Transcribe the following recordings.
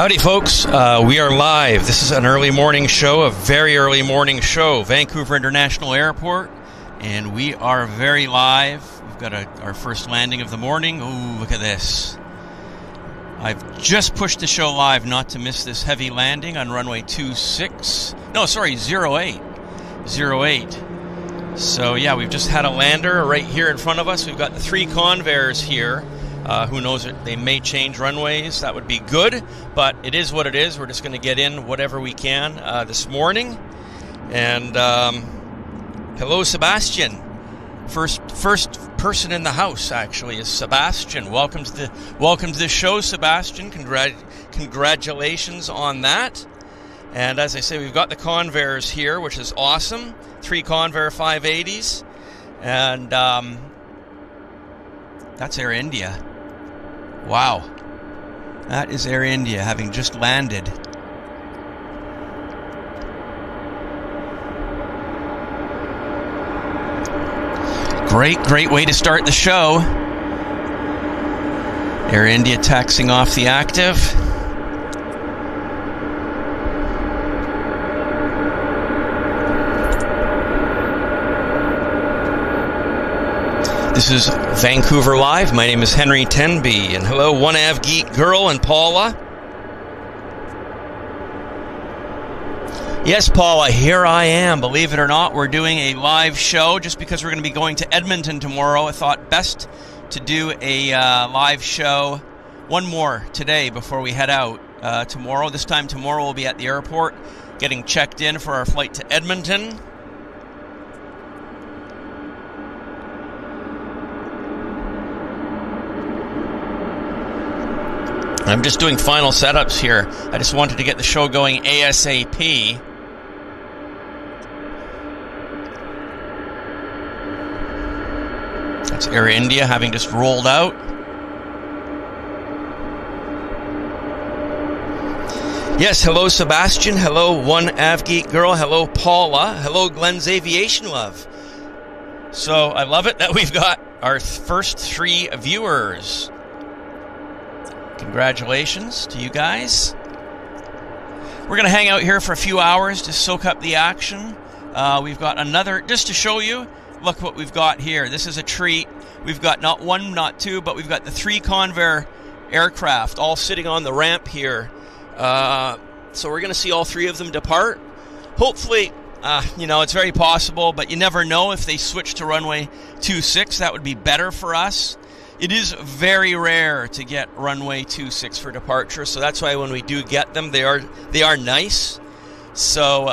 Howdy, folks. We are live. This is an early morning show, a very early morning show, Vancouver International Airport, and we are very live. We've got our first landing of the morning. Ooh, look at this. I've just pushed the show live not to miss this heavy landing on runway 28. So, yeah, we've just had a lander right here in front of us. We've got the three Convairs here. Who knows, they may change runways. That would be good, but it is what it is. We're just going to get in whatever we can this morning. And hello, Sebastian. First person in the house, actually, is Sebastian. Welcome to the show, Sebastian. Congratulations on that. And as I say, we've got the Convairs here, which is awesome. Three Convair 580s. And that's Air India. Wow. That is Air India having just landed. Great way to start the show. Air India taxing off the active. This is Vancouver Live. My name is Henry Tenby, and hello, One Av Geek Girl and Paula. Yes, Paula, here I am. Believe it or not, we're doing a live show just because we're going to be going to Edmonton tomorrow. I thought best to do a live show, one more today before we head out tomorrow. This time tomorrow we'll be at the airport getting checked in for our flight to Edmonton. I'm just doing final setups here. I just wanted to get the show going ASAP. That's Air India having just rolled out. Yes, hello Sebastian. Hello One Av Geek Girl. Hello Paula. Hello Glenn's Aviation Love. So I love it that we've got our first three viewers. Congratulations to you guys. We're going to hang out here for a few hours to soak up the action. We've got another, just to show you, look what we've got here. This is a treat. We've got not one, not two, but we've got the three Convair aircraft all sitting on the ramp here. So we're going to see all three of them depart. Hopefully, it's very possible, but you never know if they switch to runway 26. That would be better for us. It is very rare to get runway 26 for departure, so that's why when we do get them, they are nice. So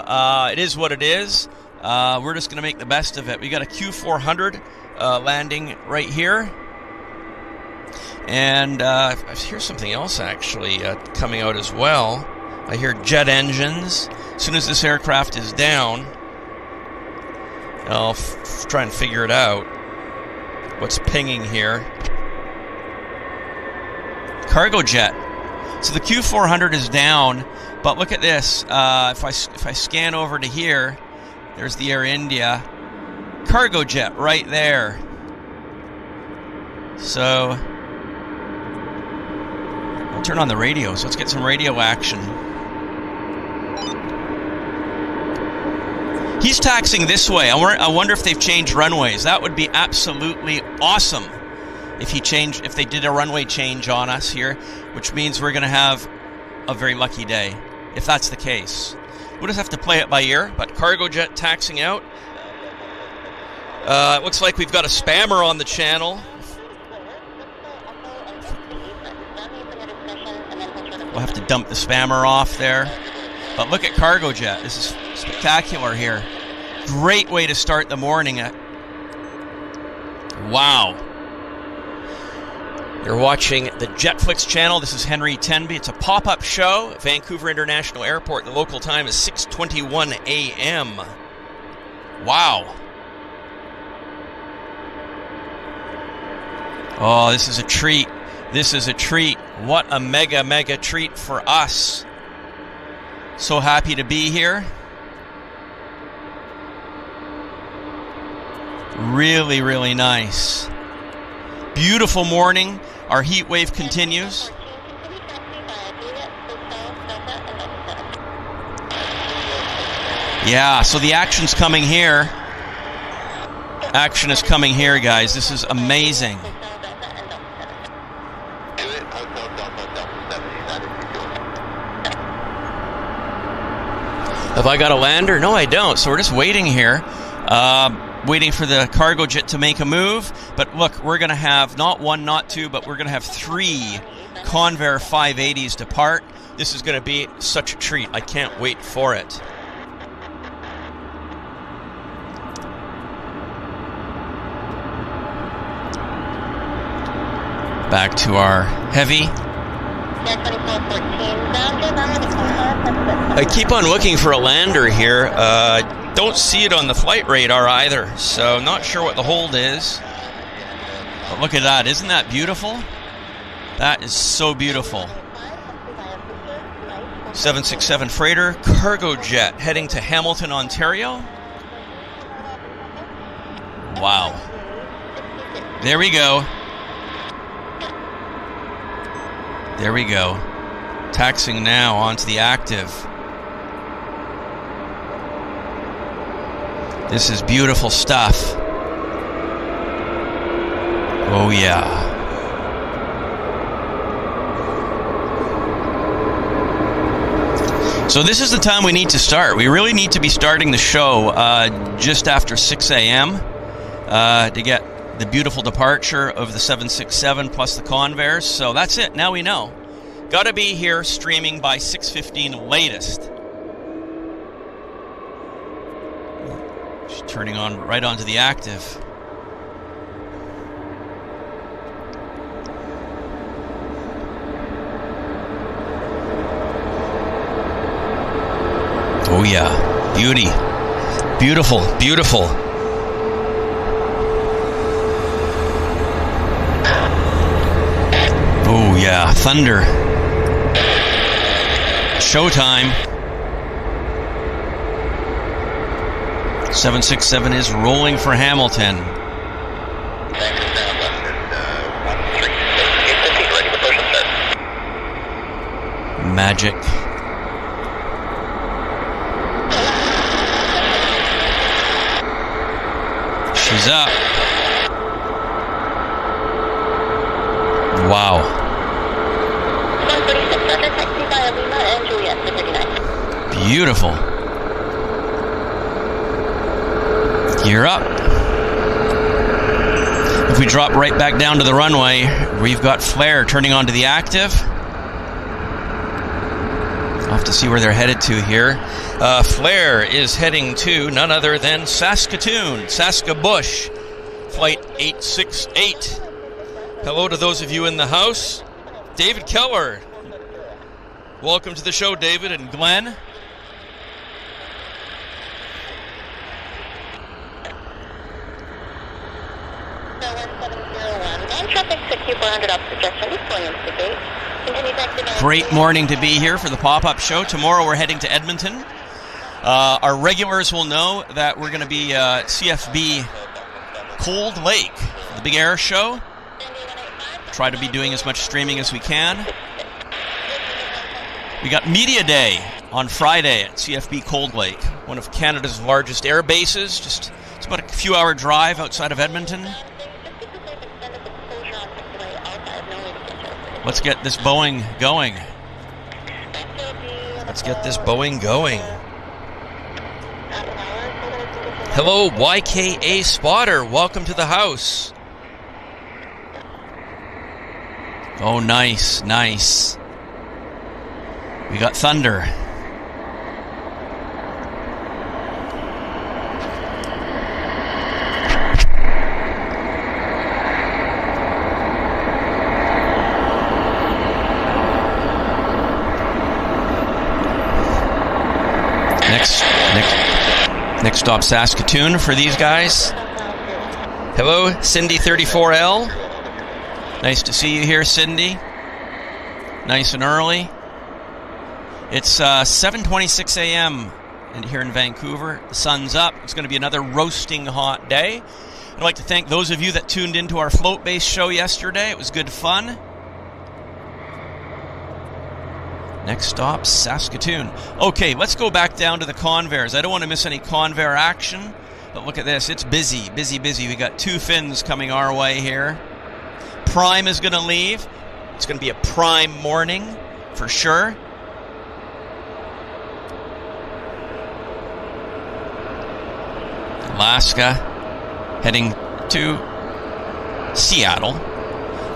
it is what it is. We're just going to make the best of it. We got a Q400 landing right here, and I hear something else actually coming out as well. I hear jet engines. As soon as this aircraft is down, I'll try and figure it out. What's pinging here? Cargo jet. So the Q400 is down, but look at this. If I scan over to here, there's the Air India cargo jet right there. So I'll turn on the radio. So let's get some radio action. He's taxiing this way. I wonder if they've changed runways. That would be absolutely awesome if they did a runway change on us here, which means we're going to have a very lucky day, if that's the case. We'll just have to play it by ear, but cargo jet taxiing out. It looks like we've got a spammer on the channel. We'll have to dump the spammer off there. But look at cargo jet. This is spectacular here. Great way to start the morning. Wow. You're watching the JetFlix channel. This is Henry Tenby. It's a pop-up show at Vancouver International Airport. The local time is 6:21 a.m. Wow. Oh, this is a treat. This is a treat. What a mega treat for us. So happy to be here. Really nice. Beautiful morning. Our heat wave continues. Yeah, so the action's coming here. Action is coming here, guys. This is amazing. Have I got a lander? No, I don't. So we're just waiting here. Waiting for the cargo jet to make a move. But look, we're going to have not one, not two, but we're going to have 3 Convair 580s depart. This is going to be such a treat. I can't wait for it. Back to our heavy. I keep on looking for a lander here. Don't see it on the flight radar either, so not sure what the hold is. But look at that. Isn't that beautiful? That is so beautiful. 767 freighter cargo jet heading to Hamilton, Ontario. Wow. There we go. There we go. Taxiing now onto the active. This is beautiful stuff. Oh yeah. So this is the time we need to start. We really need to be starting the show just after 6 a.m. To get the beautiful departure of the 767 plus the Convairs. So that's it. Now we know. Got to be here streaming by 6:15 latest. Just turning on right onto the active. Oh yeah, beauty. Beautiful, beautiful. Oh yeah, thunder. Showtime. 767 is rolling for Hamilton. Magic. She's up. Wow. Beautiful. Gear up. If we drop right back down to the runway, we've got flare turning onto the active. I'll have to see where they're headed to here. Flare is heading to none other than Saskatoon, Saskabush, flight 868. Hello to those of you in the house. David Keller. Welcome to the show, David and Glenn. Great morning to be here for the pop-up show. Tomorrow we're heading to Edmonton. Our regulars will know that we're going to be CFB Cold Lake, the big air show. Try to be doing as much streaming as we can. We got Media Day on Friday at CFB Cold Lake, one of Canada's largest air bases. It's about a few hour drive outside of Edmonton. Let's get this Boeing going. Let's get this Boeing going. Hello, YKA Spotter. Welcome to the house. Oh, nice, nice. We got thunder. Next stop, Saskatoon for these guys. Hello, Cindy34L. Nice to see you here, Cindy. Nice and early. It's 7:26 a.m. here in Vancouver. The sun's up. It's going to be another roasting hot day. I'd like to thank those of you that tuned into our float-based show yesterday. It was good fun. Next stop, Saskatoon. Okay, let's go back down to the Convair's. I don't want to miss any Convair action, but look at this. It's busy, busy, busy. We got 2 fins coming our way here. Prime is going to leave. It's going to be a prime morning for sure. Alaska heading to Seattle.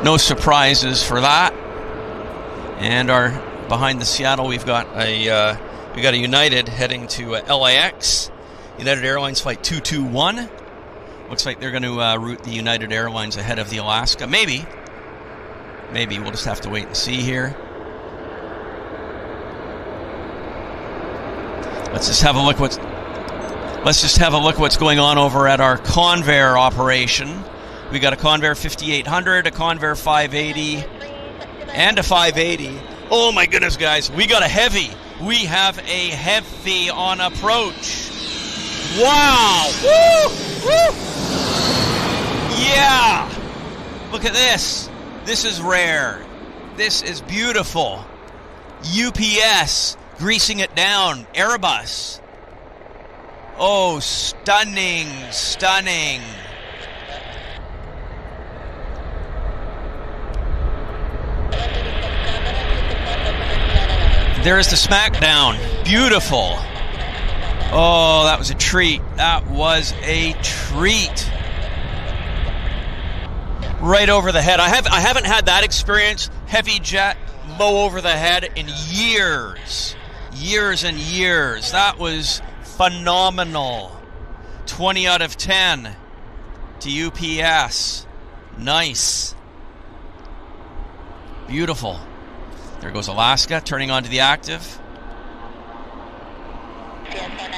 No surprises for that. And behind the Seattle, we've got a United heading to LAX. United Airlines flight 221. Looks like they're going to route the United Airlines ahead of the Alaska. Maybe. We'll just have to wait and see here. Let's just have a look what's going on over at our Convair operation. We got a Convair 5800, a Convair 580, and a 580. Oh my goodness, guys, we got a heavy. We have a heavy on approach. Wow! Woo! Woo! Yeah! Look at this. This is rare. This is beautiful. UPS greasing it down. Airbus. Oh, stunning, stunning. There's the smackdown. Beautiful. Oh, that was a treat. That was a treat. Right over the head. I haven't had that experience, heavy jet, low over the head, in years. Years and years. That was phenomenal. 20 out of 10 to UPS. Nice. Beautiful. There goes Alaska, turning onto the active.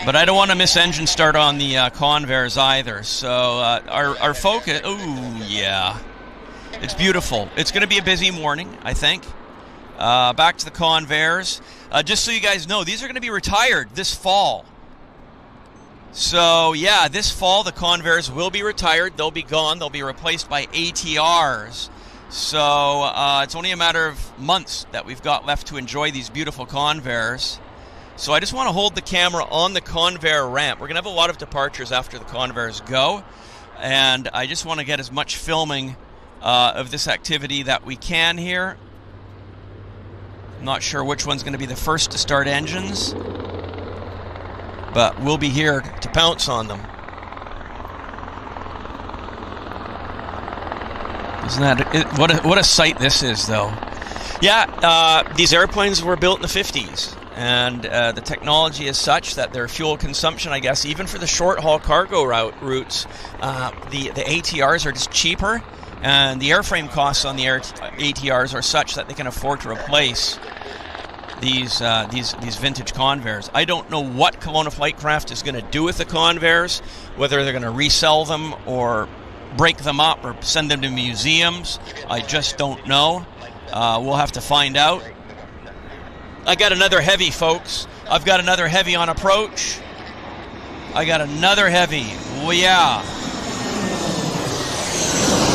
But I don't want to miss engine start on the Convairs either. So our focus... Ooh, yeah. It's beautiful. It's going to be a busy morning, I think. Back to the Convairs. Just so you guys know, these are going to be retired this fall. So, yeah, this fall the Convairs will be retired. They'll be gone. They'll be replaced by ATRs. So it's only a matter of months that we've got left to enjoy these beautiful Convairs. So I just want to hold the camera on the Convair ramp. We're going to have a lot of departures after the Convairs go. And I just want to get as much filming of this activity that we can here. I'm not sure which one's going to be the first to start engines, but we'll be here to pounce on them. Isn't that what a sight this is, though? Yeah, these airplanes were built in the 50s, and the technology is such that their fuel consumption, I guess, even for the short-haul cargo routes, the ATRs are just cheaper, and the airframe costs on the ATRs are such that they can afford to replace these vintage Convairs. I don't know what Kelowna Flightcraft is going to do with the Convairs, whether they're going to resell them or break them up or send them to museums. I just don't know. We'll have to find out. I got another heavy, folks. I've got another heavy on approach. I got another heavy. Well, yeah.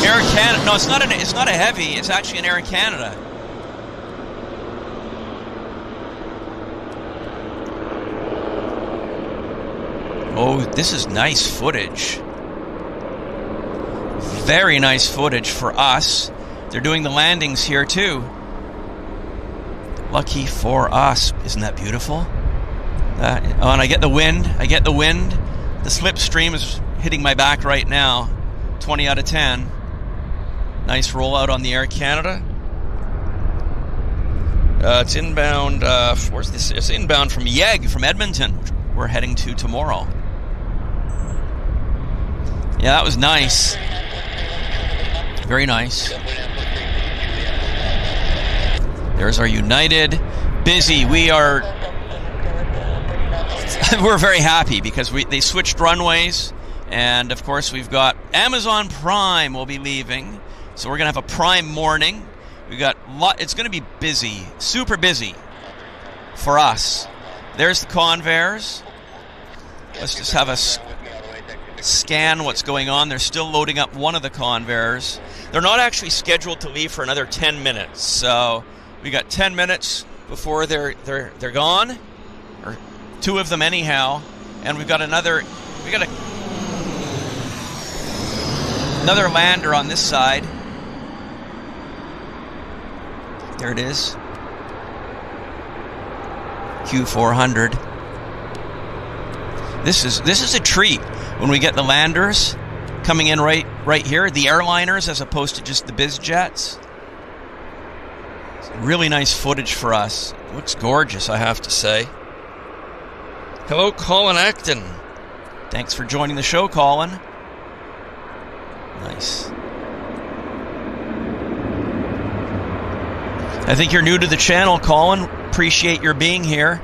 Air Canada. No, it's not a heavy. It's actually an Air Canada. Oh, this is nice footage. Very nice footage for us. They're doing the landings here too. Lucky for us. Isn't that beautiful? And I get the wind. The slipstream is hitting my back right now. 20 out of 10. Nice rollout on the Air Canada. It's inbound. Where's this? It's inbound from Yeg, from Edmonton, which we're heading to tomorrow. Yeah, that was nice. Very nice. There's our United. Busy. We're very happy because they switched runways, and of course we've got Amazon Prime will be leaving, so we're gonna have a Prime morning. We got it's gonna be busy, super busy for us. There's the Convairs. Let's just have a scan what's going on. They're still loading up one of the Convairs. They're not actually scheduled to leave for another 10 minutes, so we got 10 minutes before they're gone, or 2 of them anyhow. And we've got another lander on this side. There it is. Q400. This is a treat when we get the landers coming in right here, the airliners as opposed to just the biz jets. It's really nice footage for us. It looks gorgeous, I have to say. Hello, Colin Acton. Thanks for joining the show, Colin. Nice. I think you're new to the channel, Colin. Appreciate your being here.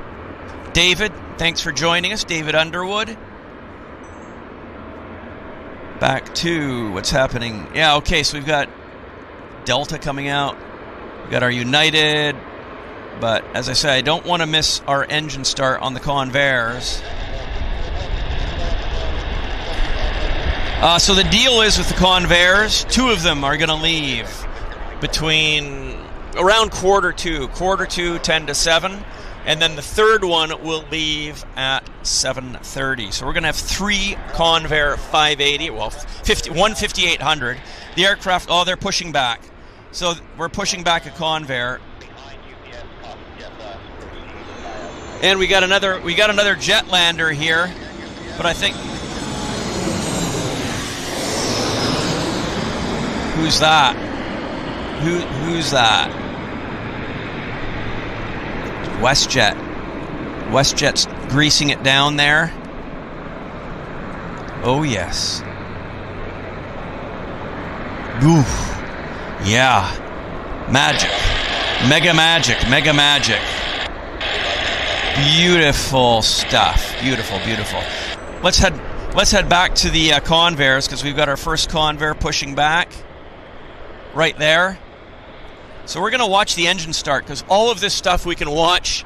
David, thanks for joining us. David Underwood. Back to what's happening. Yeah, okay, so we've got Delta coming out. We've got our United. But as I say, I don't want to miss our engine start on the Convairs. So the deal is with the Convairs, 2 of them are going to leave between around quarter two, 10 to 7. And then the third one will leave at 7:30. So we're going to have 3 Convair 580, well, one 5800. The aircraft, oh, they're pushing back. So we're pushing back a Convair. And we got another Jetlander here, but I think, who's that? Who's that? WestJet. WestJet's greasing it down there. Oh yes. Oof. Yeah. Magic. Mega magic. Mega magic. Beautiful stuff. Beautiful, beautiful. Let's head back to the Convairs, because we've got our first Convair pushing back right there. So we're going to watch the engine start, because all of this stuff we can watch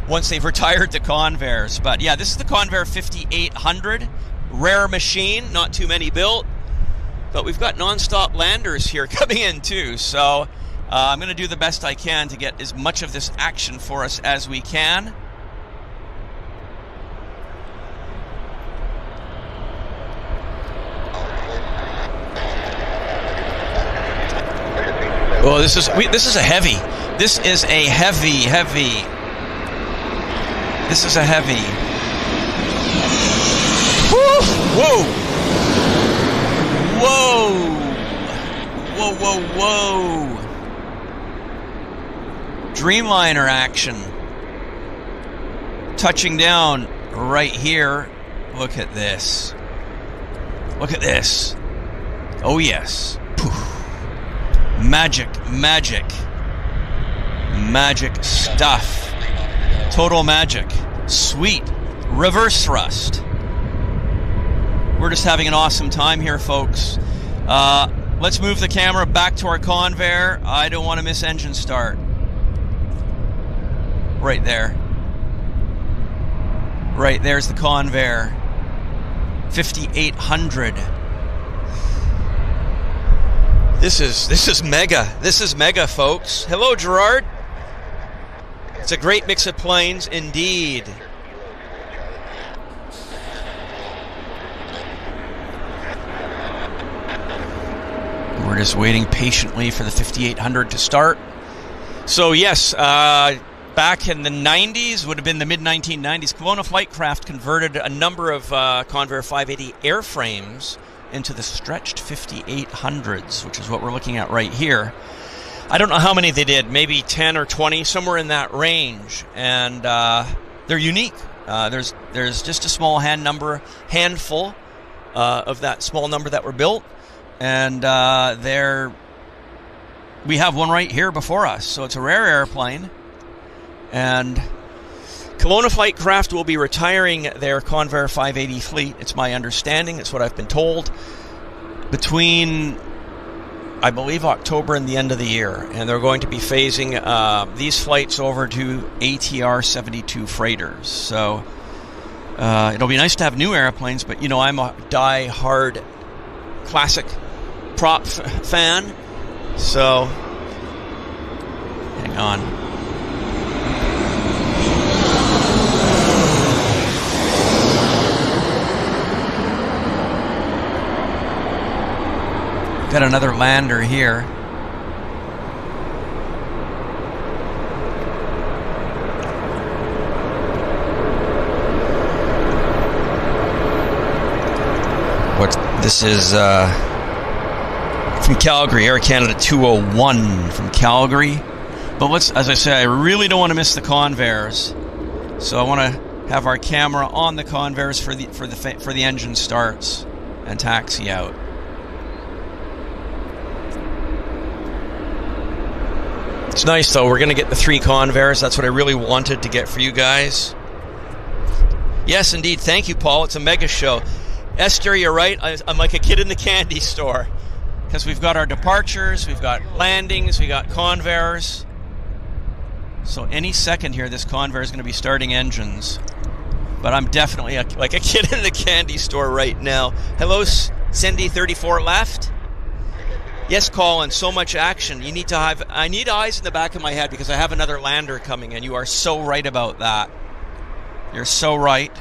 once they've retired the Convairs. But yeah, this is the Convair 5800. Rare machine, not too many built. But we've got non-stop landers here coming in too. So I'm going to do the best I can to get as much of this action for us as we can. Oh, this is a heavy. This is a heavy. This is a heavy. Woo! Whoa! Whoa! Whoa! Whoa! Whoa! Dreamliner action. Touching down right here. Look at this. Look at this. Oh yes. Poof. Magic, magic, magic stuff. Total magic. Sweet. Reverse thrust. We're just having an awesome time here, folks. Let's move the camera back to our Convair. I don't want to miss engine start. Right there. Right there's the Convair 5800. This is mega. This is mega, folks. Hello, Gerard. It's a great mix of planes, indeed. We're just waiting patiently for the 5800 to start. So yes, back in the 90s, would have been the mid-1990s, Kelowna Flightcraft converted a number of Convair 580 airframes into the stretched 5800s, which is what we're looking at right here. I don't know how many they did, maybe 10 or 20, somewhere in that range, and they're unique. There's just a small handful of that small number that were built, and we have one right here before us, so it's a rare airplane, and Kelowna Flightcraft will be retiring their Convair 580 fleet. It's my understanding. It's what I've been told. Between, I believe, October and the end of the year. And they're going to be phasing these flights over to ATR 72 freighters. So it'll be nice to have new airplanes, but, you know, I'm a die-hard classic prop fan. So, hang on. Got another lander here. This is from Calgary, Air Canada 201 from Calgary. But as I say, I really don't want to miss the Convair's, so I want to have our camera on the Convair's for the engine starts and taxi out. It's nice though. We're going to get the 3 Convair's. That's what I really wanted to get for you guys. Yes, indeed. Thank you, Paul. It's a mega show. Esther, you're right. I'm like a kid in the candy store, because we've got our departures, we've got landings, we got Convair's. So any second here, this Convair is going to be starting engines. But I'm definitely like a kid in the candy store right now. Hello, Cindy, 34 left. Yes, Colin. So much action. You need to have. I need eyes in the back of my head because I have another lander coming in. You are so right about that. You're so right.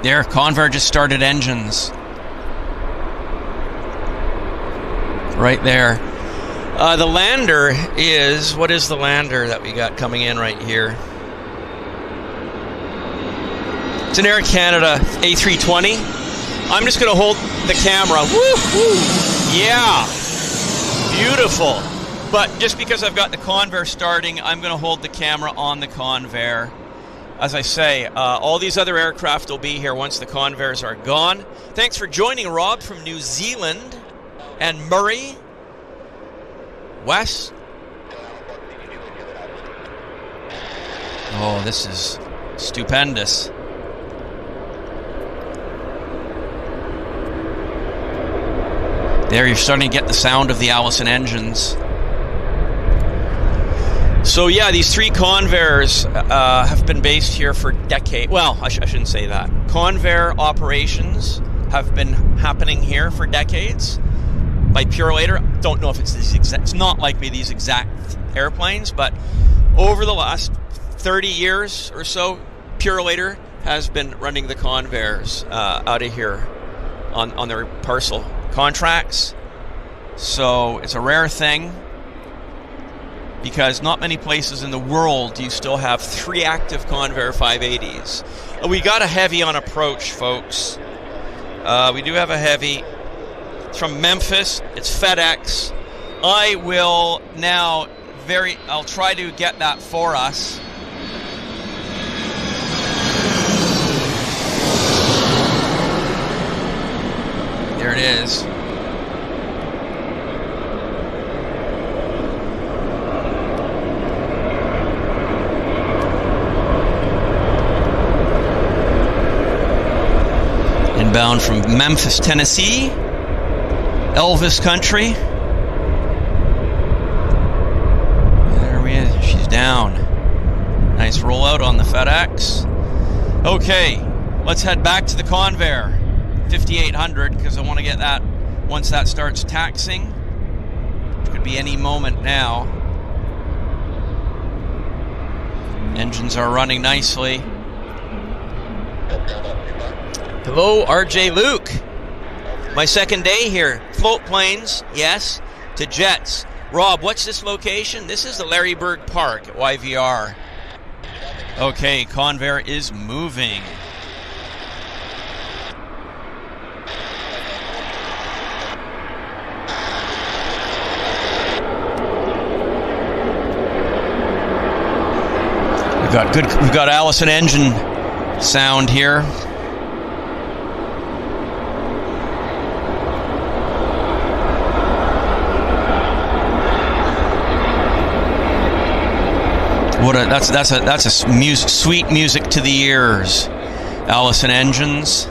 There, Convair just started engines. Right there. The lander is... What is the lander that we got coming in right here? It's an Air Canada A320. I'm just going to hold the camera. Woo-hoo! Yeah! Beautiful. But just because I've got the Convair starting, I'm going to hold the camera on the Convair. As I say, all these other aircraft will be here once the Convairs are gone. Thanks for joining Rob from New Zealand and Murray. Wes. Oh, this is stupendous. There, you're starting to get the sound of the Allison engines. So yeah, these 3 Convairs have been based here for decades. Well, I shouldn't say that. Convair operations have been happening here for decades. By Purolator, don't know if it's these exact. It's not likely these exact airplanes, but over the last 30 years or so, Purolator has been running the Convairs out of here on their parcel contracts. So it's a rare thing, because not many places in the world do you still have 3 active Convair 580s. We got a heavy on approach, folks. We do have a heavy. It's from Memphis. It's FedEx. I will now I'll try to get that for us. There it is. Inbound from Memphis, Tennessee, Elvis country. There we is. She's down. Nice rollout on the FedEx. Okay, let's head back to the Convair 5800, because I want to get that once that starts taxing, which could be any moment now. Engines are running nicely. Hello, RJ Luke. My second day here. Float planes, yes, to jets. Rob, what's this location? This is the Larry Berg Park at YVR. Okay, Convair is moving. We've got Allison engine sound here. That's sweet music to the ears. Allison engines.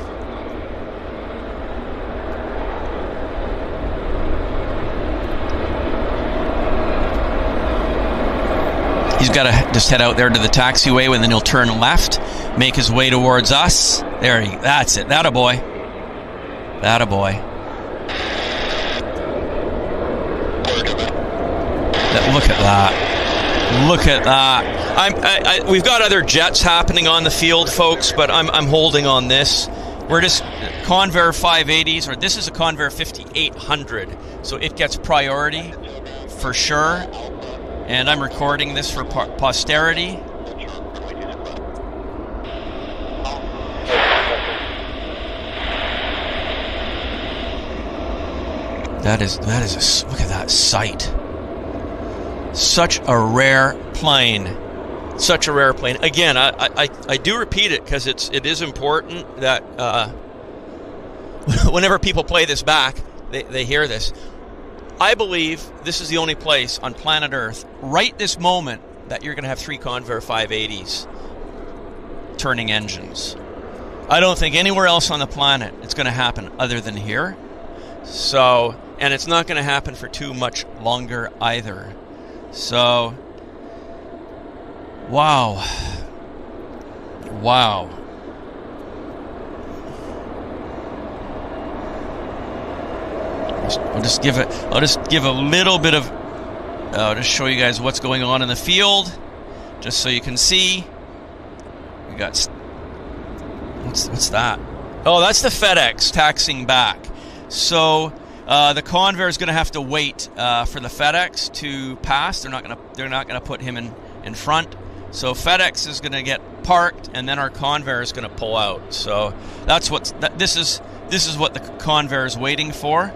He's got to just head out there to the taxiway, and then he'll turn left, make his way towards us. That's it. That a boy. That a boy. Look at that. Look at that. We've got other jets happening on the field, folks, but I'm holding on this. We're just Convair 580s, or this is a Convair 5800, so it gets priority for sure. And I'm recording this for posterity. That is look at that sight. Such a rare plane. Such a rare plane. Again, I do repeat it because it is important that whenever people play this back, they hear this. I believe this is the only place on planet Earth, right this moment, that you're going to have 3 Convair 580s turning engines. I don't think anywhere else on the planet it's going to happen other than here. So, and it's not going to happen for too much longer either. So, wow. I'll just give a little bit of, I'll just show you guys what's going on in the field, just so you can see. We got, what's that? Oh, that's the FedEx taxiing back. So the Convair is going to have to wait for the FedEx to pass. They're not going to put him in front. So FedEx is going to get parked, and then our Convair is going to pull out. So that's this is what the Convair is waiting for.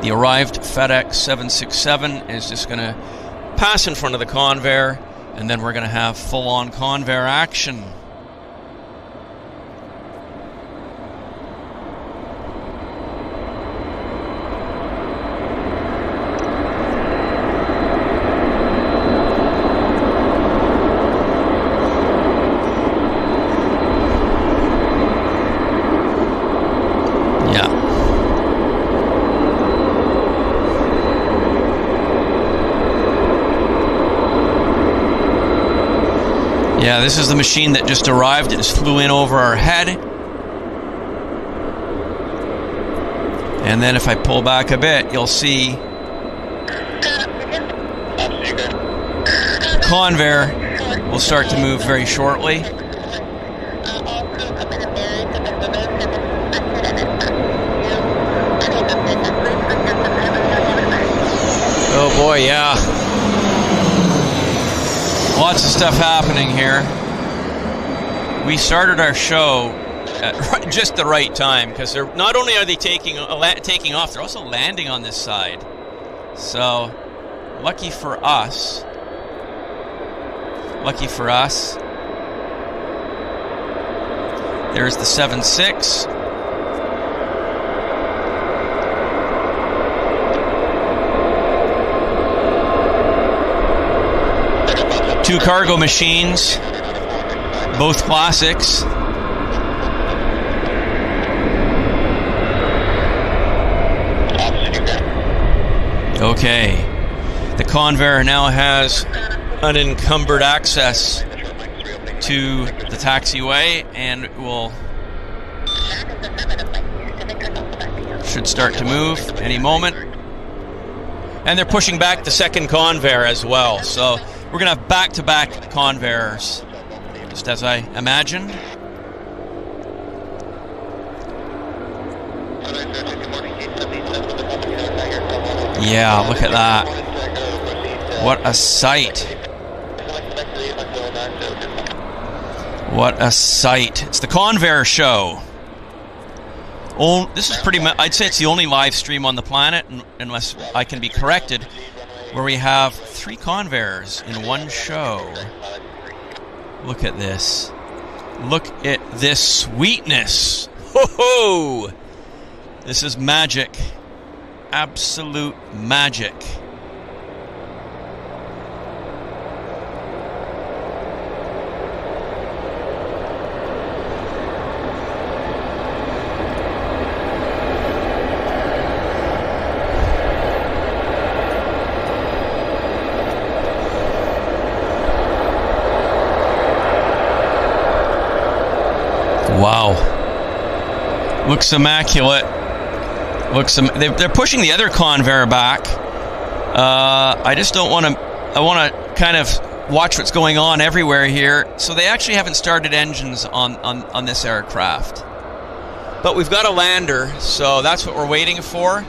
The arrived FedEx 767 is just going to pass in front of the Convair, and then we're going to have full-on Convair action. Yeah, this is the machine that just arrived. It just flew in over our head. And then if I pull back a bit, you'll see Convair will start to move very shortly. Oh boy, yeah. Lots of stuff happening here. We started our show at just the right time, because they're not only are they taking off, they're also landing on this side. So lucky for us. Lucky for us. There's the 7.6. Two cargo machines, both classics. Okay, the Convair now has unencumbered access to the taxiway, and should start to move any moment. And they're pushing back the second Convair as well, so we're going to have back-to-back Convairs, just as I imagined. Yeah, look at that. What a sight. What a sight. It's the Convair show. Oh, this is pretty much, I'd say it's the only live stream on the planet, unless I can be corrected, where we have 3 Convairs in one show. Look at this. Look at this sweetness. Ho ho! This is magic. Absolute magic. Wow. Looks immaculate. They're pushing the other Convair back. I just don't want to. I want to kind of watch what's going on everywhere here. So they actually haven't started engines on this aircraft. But we've got a lander, so that's what we're waiting for.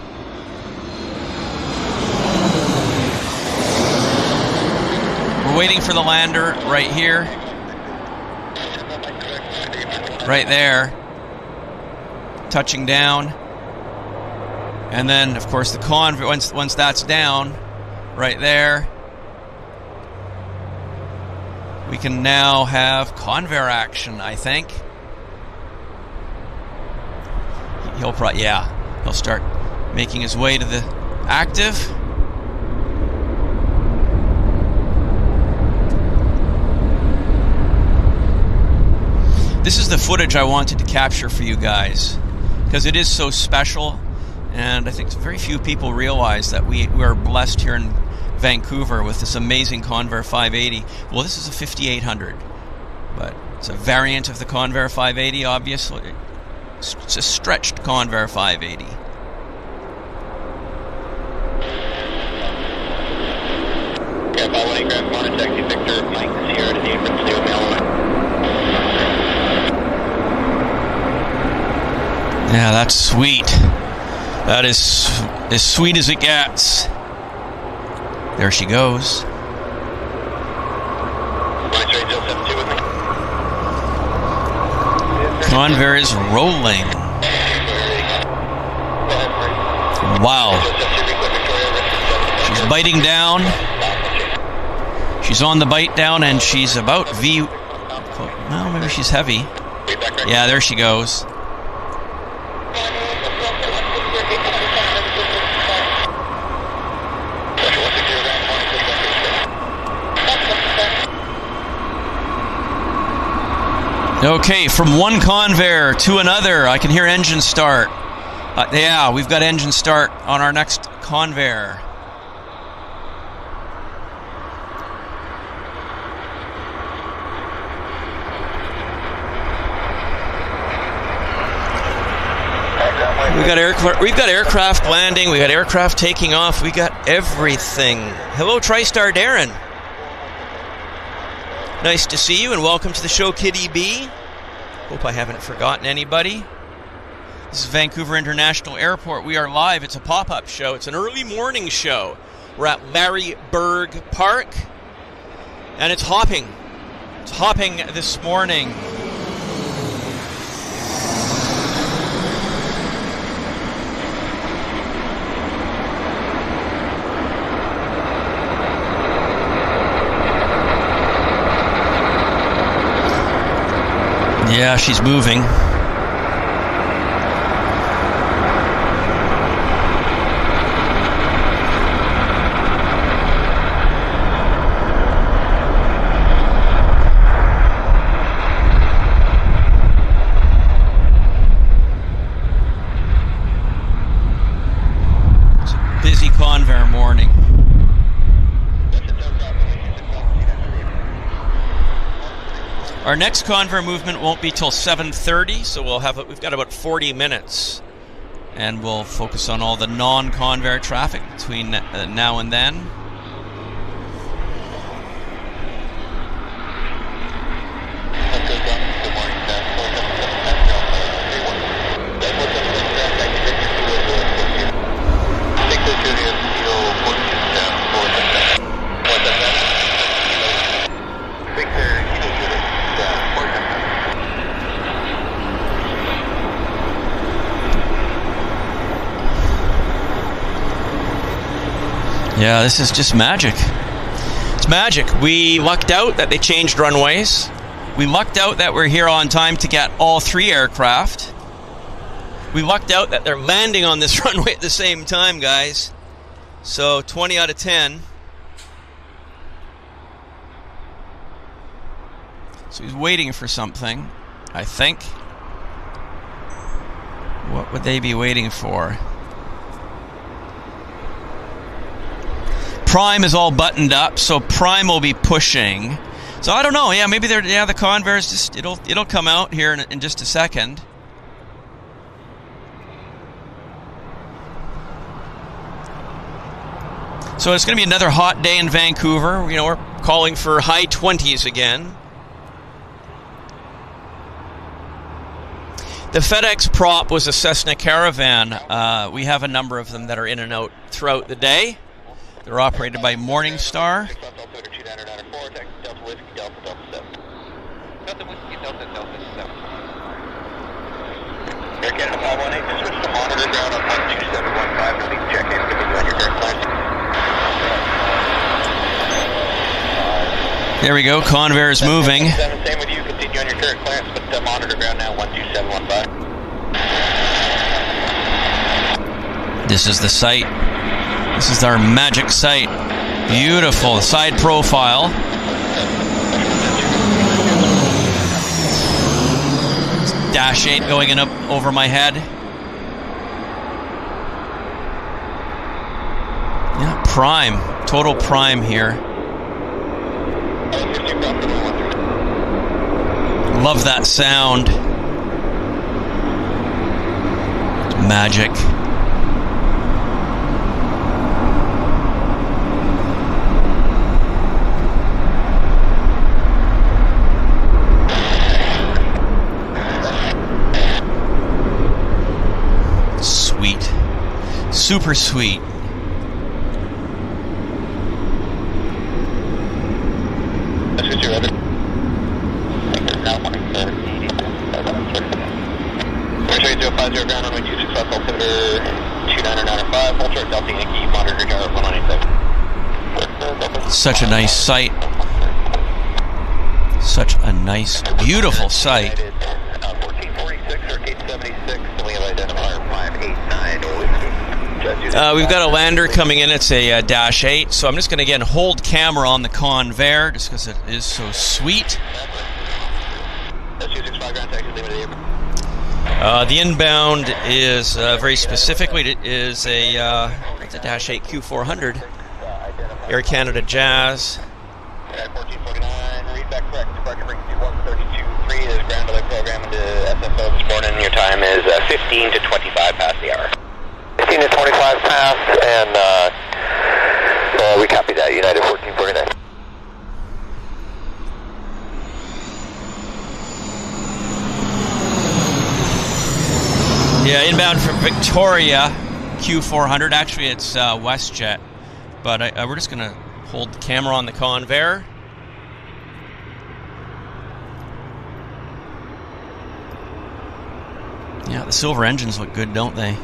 We're waiting for the lander right here. Right there. Touching down. And then, of course, the Convair, once that's down, right there, we can now have Convair action, I think. He'll probably, yeah, he'll start making his way to the active. This is the footage I wanted to capture for you guys because it is so special, and I think very few people realize that we are blessed here in Vancouver with this amazing Convair 580. Well, this is a 5800, but it's a variant of the Convair 580, obviously. It's a stretched Convair 580. Yeah, that's sweet. That is as sweet as it gets. There she goes. Convair is rolling. Wow. She's biting down. She's on the bite down, and she's about V. Well, maybe she's heavy. Yeah, there she goes. Okay, from one Convair to another, I can hear engine start. Yeah, we've got engine start on our next Convair. We've got aircraft landing, we got aircraft taking off, we got everything. Hello, TriStar Darren. Nice to see you, and welcome to the show, Kitty B. Hope I haven't forgotten anybody. This is Vancouver International Airport. We are live. It's a pop-up show. It's an early morning show. We're at Larry Berg Park, and it's hopping. It's hopping this morning. Yeah, she's moving. It's a busy Convair morning. Our next Convair movement won't be till 7:30, so we've got about 40 minutes, and we'll focus on all the non-Convair traffic between now and then. Yeah, this is just magic. It's magic. We lucked out that they changed runways. We lucked out that we're here on time to get all three aircraft. We lucked out that they're landing on this runway at the same time, guys. So 20 out of 10. So he's waiting for something, I think. What would they be waiting for? Prime is all buttoned up, so Prime will be pushing. So I don't know. Yeah, maybe the Convair's just it'll come out here in just a second. So it's going to be another hot day in Vancouver. You know, we're calling for high 20s again. The FedEx prop was a Cessna Caravan. We have a number of them that are in and out throughout the day. They're operated by Morningstar. Air Canada 518, just switch to monitor ground on 12715. Please check in, continue on your current clearance. There we go, Convair is moving. Same with you, continue on your current clearance, but monitor ground now 12715. This is the site. This is our magic site. Beautiful side profile. Dash 8 going in up over my head. Yeah, prime. Total prime here. Love that sound. Magic. Sweet. Super sweet. Such a nice site. Such a nice, beautiful site. We've got a lander coming in. It's a Dash 8. So I'm just going to again hold camera on the Convair just because it is so sweet. The inbound is very specifically it is it's a Dash 8 Q400 Air Canada Jazz. 1449, read back correct. Departure bring 2132.3 is ground delay program into SFO this morning. Your time is 15 to 25 past the hour. 15 to 25 past, and we copy that. United 1449. Yeah, inbound from Victoria, Q400. Actually, it's WestJet, but we're just going to hold the camera on the Convair. Yeah, the silver engines look good, don't they?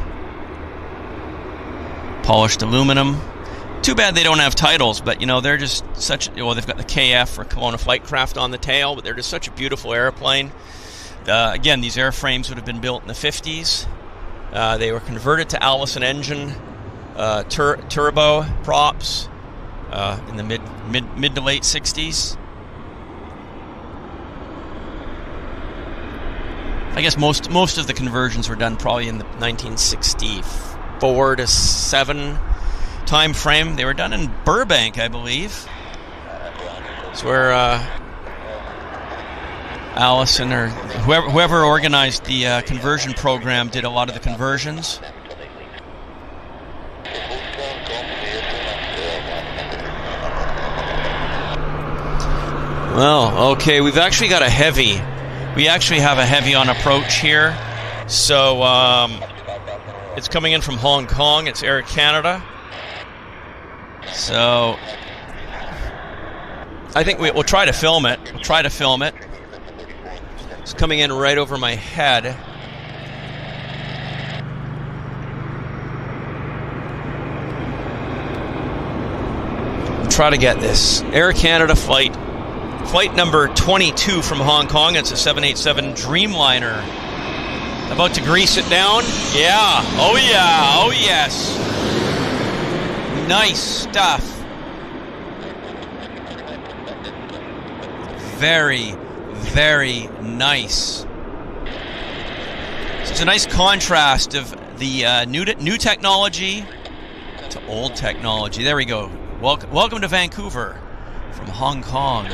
Polished aluminum. Too bad they don't have titles, but you know, they're just such, well, they've got the KF for Kelowna Flight Craft on the tail, but they're just such a beautiful airplane. Again, these airframes would have been built in the 50s. They were converted to Allison engine, turbo props in the mid to late 60s. I guess most of the conversions were done probably in the 1964 to 7 time frame. They were done in Burbank, I believe. It's where Allison or whoever organized the conversion program did a lot of the conversions. Well, okay, we've actually got a heavy. We actually have a heavy on approach here. So it's coming in from Hong Kong. It's Air Canada. So I think we'll try to film it. We'll try to film it. It's coming in right over my head. We'll try to get this. Air Canada flight number 22 from Hong Kong. It's a 787 Dreamliner. About to grease it down. Yeah. Oh yeah. Oh yes. Nice stuff. Very, very nice. So it's a nice contrast of the new technology to old technology. There we go. Welcome to Vancouver from Hong Kong.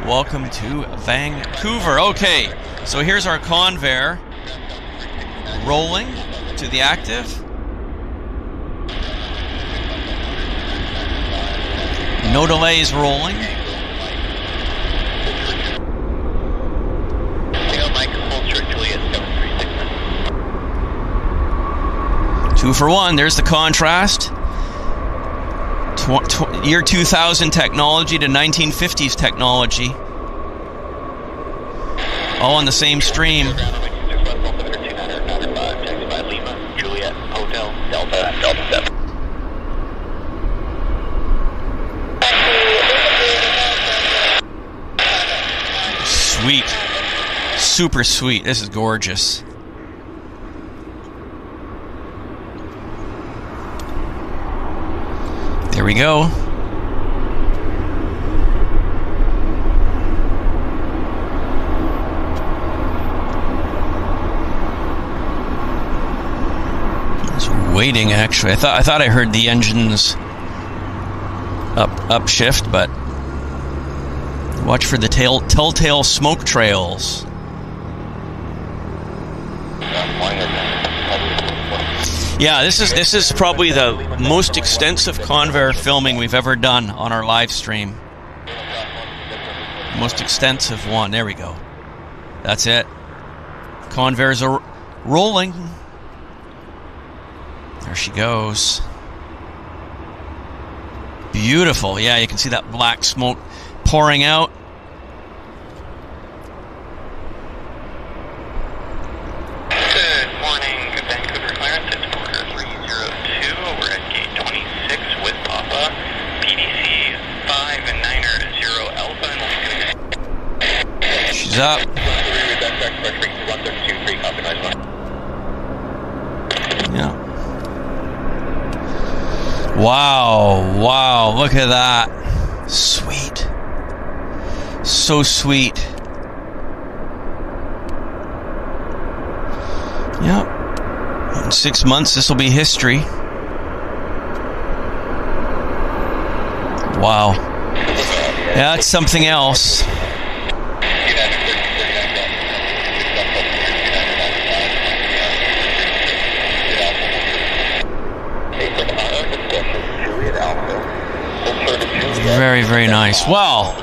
Welcome to Vancouver. Okay, so here's our Convair rolling to the active. No delays rolling. 2 for 1. There's the contrast. Year 2000 technology to 1950s technology. All on the same stream. Sweet. Super sweet. This is gorgeous. There we go. I was waiting, actually. I thought I heard the engines upshift, but watch for the telltale smoke trails. Yeah, this is probably the most extensive Convair filming we've ever done on our live stream. Most extensive one. There we go. That's it. Convairs are rolling. There she goes. Beautiful. Yeah, you can see that black smoke pouring out. Good morning, Vancouver clearance. It's quarter 302. We're at gate 26 with Papa. PDC 590 Alpha. She's up. Yeah. Wow, wow, look at that. Sweet. So sweet. Yep. In 6 months, this will be history. Wow. Yeah, that's something else. Very, very nice. Wow.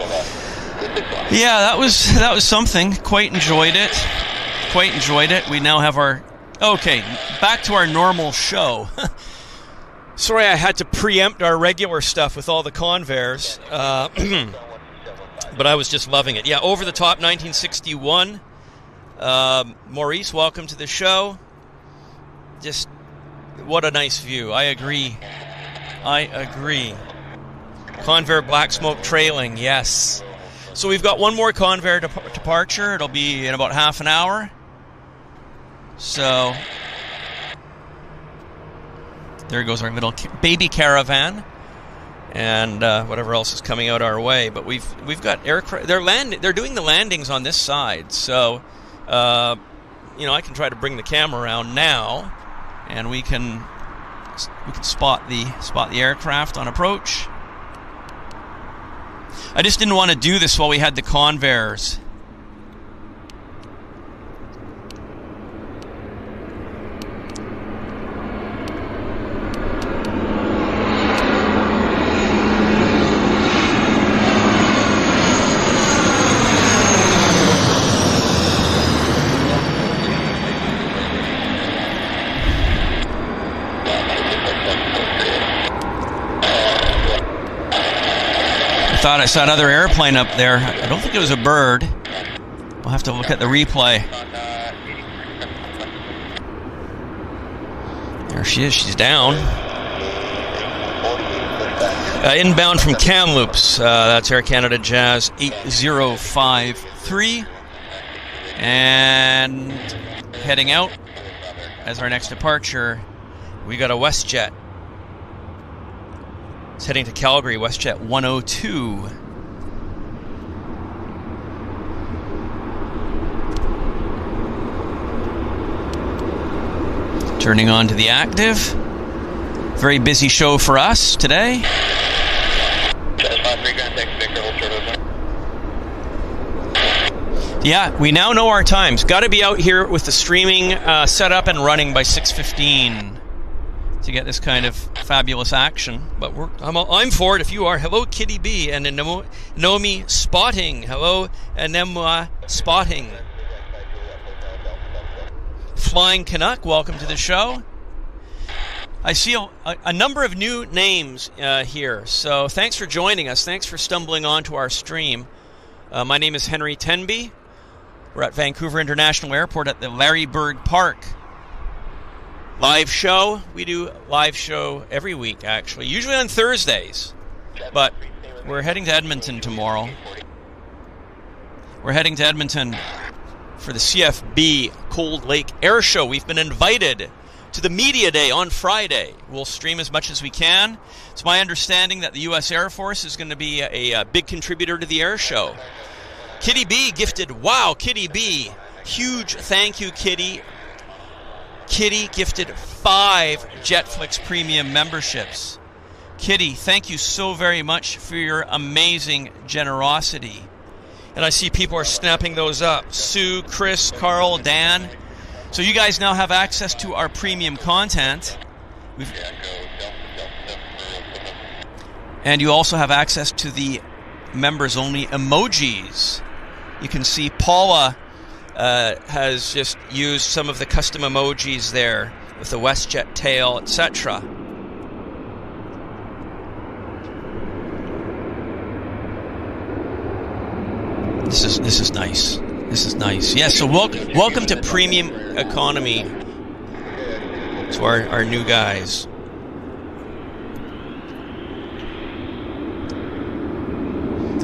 Yeah, that was something. Quite enjoyed it. Quite enjoyed it. We now have our... Okay, back to our normal show. Sorry I had to preempt our regular stuff with all the Convairs. But I was just loving it. Yeah, Over the Top 1961. Maurice, welcome to the show. Just, what a nice view. I agree. I agree. Convair black smoke trailing, yes. So we've got one more Convair departure. It'll be in about half an hour. So there goes our little baby caravan, and whatever else is coming out our way. But we've got aircraft. They're doing the landings on this side. So I can try to bring the camera around now, and we can spot the aircraft on approach. I just didn't want to do this while we had the Convairs. I thought I saw another airplane up there. I don't think it was a bird. We'll have to look at the replay. There she is. She's down. Inbound from Kamloops. That's Air Canada Jazz 8053. And heading out as our next departure, we got a WestJet. It's heading to Calgary, WestJet 102. Turning on to the active. Very busy show for us today. Yeah, we now know our times. Got to be out here with the streaming set up and running by 6:15 to get this kind of fabulous action. But I'm for it if you are. Hello, Kitty B. And Nomi Spotting. Hello, Anemwa Spotting. Flying Canuck, welcome to the show. I see a number of new names here, so thanks for joining us. Thanks for stumbling onto our stream. My name is Henry Tenby. We're at Vancouver International Airport at the Larry Bird Park. Live show. We do live show every week, actually, usually on Thursdays. But we're heading to Edmonton tomorrow. We're heading to Edmonton for the CFB Cold Lake Air Show. We've been invited to the Media Day on Friday. We'll stream as much as we can. It's my understanding that the U.S. Air Force is going to be a big contributor to the air show. Kitty B gifted, wow, Kitty B. Huge thank you, Kitty. Kitty gifted 5 JetFlix Premium memberships. Kitty, thank you so very much for your amazing generosity. And I see people are snapping those up. Sue, Chris, Carl, Dan. So you guys now have access to our premium content. And you also have access to the members-only emojis. You can see Paula has just used some of the custom emojis there with the WestJet tail, etc. This is nice. This is nice. Yes, so welcome to Premium Economy. To our new guys.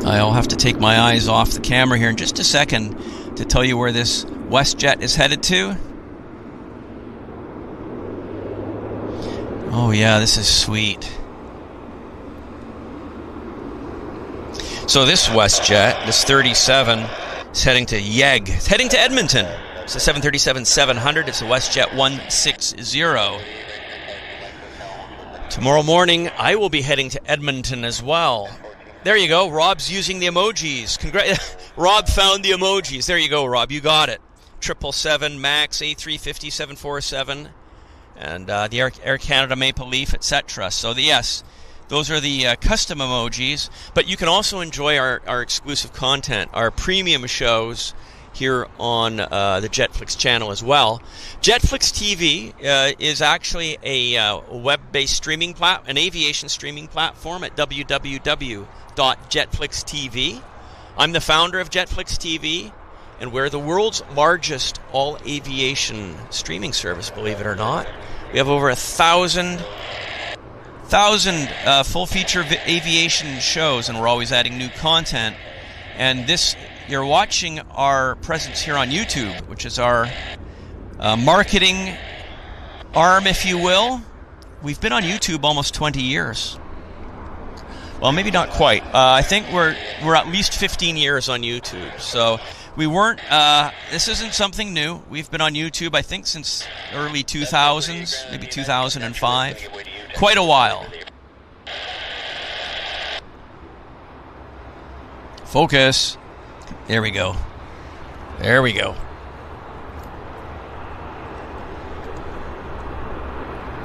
I'll have to take my eyes off the camera here in just a second to tell you where this WestJet is headed to. Oh yeah, this is sweet. So this WestJet, this 37, is heading to Yeg. It's heading to Edmonton. It's a 737-700. It's a WestJet 160. Tomorrow morning, I will be heading to Edmonton as well. There you go. Rob's using the emojis. Rob found the emojis. There you go, Rob. You got it. 777 MAX, A350, 747, and the Air Canada Maple Leaf, etc. So, yes, those are the custom emojis. But you can also enjoy our exclusive content, our premium shows here on the JetFlix channel as well. JetFlix TV is actually a web-based streaming an aviation streaming platform at www.jetflix.tv. I'm the founder of JetFlix TV, and we're the world's largest all-aviation streaming service, believe it or not. We have over 1,000 full-feature aviation shows, and we're always adding new content. And you're watching our presence here on YouTube, which is our marketing arm, if you will. We've been on YouTube almost 20 years. Well, maybe not quite. I think we're at least 15 years on YouTube. So we weren't. This isn't something new. We've been on YouTube, I think, since early 2000s, maybe 2005. Quite a while. Focus. There we go. There we go.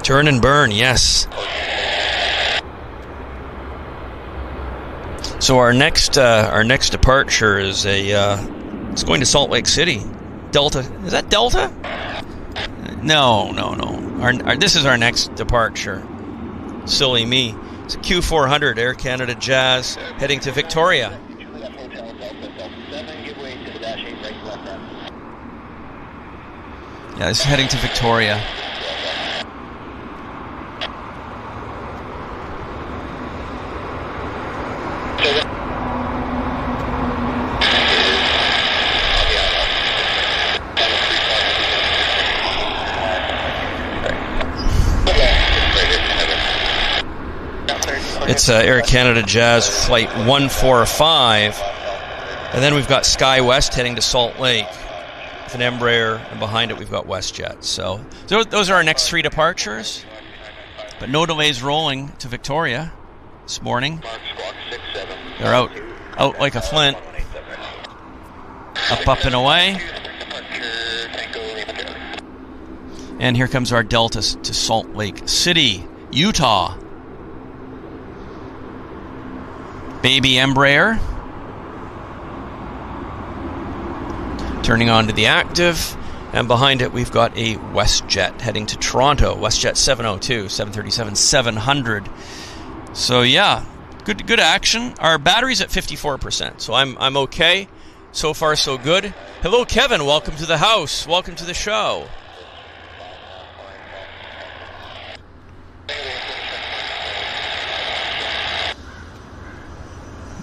Turn and burn, yes. So our next departure is it's going to Salt Lake City. Delta. Is that Delta? No. This is our next departure. Silly me. It's a Q400 Air Canada Jazz heading to Victoria. Yeah, this is heading to Victoria. It's Air Canada Jazz Flight 145. And then we've got SkyWest heading to Salt Lake with an Embraer, and behind it we've got WestJet. So those are our next 3 departures. But no delays rolling to Victoria this morning. They're out like a flint. Up and away. And here comes our Delta to Salt Lake City. Utah. Baby Embraer. Turning on to the active. And behind it, we've got a WestJet heading to Toronto. WestJet 702, 737-700. So yeah, good action. Our battery's at 54%, so I'm okay. So far, so good. Hello, Kevin. Welcome to the house. Welcome to the show.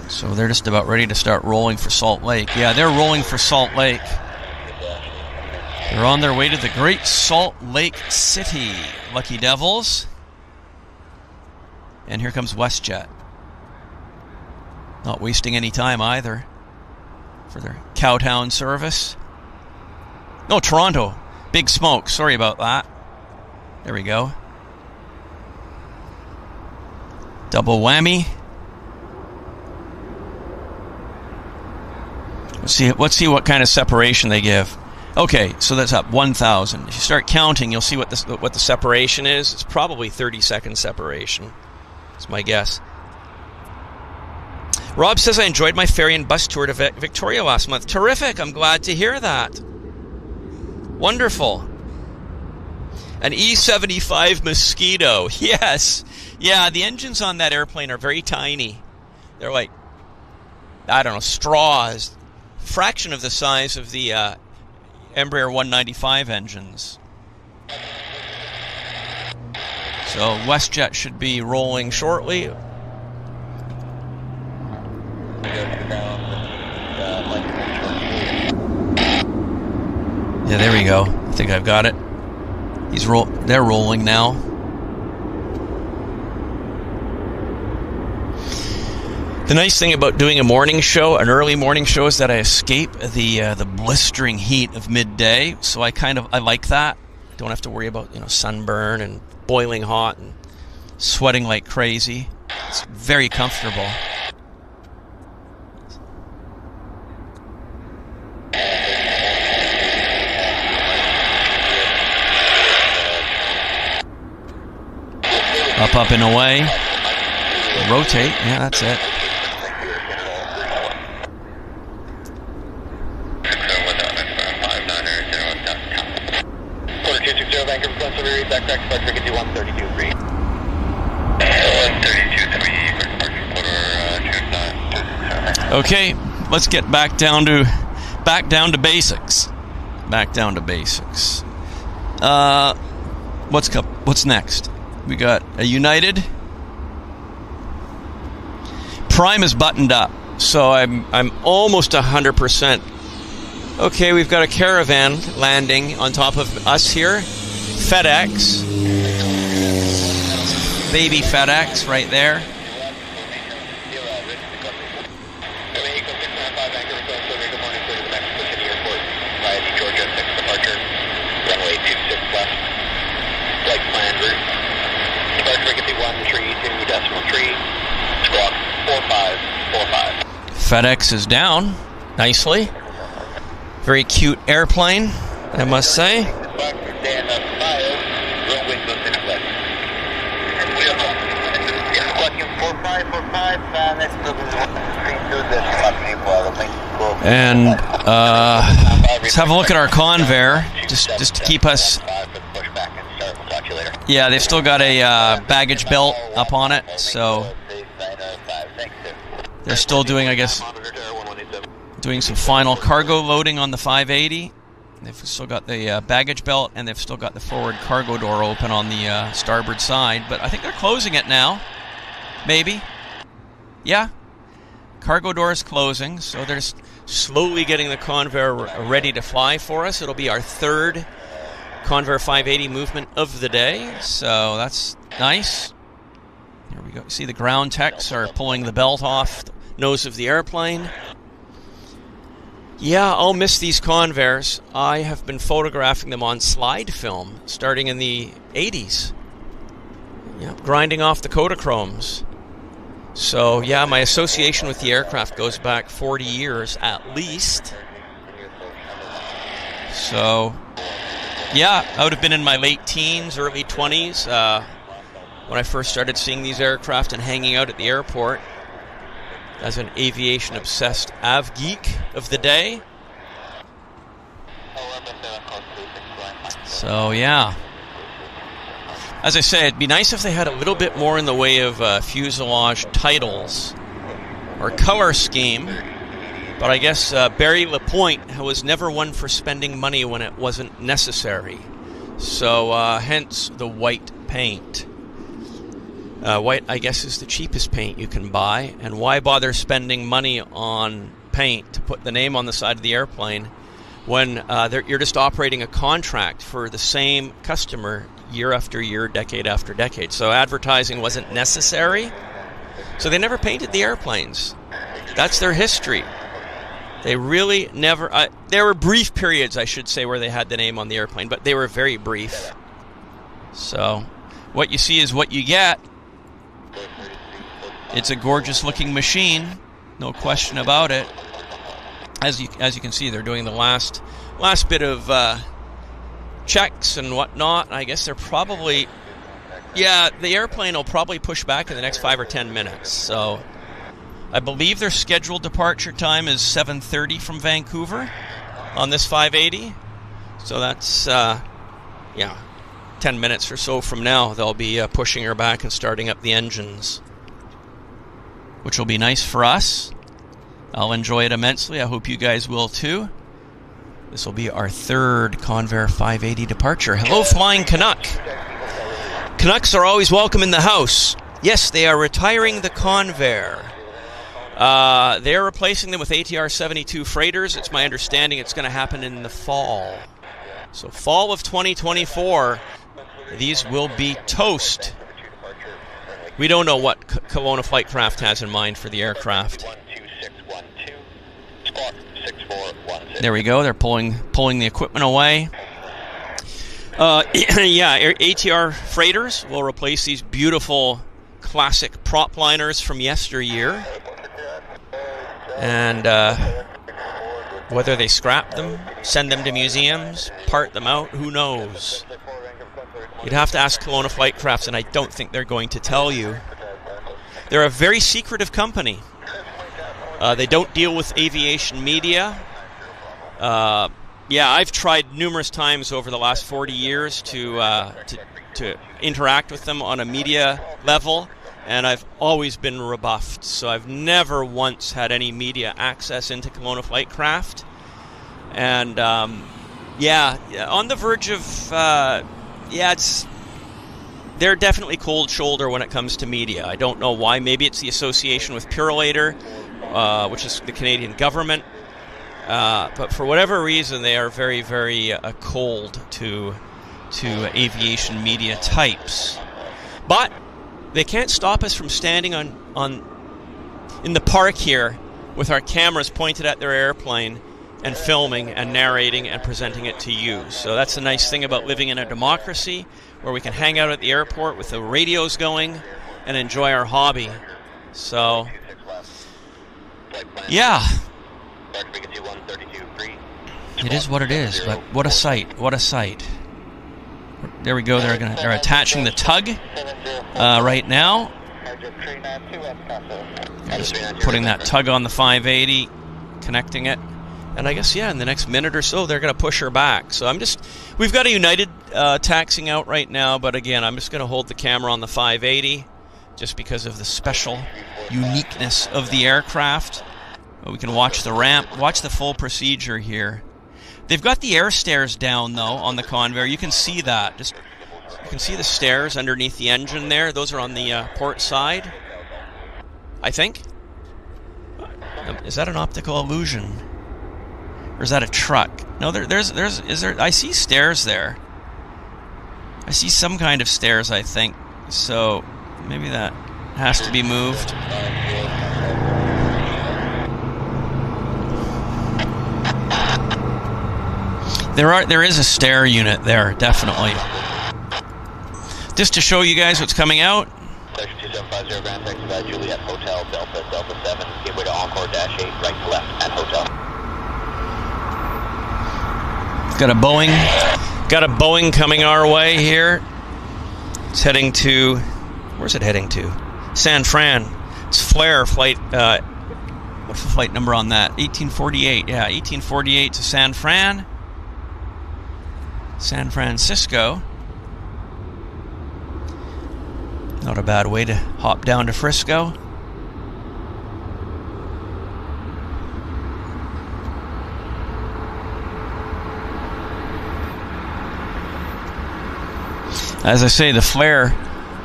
So they're just about ready to start rolling for Salt Lake. Yeah, they're rolling for Salt Lake. They're on their way to the great Salt Lake City. Lucky Devils. And here comes WestJet. Not wasting any time either for their Cowtown service. No, Toronto. Big Smoke. Sorry about that. There we go. Double whammy. Let's see what kind of separation they give. Okay, so that's up 1,000. If you start counting, you'll see what the separation is. It's probably 30-second separation. That's my guess. Rob says, I enjoyed my ferry and bus tour to Victoria last month. Terrific. I'm glad to hear that. Wonderful. An E-75 Mosquito. Yes. Yeah, the engines on that airplane are very tiny. They're like, I don't know, straws. Fraction of the size of the Embraer 195 engines. So WestJet should be rolling shortly. Yeah, there we go. I think I've got it. They're rolling now. The nice thing about doing a morning show, an early morning show, is that I escape the blistering heat of midday. So I like that. Don't have to worry about sunburn and boiling hot and sweating like crazy. It's very comfortable. Up and away. Rotate. Yeah, that's it. Okay, let's get back down to basics. Back down to basics. What's next? We got a United. Prime is buttoned up, so I'm almost 100%. Okay, we've got a Caravan landing on top of us here. FedEx. Baby FedEx right there. FedEx is down nicely. Very cute airplane, I must say. And let's have a look at our Convair, just to keep us. Yeah, they've still got a baggage belt up on it, so they're still doing, I guess, doing some final cargo loading on the 580. They've still got the baggage belt, and they've still got the forward cargo door open on the starboard side. But I think they're closing it now. Maybe. Yeah. Cargo door is closing, so they're slowly getting the Convair ready to fly for us. It'll be our third Convair 580 movement of the day, so that's nice. Here we go. See, the ground techs are pulling the belt off the nose of the airplane. Yeah, I'll miss these Convairs. I have been photographing them on slide film starting in the 80s. Yeah, grinding off the Kodachromes. So, yeah, my association with the aircraft goes back 40 years at least. So, yeah, I would have been in my late teens, early 20s when I first started seeing these aircraft and hanging out at the airport as an aviation-obsessed av geek of the day. So, yeah. As I said, it'd be nice if they had a little bit more in the way of fuselage titles or color scheme. But I guess Barry Lapointe was never one for spending money when it wasn't necessary. So, hence the white paint. White, I guess, is the cheapest paint you can buy. And why bother spending money on paint to put the name on the side of the airplane when you're just operating a contract for the same customer year after year, decade after decade? So advertising wasn't necessary. So they never painted the airplanes. That's their history. They really never... there were brief periods, I should say, where they had the name on the airplane, but they were very brief. So what you see is what you get. It's a gorgeous-looking machine, no question about it. As you can see, they're doing the last bit of checks and whatnot. I guess they're probably... Yeah, the airplane will probably push back in the next 5 or 10 minutes. So I believe their scheduled departure time is 7:30 from Vancouver on this 580. So that's, 10 minutes or so from now, they'll be pushing her back and starting up the engines, which will be nice for us. I'll enjoy it immensely. I hope you guys will too. This will be our third Convair 580 departure. Hello, Flying Canuck. Canucks are always welcome in the house. Yes, they are retiring the Convair. They're replacing them with ATR 72 freighters. It's my understanding it's going to happen in the fall. So fall of 2024, these will be toast. We don't know what Kelowna Flightcraft has in mind for the aircraft. There we go. They're pulling the equipment away. Yeah, ATR freighters will replace these beautiful classic prop liners from yesteryear. And whether they scrap them, send them to museums, part them out, who knows? You'd have to ask Kelowna Flightcrafts, and I don't think they're going to tell you. They're a very secretive company. They don't deal with aviation media. Yeah, I've tried numerous times over the last 40 years to interact with them on a media level, and I've always been rebuffed. So I've never once had any media access into Kelowna Flightcraft. And yeah, on the verge of they're definitely cold shoulder when it comes to media. I don't know why. Maybe it's the association with Purolator, which is the Canadian government. But for whatever reason, they are very, very cold to aviation media types. But they can't stop us from standing in the park here with our cameras pointed at their airplane and filming and narrating and presenting it to you. So that's the nice thing about living in a democracy, where we can hang out at the airport with the radios going and enjoy our hobby. So, yeah. It is what it is, but what a sight, what a sight. There we go, they're attaching the tug right now. They're just putting that tug on the 580, connecting it. And I guess, yeah, in the next minute or so, they're going to push her back. So we've got a United taxiing out right now, but again, I'm just going to hold the camera on the 580 just because of the special uniqueness of the aircraft. We can watch the ramp, watch the full procedure here. They've got the air stairs down, though, on the Convair. You can see that. You can see the stairs underneath the engine there. Those are on the port side, I think. Is that an optical illusion? Or is that a truck? No, I see stairs there. I see some kind of stairs, I think. So maybe that has to be moved. There is a stair unit there, definitely. Just to show you guys what's coming out. Section 2750 Grand Taxi Juliet Hotel Delta 7, gateway to Encore -8, right to left at hotel. Got a Boeing coming our way here. It's heading to Where's it heading to? San Fran. It's Flair flight. What's the flight number on that? 1848. Yeah, 1848 to San Fran. San Francisco. Not a bad way to hop down to Frisco. As I say, the Flair,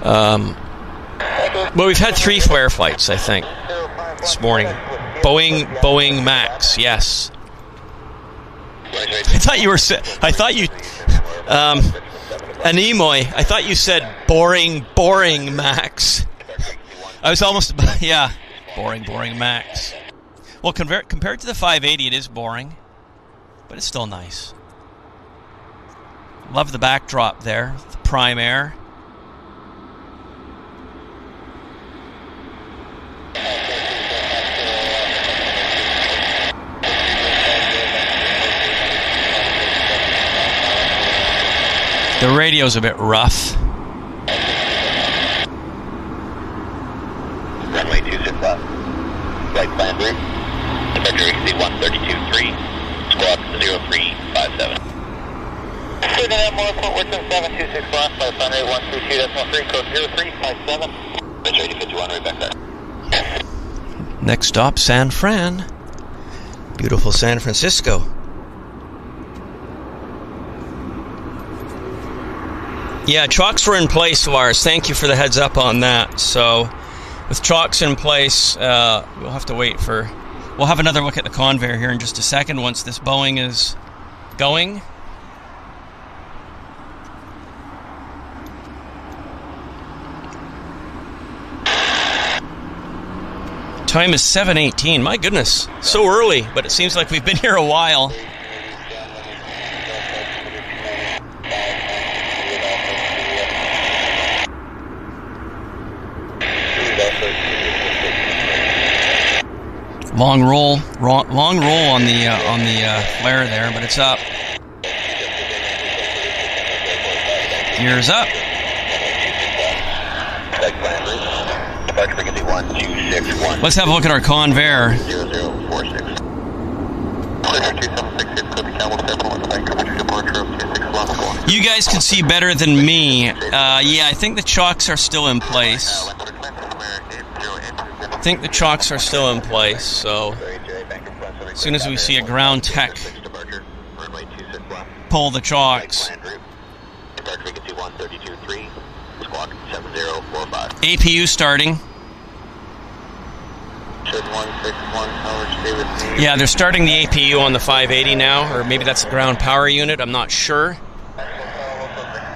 well, we've had 3 Flair flights, I think, this morning. Boeing Max, yes. I thought you were, Anemoy, I thought you said boring Max. I was almost, yeah, boring Max. Well, compared to the 580, it is boring, but it's still nice. Love the backdrop there, the prime air. The radio's a bit rough. Runway 26 left. Flight plan route. Departure exceed 132.3. Squawk 0357. Student at more Fort Worth 726 left. Flight plan rate 132.3. Code 0357. Bridge ready 51. Right back there. Next stop, San Fran. Beautiful San Francisco. Yeah, chocks were in place, Lars. Thank you for the heads up on that. So, with chocks in place, we'll have to wait for... We'll have another look at the Convair here in just a second once this Boeing is going. Time is 7:18. My goodness, so early, but it seems like we've been here a while. Long roll on the flare there, but it's up. Gears up. Let's have a look at our Convair. You guys can see better than me. Yeah, I think the chocks are still in place. I think the chocks are still in place, so as soon as we see a ground tech pull the chocks. APU starting. Yeah, they're starting the APU on the 580 now, or maybe that's the ground power unit, I'm not sure.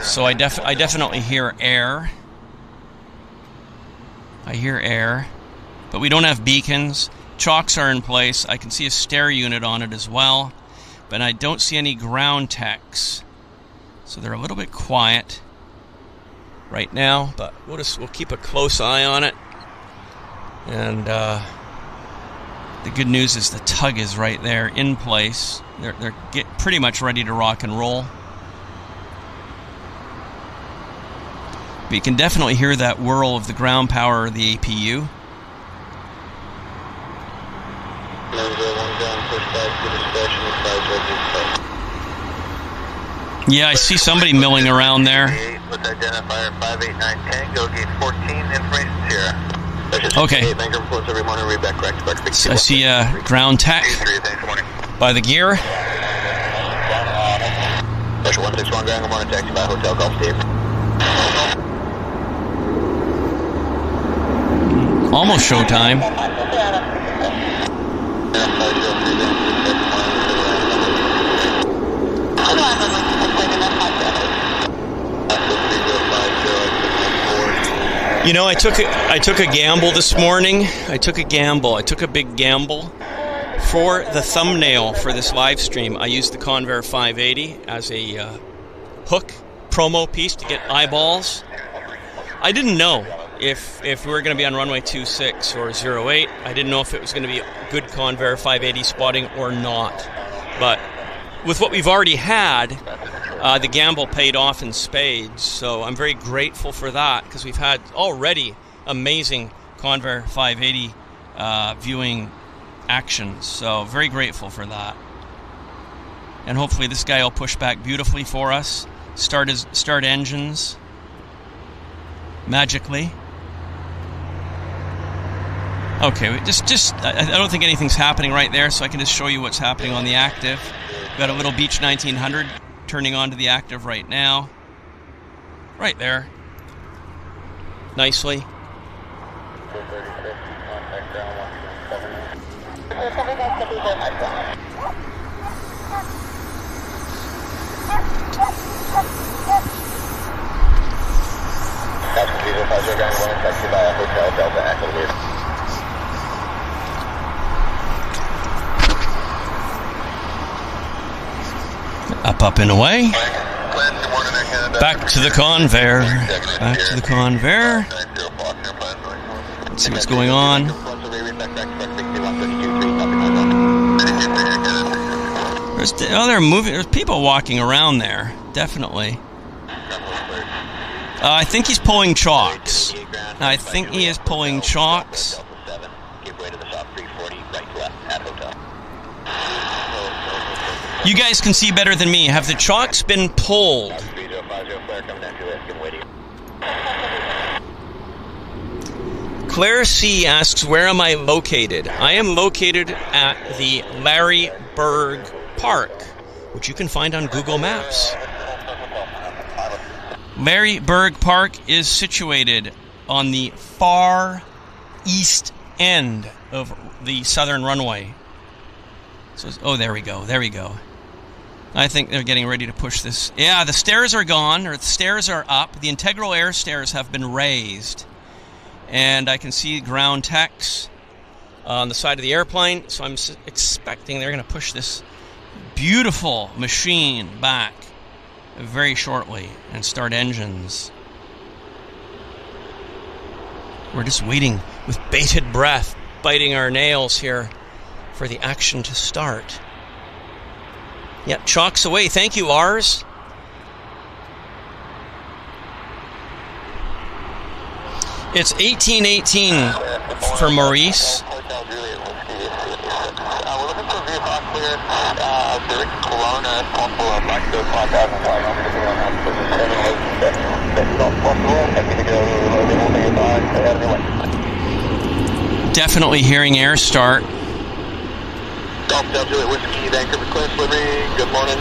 So I definitely hear air. I hear air. But we don't have beacons. Chocks are in place. I can see a stair unit on it as well. But I don't see any ground techs. So they're a little bit quiet right now. But we'll keep a close eye on it. And the good news is the tug is right there in place. They're pretty much ready to rock and roll. But you can definitely hear that whirl of the ground power of the APU. Yeah, I see somebody milling around there. With identifier 589 Tango, gate 14, information Sierra. Okay. I see a ground tech by the gear. Special 161 ground, good morning, taxi by Hotel Golf Steve. Almost showtime. You know, I took a gamble this morning. I took a big gamble. For the thumbnail for this live stream, I used the Convair 580 as a hook promo piece to get eyeballs. I didn't know if we were going to be on runway 26 or 08. I didn't know if it was going to be good Convair 580 spotting or not. But with what we've already had, the gamble paid off in spades, so I'm very grateful for that, because we've had already amazing Convair 580 viewing actions, so very grateful for that. And hopefully this guy will push back beautifully for us, start engines magically. Okay, I don't think anything's happening right there, so I can just show you what's happening on the active. We've got a little Beach 1900 turning on to the active right now. Right there. Nicely. Up and away. Back to the Convair. Back to the Convair. Let's see what's going on. They're moving. There's people walking around there. Definitely. I think he's pulling chocks. I think he is pulling chocks. You guys can see better than me. Have the chocks been pulled? Claire C. asks, where am I located? I am located at the Larry Berg Park, which you can find on Google Maps. Larry Berg Park is situated on the far east end of the southern runway. So, oh, there we go. There we go. I think they're getting ready to push this. Yeah, the stairs are gone, or the stairs are up. The integral air stairs have been raised. And I can see ground techs on the side of the airplane. So I'm expecting they're going to push this beautiful machine back very shortly and start engines. We're just waiting with bated breath, biting our nails here for the action to start. Yep, chocks away. Thank you, Ars. It's 1818 for Maurice. Definitely hearing air start. Good morning.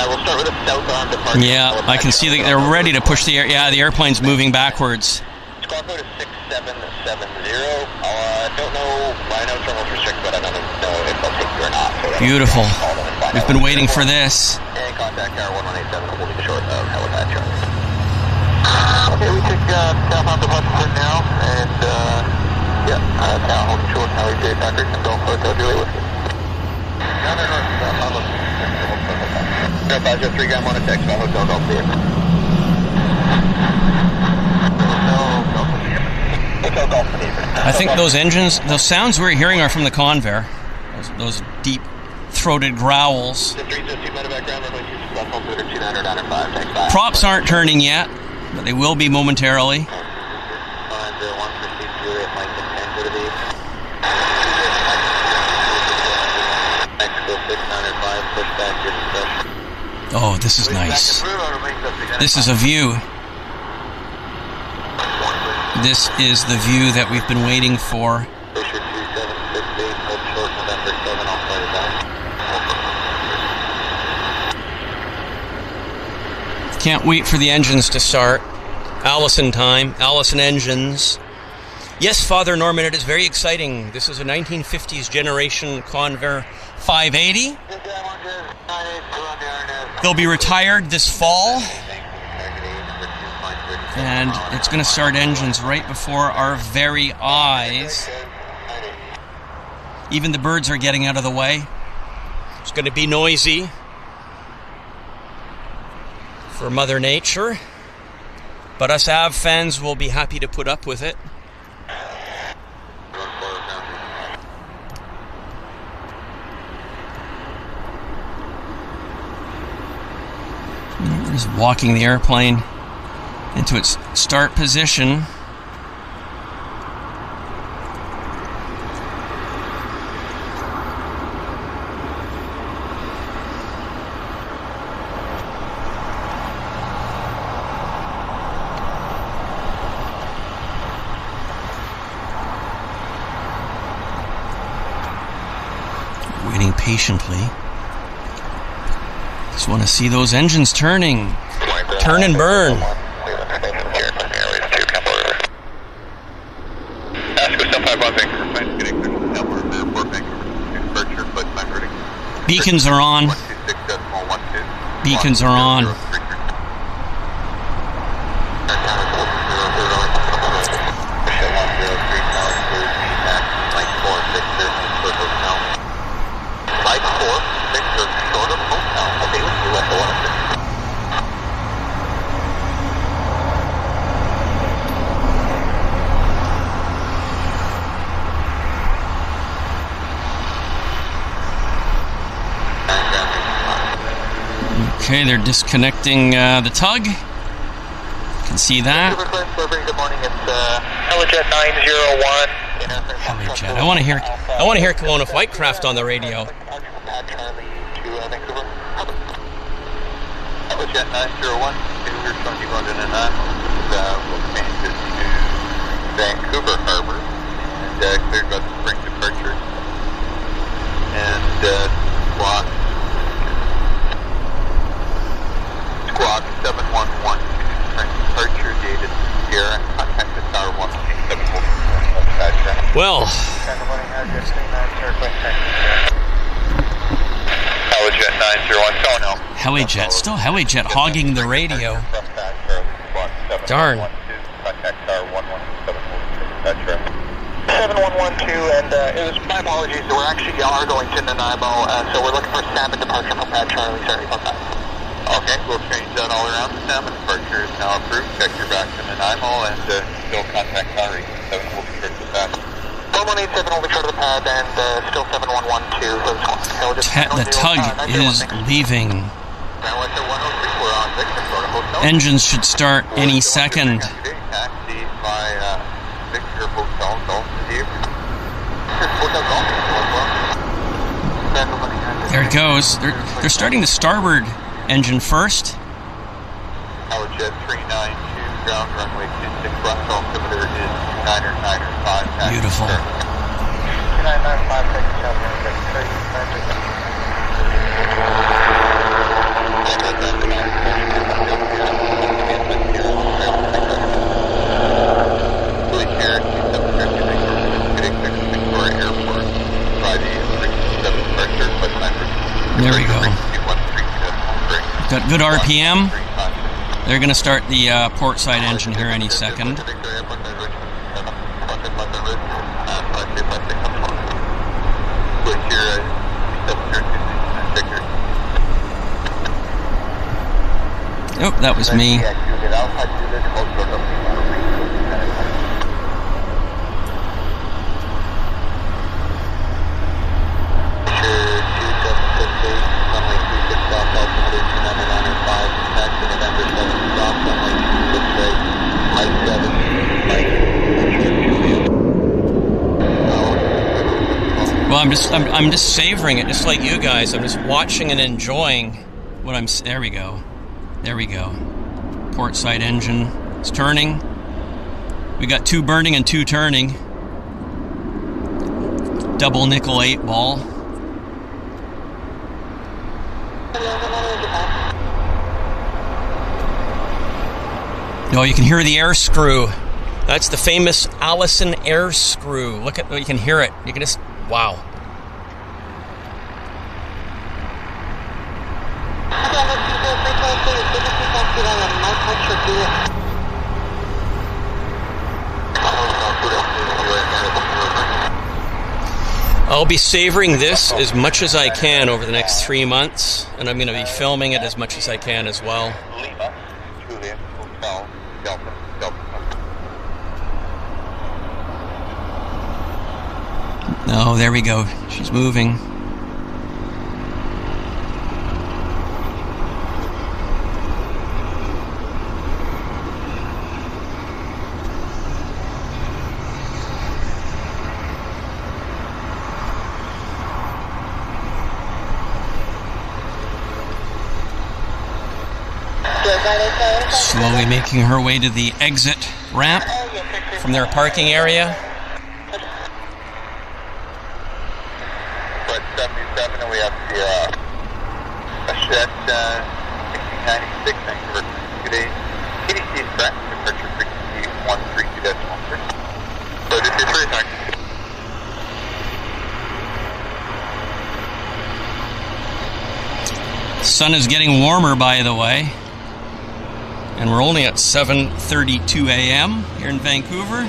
We'll start with a southbound departure. Yeah, I can see they're ready to push the air. Yeah, the airplane's moving backwards. Squawk code is 6770. Don't know. I know terminal's restricted, but I don't know if they'll take you or not. So beautiful. We've been waiting for this. And contact tower 1187 will be short of helipad charge. Okay, we took southbound departure for now, and tower holding short. How we say Patrick and Golf Hotel Julie with you. No, 503 gram on a text about Hotel Golf Theater. Hotel Golf Theater. I think those engines, those sounds we're hearing are from the Convair. Those deep throated growls. Props aren't turning yet, but they will be momentarily. Oh, this is nice. This is a view. This is the view that we've been waiting for. Can't wait for the engines to start. Allison time. Allison engines. Yes, Father Norman, it is very exciting. This is a 1950s generation Convair 580. They'll be retired this fall. And it's going to start engines right before our very eyes. Even the birds are getting out of the way. It's going to be noisy for Mother Nature. But us Av fans will be happy to put up with it. Just walking the airplane into its start position. Waiting patiently. Just want to see those engines turning. Turn and burn. Beacons are on. Beacons are on. Okay, they're disconnecting the tug. You can see that. Good morning. It's Helijet 901. Helijet. I want to hear Kelowna Flightcraft on the radio. Helijet 901. We're going to go into we'll change it to Vancouver Harbor and clear about the spring departure and Squawk 7112, spring departure dated here, and contact the tower 127. Well. Helijet 901, no. Helijet, still Helijet hogging the radio. Darn. 7112, and it was my apologies. We're actually are going to Nanaimo, so we're looking for salmon departure from Pat Charlie. Sorry about that. Okay, we'll change that all around. The salmon departure is now approved. Check your back to Nanaimo, and still contact Larry. 7 will be sure to the pad. 1187 will be sure to the pad, and still 7112. The tug is leaving. Engines should start any second. There it goes. They're starting the starboard engine first. Helijet 392, ground runway 26 left, altimeter is 2995. Beautiful. 2995. There we go. Got good RPM. They're going to start the port side engine here any second. Oh, that was me. Well, I'm just savoring it, just like you guys. I'm just watching and enjoying what I'm. There we go. There we go. Port side engine. It's turning. We got 2 burning and 2 turning. Double nickel 8 ball. Oh, you can hear the air screw. That's the famous Allison air screw. Look at, you can hear it. You can just, wow. I'll be savoring this as much as I can over the next 3 months, and I'm going to be filming it as much as I can as well. Oh, there we go. She's moving. Slowly making her way to the exit ramp from their parking area. Flight 77, and we have the Shed 1696, Vancouver. Good day. TDC is correct. Departure frequency 132.3. So this is free time. The sun is getting warmer, by the way. And we're only at 7:32 a.m. here in Vancouver.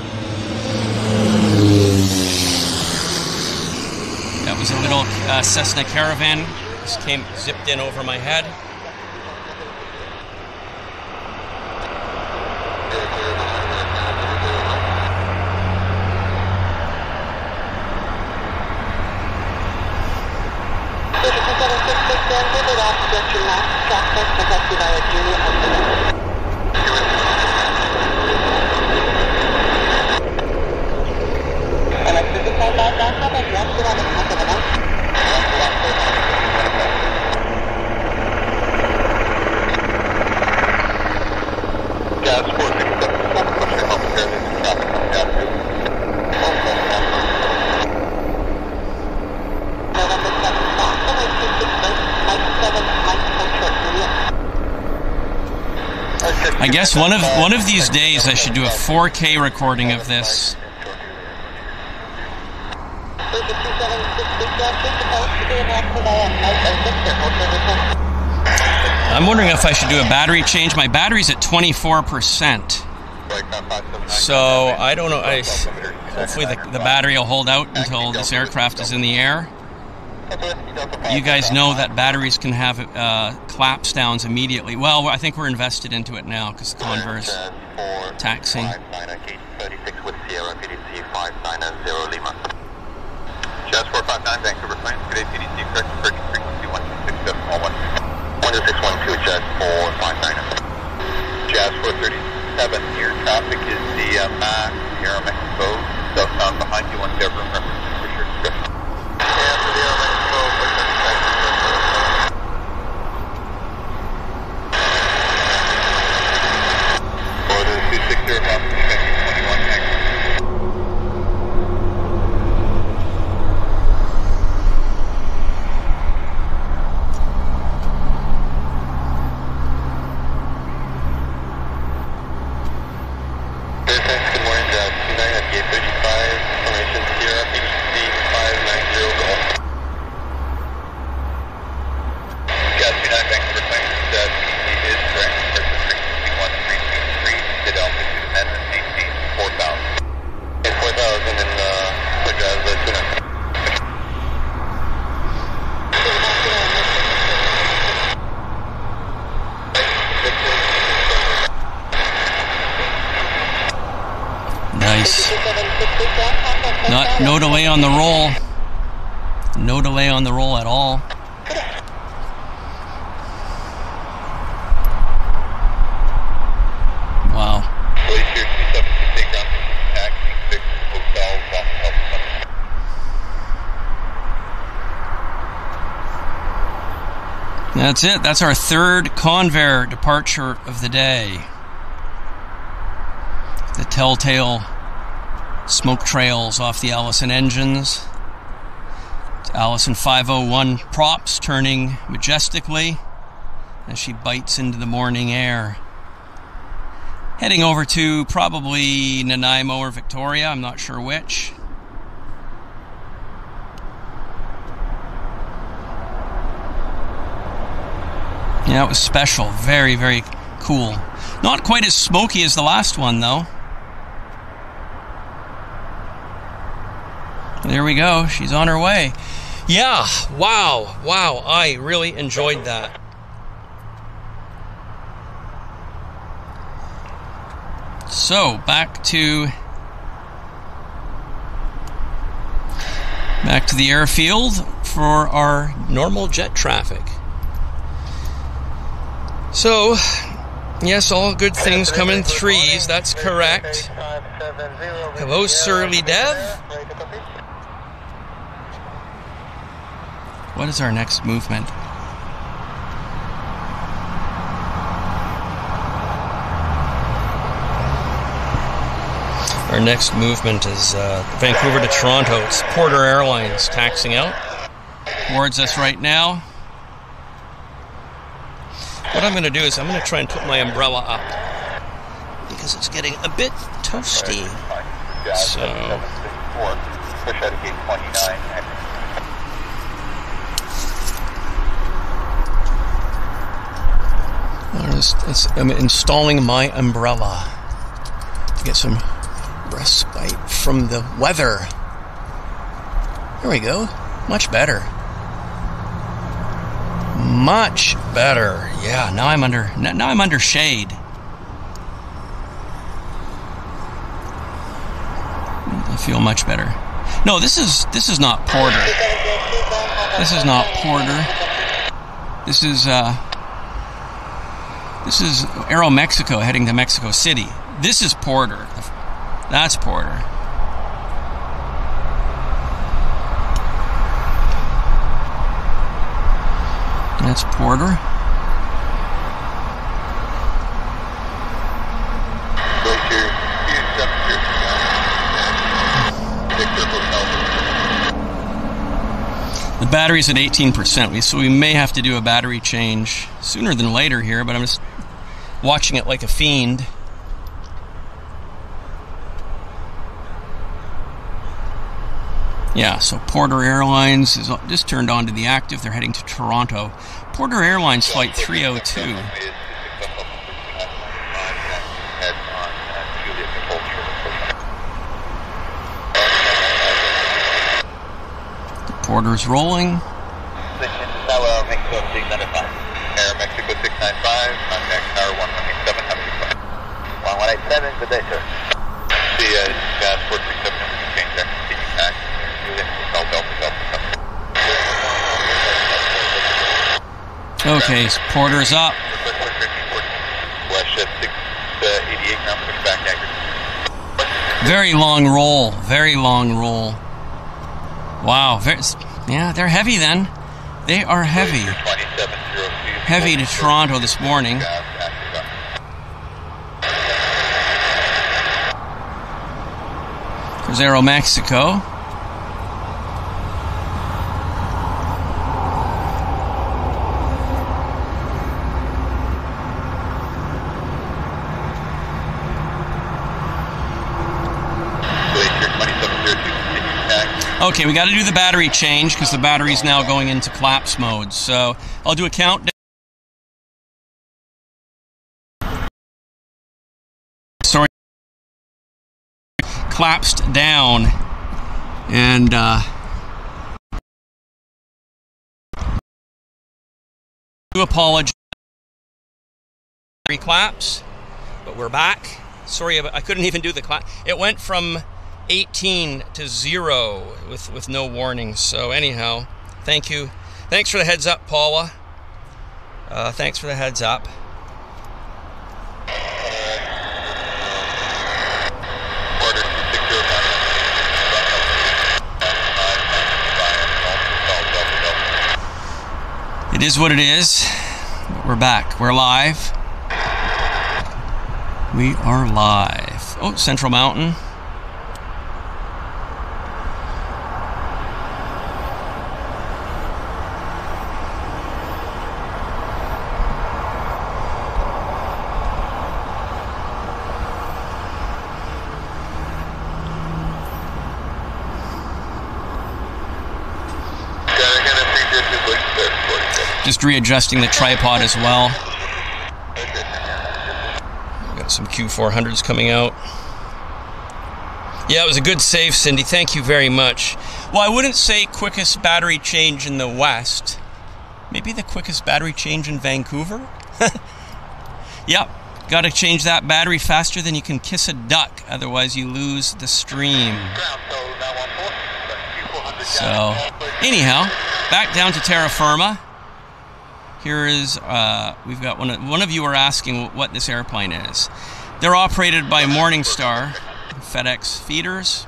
That was a little Cessna Caravan. Just zipped in over my head. I guess one of these days I should do a 4K recording of this. I'm wondering if I should do a battery change. My battery's at 24%. So I don't know. Hopefully the battery will hold out until this aircraft is in the air. You guys know that batteries can have collapse downs immediately. Well, I think we're invested into it now because Conver's taxing. Jazz 459, Vancouver Plains. Good day, TDC, correct departure frequency 126.1. 126.12, Jazz 459. Jazz 437, your traffic is the MAX, Aeromexico, southbound behind you on Devon, reference for sure discretion. And for the Aeromexico, 475. For the 260, about 21 next. No delay on the roll. No delay on the roll at all. Wow. That's it. That's our third Convair departure of the day. The telltale smoke trails off the Allison engines. Allison 501 props turning majestically as she bites into the morning air. Heading over to probably Nanaimo or Victoria, I'm not sure which. Yeah, it was special. Very, very cool. Not quite as smoky as the last one, though. There we go. She's on her way. Yeah. Wow. Wow. I really enjoyed that. So, back to the airfield for our normal jet traffic. So, yes, all good things come in threes. That's correct. Hello, Surly Dev. What is our next movement? Our next movement is Vancouver to Toronto. It's Porter Airlines taxiing out towards us right now. What I'm going to do is I'm going to try and put my umbrella up because it's getting a bit toasty. So push out of gate 29. I'm installing my umbrella to get some respite from the weather. There we go. Much better. Much better. Yeah, now I'm under shade. I feel much better. No, this is not Porter. This is not Porter. This is Aeromexico heading to Mexico City. This is Porter. That's Porter. That's Porter. The battery's at 18%, so we may have to do a battery change sooner than later here, but I'm just watching it like a fiend. Yeah, so Porter Airlines is just turned on to the active. They're heading to Toronto. Porter Airlines Flight 302. Porter's rolling. Mexico 695. Air Mexico 695, contact tower 117, 1187, good day, sir. The passport 37, change that, continue back. Okay, so Porter's up. West 688, now push back accurate. Very long roll, very long roll. Wow, yeah, they're heavy then. They are heavy. Heavy to Toronto this morning. There's Aeromexico. Okay, we got to do the battery change because the battery's now going into collapse mode. So I'll do a countdown. Sorry, collapsed down, and do apologize. Collapse, but we're back. Sorry, I couldn't even do the collapse. It went from 18 to 0 with no warnings. So anyhow, thank you. Thanks for the heads up, Paula. Thanks for the heads up. It is what it is. We're back. We're live. We are live. Oh, Central Mountain. Just readjusting the tripod as well. Got some Q400s coming out. Yeah, it was a good save, Cindy. Thank you very much. Well, I wouldn't say quickest battery change in the West. Maybe the quickest battery change in Vancouver? Yep. Got to change that battery faster than you can kiss a duck. Otherwise, you lose the stream. So, anyhow, back down to terra firma. Here is, we've got one of you are asking what this airplane is. They're operated by Morningstar FedEx feeders.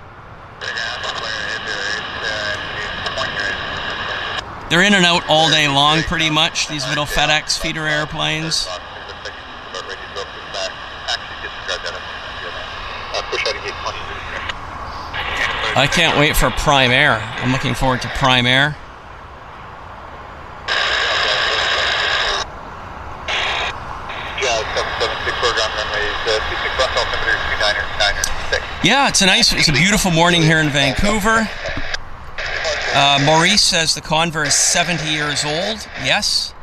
They're in and out all day long pretty much, these little FedEx feeder airplanes. Push out of gate 20. I can't wait for Prime Air. I'm looking forward to Prime Air. Yeah, it's a beautiful morning here in Vancouver. Maurice says the Convair is 70 years old. Yes.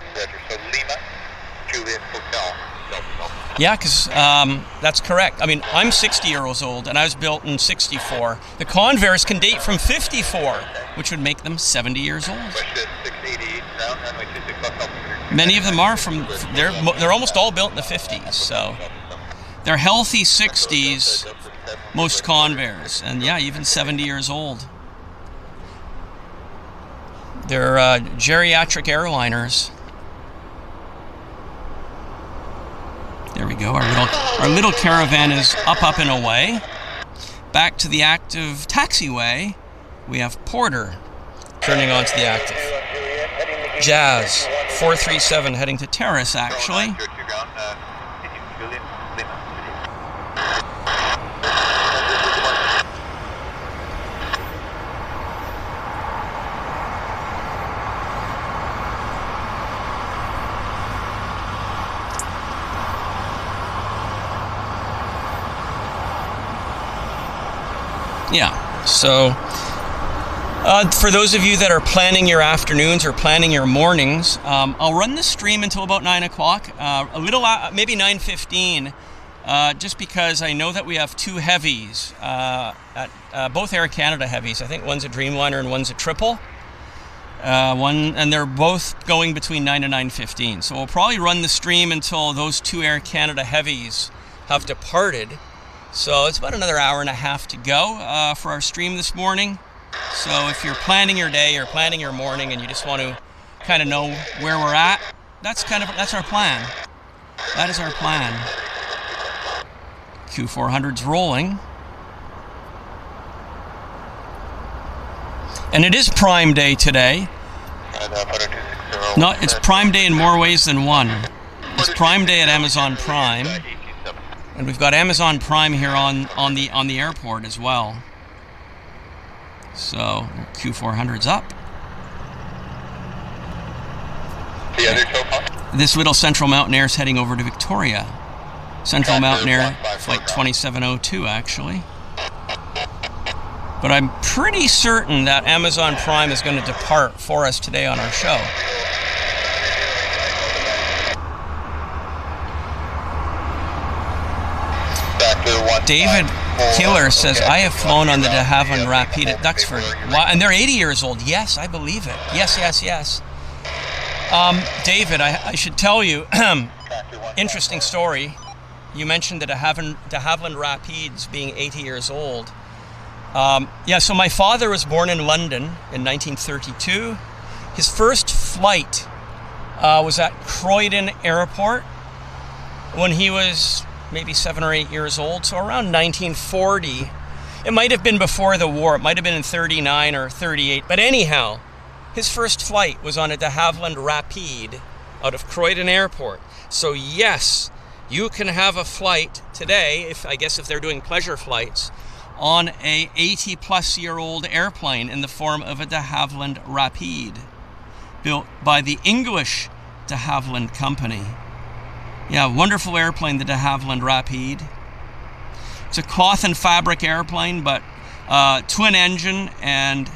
Yeah, because that's correct. I mean, I'm 60 years old, and I was built in 64. The Convairs can date from 54, which would make them 70 years old. Many of them are from, they're almost all built in the 50s, so they're healthy 60s, most Convairs, and yeah, even 70 years old. They're geriatric airliners. There we go. Our little caravan is up and away. Back to the active taxiway, we have Porter turning onto the active. Jazz 437 heading to Terrace, actually. Yeah, so for those of you that are planning your afternoons or planning your mornings, I'll run the stream until about 9 o'clock, maybe 9:15, just because I know that we have two heavies, both Air Canada heavies. I think one's a Dreamliner and one's a triple. And they're both going between 9 and 9:15. So we'll probably run the stream until those two Air Canada heavies have departed. So it's about another hour and a half to go for our stream this morning. So if you're planning your day or planning your morning and you just want to kind of know where we're at, that's our plan. That is our plan. Q400's rolling. And it is Prime Day today. No, it's Prime Day in more ways than one. It's Prime Day at Amazon Prime. And we've got Amazon Prime here on the airport as well. So Q400's up. This little Central Mountain Air is heading over to Victoria. Central Mountain Air flight 2702 actually. But I'm pretty certain that Amazon Prime is going to depart for us today on our show. David Killer says, I have flown on the de Havilland Rapide at Duxford. Wow, and they're 80 years old. Yes, I believe it. Yes. David, I should tell you, interesting story. You mentioned the de Havilland Rapides being 80 years old. So my father was born in London in 1932. His first flight was at Croydon Airport when he was maybe 7 or 8 years old, so around 1940. It might have been before the war, it might have been in 39 or 38, but anyhow, his first flight was on a de Havilland Rapide out of Croydon Airport. So yes, you can have a flight today, if they're doing pleasure flights, on a 80-plus-year-old airplane in the form of a de Havilland Rapide, built by the English de Havilland Company. Yeah, wonderful airplane, the de Havilland Rapide. It's a cloth and fabric airplane, but twin engine, and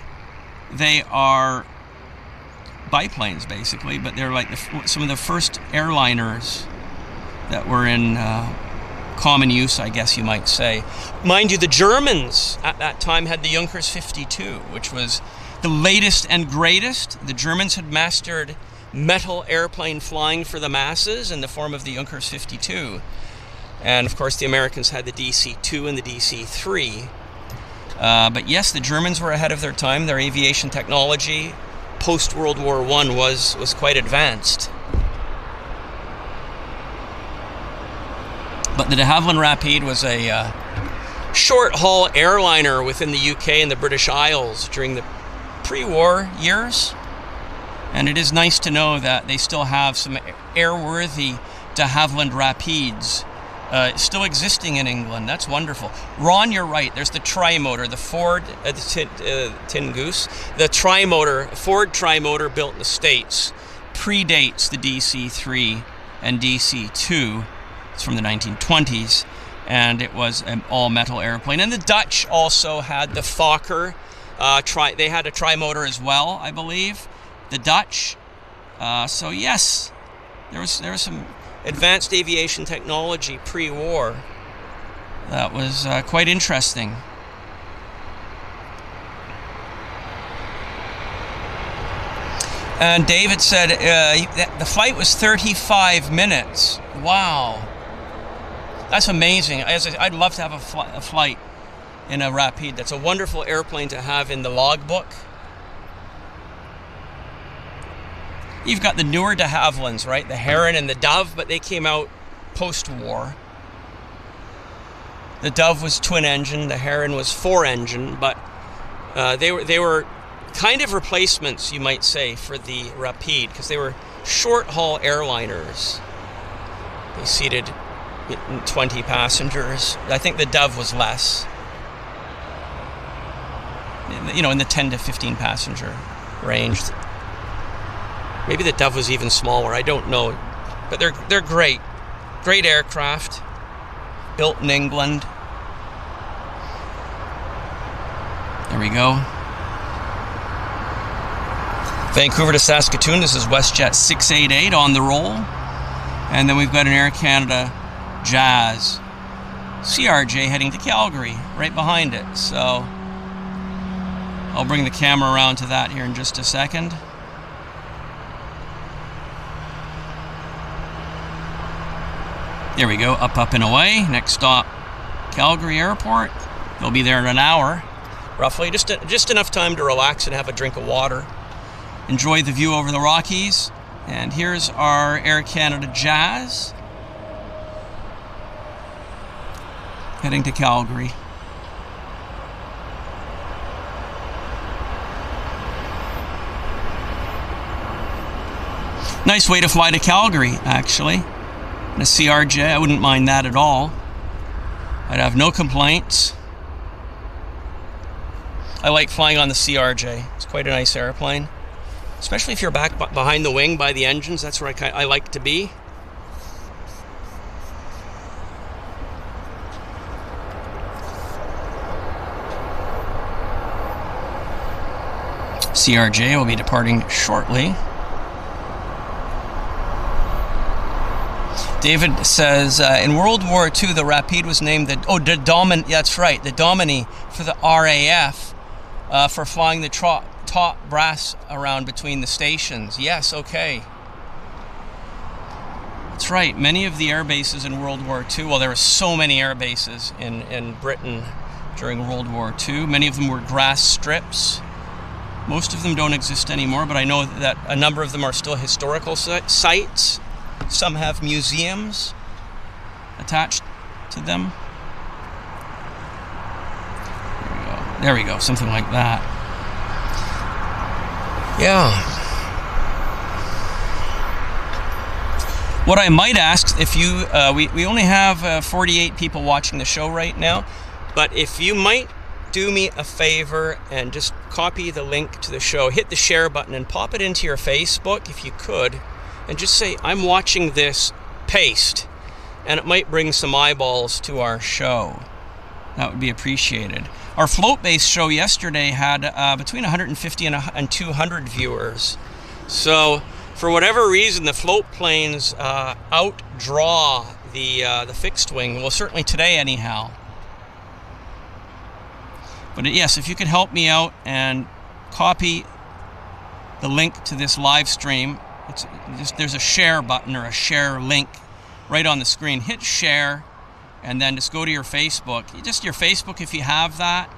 they are biplanes basically, but they're like some of the first airliners that were in common use, I guess you might say. Mind you, the Germans at that time had the Junkers 52, which was the latest and greatest. The Germans had mastered metal airplane flying for the masses in the form of the Junkers 52. And of course the Americans had the DC-2 and the DC-3. But yes, the Germans were ahead of their time. Their aviation technology post-World War I was quite advanced. But the de Havilland Rapide was a short-haul airliner within the UK and the British Isles during the pre-war years. And it is nice to know that they still have some airworthy de Havilland Rapides still existing in England. That's wonderful. Ron, you're right. There's the tri-motor, the Ford Tin Goose. The tri-motor, Ford tri-motor built in the States predates the DC-3 and DC-2. It's from the 1920s, and it was an all-metal airplane. And the Dutch also had the Fokker. They had a tri-motor as well, I believe. The Dutch. So yes, there was some advanced aviation technology pre-war. That was quite interesting. And David said the flight was 35 minutes. Wow. That's amazing. I'd love to have a flight in a Rapide. That's a wonderful airplane to have in the logbook. You've got the newer de Havillands, right? The Heron and the Dove, but they came out post-war. The Dove was twin-engine, the Heron was four-engine, but they were kind of replacements, you might say, for the Rapide, because they were short-haul airliners. They seated 20 passengers. I think the Dove was less. You know, in the 10 to 15 passenger range. Maybe the Dove was even smaller, I don't know. But they're great. Great aircraft. Built in England. There we go. Vancouver to Saskatoon, this is WestJet 688 on the roll. And then we've got an Air Canada Jazz CRJ heading to Calgary, right behind it. So I'll bring the camera around to that here in just a second. There we go, up and away. Next stop, Calgary Airport. They'll be there in an hour, roughly. Just enough time to relax and have a drink of water. Enjoy the view over the Rockies. And here's our Air Canada Jazz heading to Calgary. Nice way to fly to Calgary, actually. And a CRJ, I wouldn't mind that at all. I'd have no complaints. I like flying on the CRJ. It's quite a nice airplane. Especially if you're back behind the wing by the engines, that's where I like to be. CRJ will be departing shortly. David says, in World War II, the Rapide was named the Domini. That's right, the Domini for the RAF for flying the top brass around between the stations. Yes, okay. That's right. Many of the air bases in World War II. Well, there were so many air bases in Britain during World War II. Many of them were grass strips. Most of them don't exist anymore, but I know that a number of them are still historical sites. Some have museums attached to them. There we go, something like that. Yeah. What I might ask, if you, we only have 48 people watching the show right now, but if you might do me a favor and just copy the link to the show, hit the share button and pop it into your Facebook if you could, and just say, I'm watching this, paste, and it might bring some eyeballs to our show. That would be appreciated. Our float-based show yesterday had between 150 and 200 viewers. So, for whatever reason, the float planes outdraw the fixed wing. Well, certainly today, anyhow. But yes, if you could help me out and copy the link to this live stream, there's a share button or a share link right on the screen. Hit share, and then just go to your Facebook. Just your Facebook if you have that,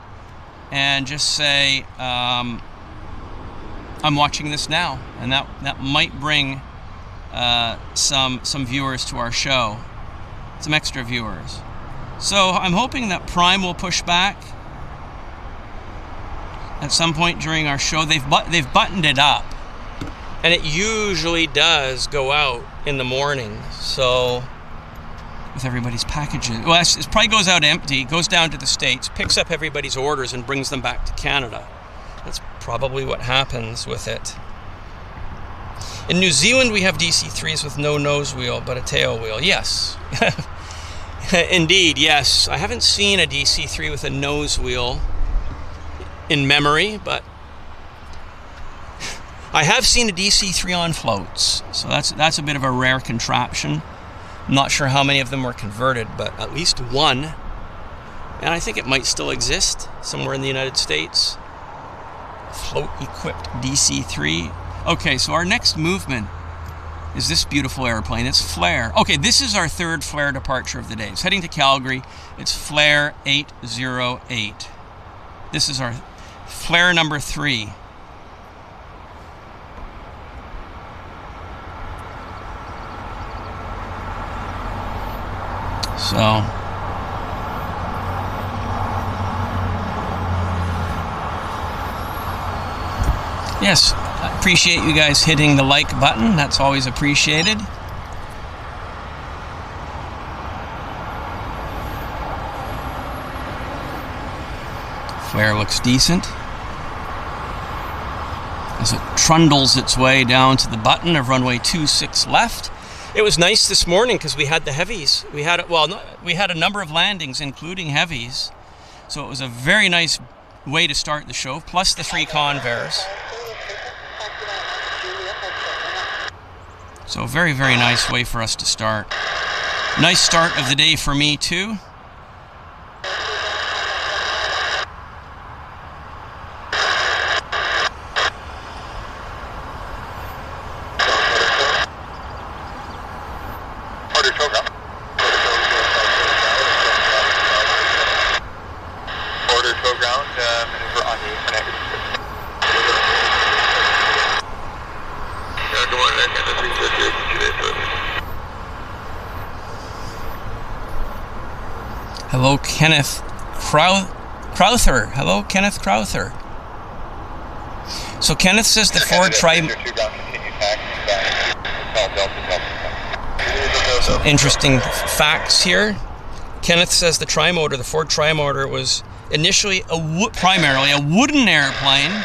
and just say, I'm watching this now. And that might bring some viewers to our show, some extra viewers. So I'm hoping that Prime will push back at some point during our show. They've buttoned it up. And it usually does go out in the morning. So with everybody's packages. Well, it probably goes out empty, goes down to the States, picks up everybody's orders and brings them back to Canada. That's probably what happens with it. In New Zealand, we have DC-3s with no nose wheel, but a tail wheel. Yes. Indeed, yes. I haven't seen a DC-3 with a nose wheel in memory, but I have seen a DC-3 on floats. So that's a bit of a rare contraption. I'm not sure how many of them were converted, but at least one. And I think it might still exist somewhere in the United States. Float-equipped DC-3. Okay, so our next movement is this beautiful airplane. It's Flare. Okay, this is our third Flare departure of the day. It's heading to Calgary. It's Flare 808. This is our Flare number 3. So yes, I appreciate you guys hitting the like button. That's always appreciated. Flare looks decent as it trundles its way down to the button of runway 26 left. It was nice this morning because we had the heavies. We had a number of landings, including heavies. So it was a very nice way to start the show, plus the 3 Convairs. So a very, very nice way for us to start. Nice start of the day for me too. Hello, Kenneth Crowther. Hello, Kenneth Crowther. So Kenneth says the Ford So interesting facts here. Kenneth says the Trimotor, the Ford Trimotor, was initially primarily a wooden airplane.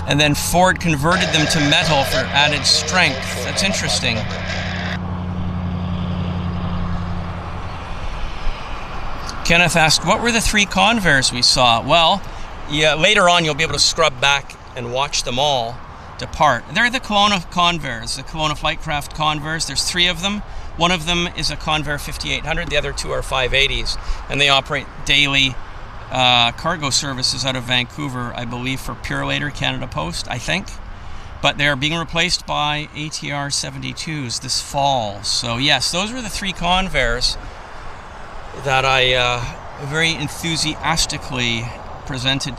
And then Ford converted them to metal for added strength. That's interesting. Kenneth asked, what were the 3 Convairs we saw? Well, yeah, later on you'll be able to scrub back and watch them all depart. They're the Kelowna Convairs, the Kelowna Flightcraft Convairs. There's 3 of them. One of them is a Convair 5800. The other 2 are 580s. And they operate daily cargo services out of Vancouver, I believe, for Purolator Canada Post, I think. But they are being replaced by ATR 72s this fall. So yes, those were the 3 Convairs that I very enthusiastically presented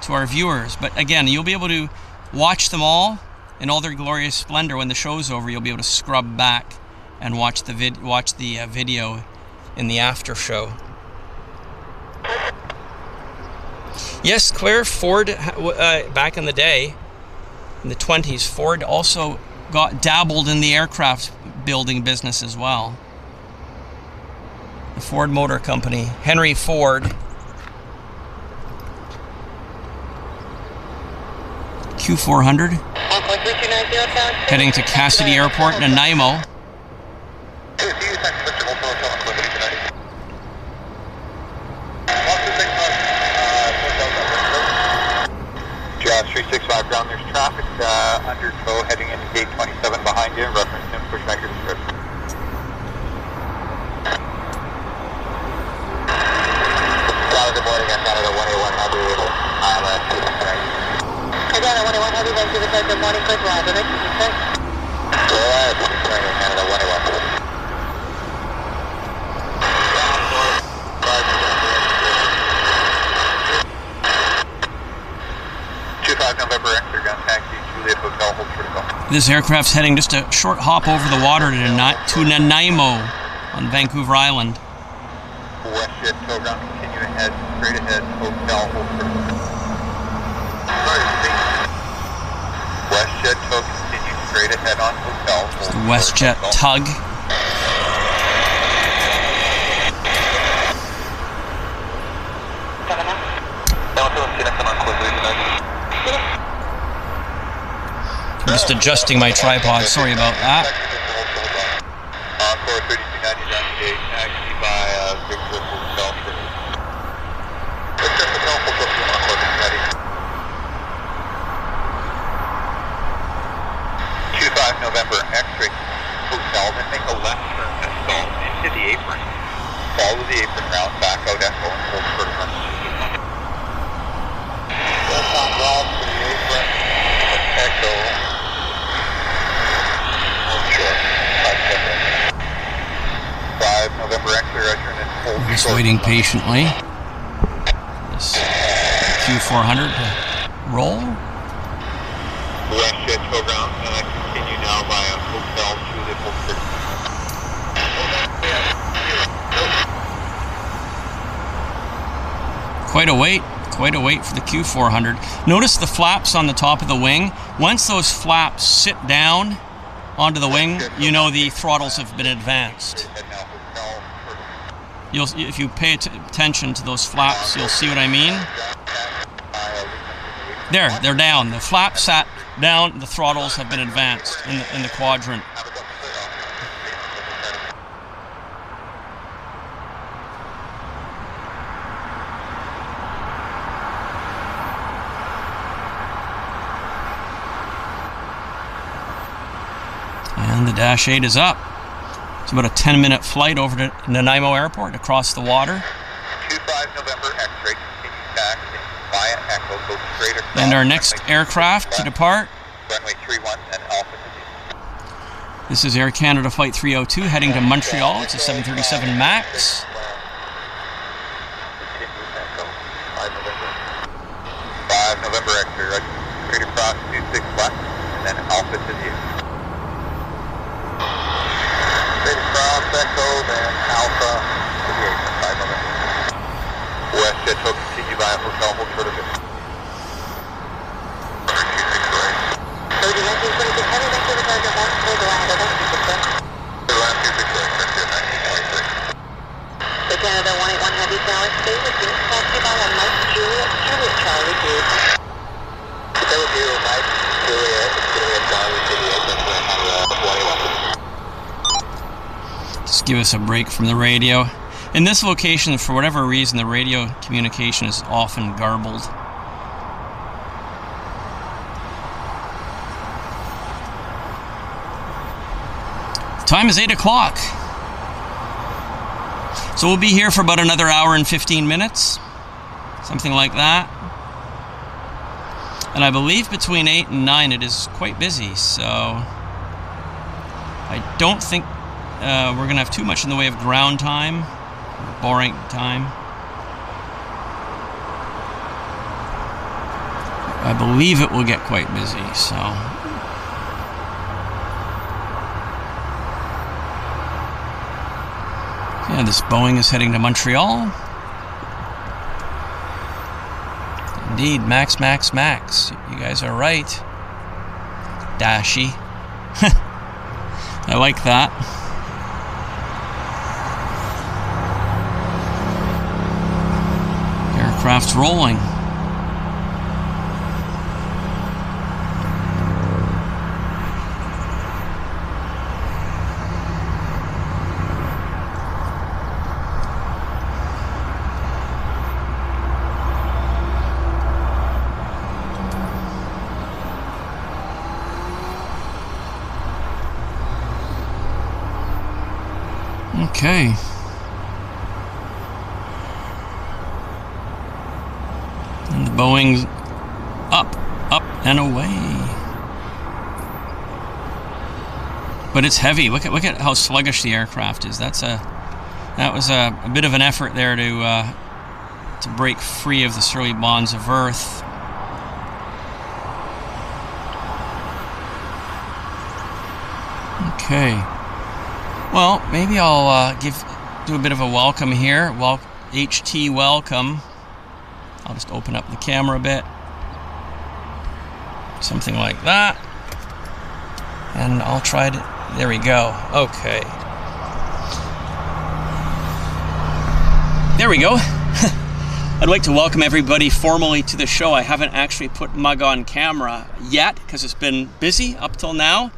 to our viewers. But again, you'll be able to watch them all in all their glorious splendor. When the show's over, you'll be able to scrub back and watch the video in the after show. Yes, Claire, Ford, back in the day, in the 20s, Ford also dabbled in the aircraft building business as well. The Ford Motor Company, Henry Ford. Q400, heading to Cassidy Airport in Nanaimo. Jazz 365 ground, there's traffic under tow heading into gate 27 behind you. Reference and push back your script. Good morning, I'm Canada 181 Heavy, ILS 269. Canada 181 Heavy, Vancouver, good morning, quick line, did I see you say? Go ahead, Canada 181. This aircraft's heading just a short hop over the water to Nanaimo on Vancouver Island. West jet tow ground, continue ahead, straight ahead, hotel, West jet tow, continue straight ahead on hotel. It's the WestJet tug. I'm just adjusting my tripod, sorry about that. Encore 3290 down to gate, taxi by Victor Hotel. Victor Hotel, Encore 25 November, X-ray Hotel, then make a left turn and stall into the apron. Follow the apron route, back out Echo and hold for the run. Left on route to the apron, Echo. November X-ray, Roger, and hold. Just waiting patiently. This Q400 to roll. WestJet program, continue now via hotel to the Holford. Quite a wait for the Q400. Notice the flaps on the top of the wing. Once those flaps sit down onto the wing, you know the throttles have been advanced. If you pay attention to those flaps, you'll see what I mean. There, they're down. The flaps sat down, the throttles have been advanced in the quadrant. And the Dash 8 is up. It's about a 10-minute flight over to Nanaimo Airport across the water. 25 November X-ray, continue taxi via Echo, go straight across. And our next aircraft to depart. Runway 31 and Alpha. This is Air Canada Flight 302 heading to Montreal. It's a 737 MAX. 5 November X-ray, straight across 26 left, and then Alpha to the straight across Echo, then Alpha to the 5 November. WestJet will continue via hotel, hold short of it. 'Canada 181 Heavy Tower, stay with you. Taxi by on Mike Juliet, Charlie, dude. Stay with you, Mike Juliet, Charlie, Juliet, 181. Just give us a break from the radio. In this location, for whatever reason, the radio communication is often garbled. Time is 8 o'clock. So we'll be here for about another hour and 15 minutes, something like that. And I believe between 8 and 9 it is quite busy, so I don't think we're going to have too much in the way of ground time, or boring time. I believe it will get quite busy, so... Yeah, this Boeing is heading to Montreal. Indeed, Max, Max, Max. You guys are right. Dashy. I like that. Aircraft's rolling. Okay. And the Boeing's up and away. But it's heavy. Look at how sluggish the aircraft is. That was a bit of an effort there to break free of the surly bonds of Earth. Okay. Well, maybe I'll do a bit of a welcome here. HT welcome. I'll just open up the camera a bit. Something like that. And I'll try to... There we go. Okay. There we go. I'd like to welcome everybody formally to the show. I haven't actually put Mug on camera yet because it's been busy up till now.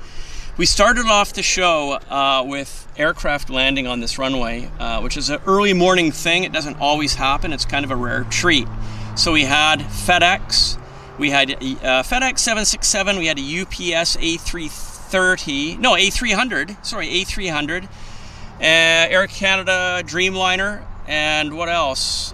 We started off the show with aircraft landing on this runway, which is an early morning thing. It doesn't always happen. It's kind of a rare treat. So we had FedEx, we had FedEx 767, we had a UPS A300, Air Canada Dreamliner, and what else?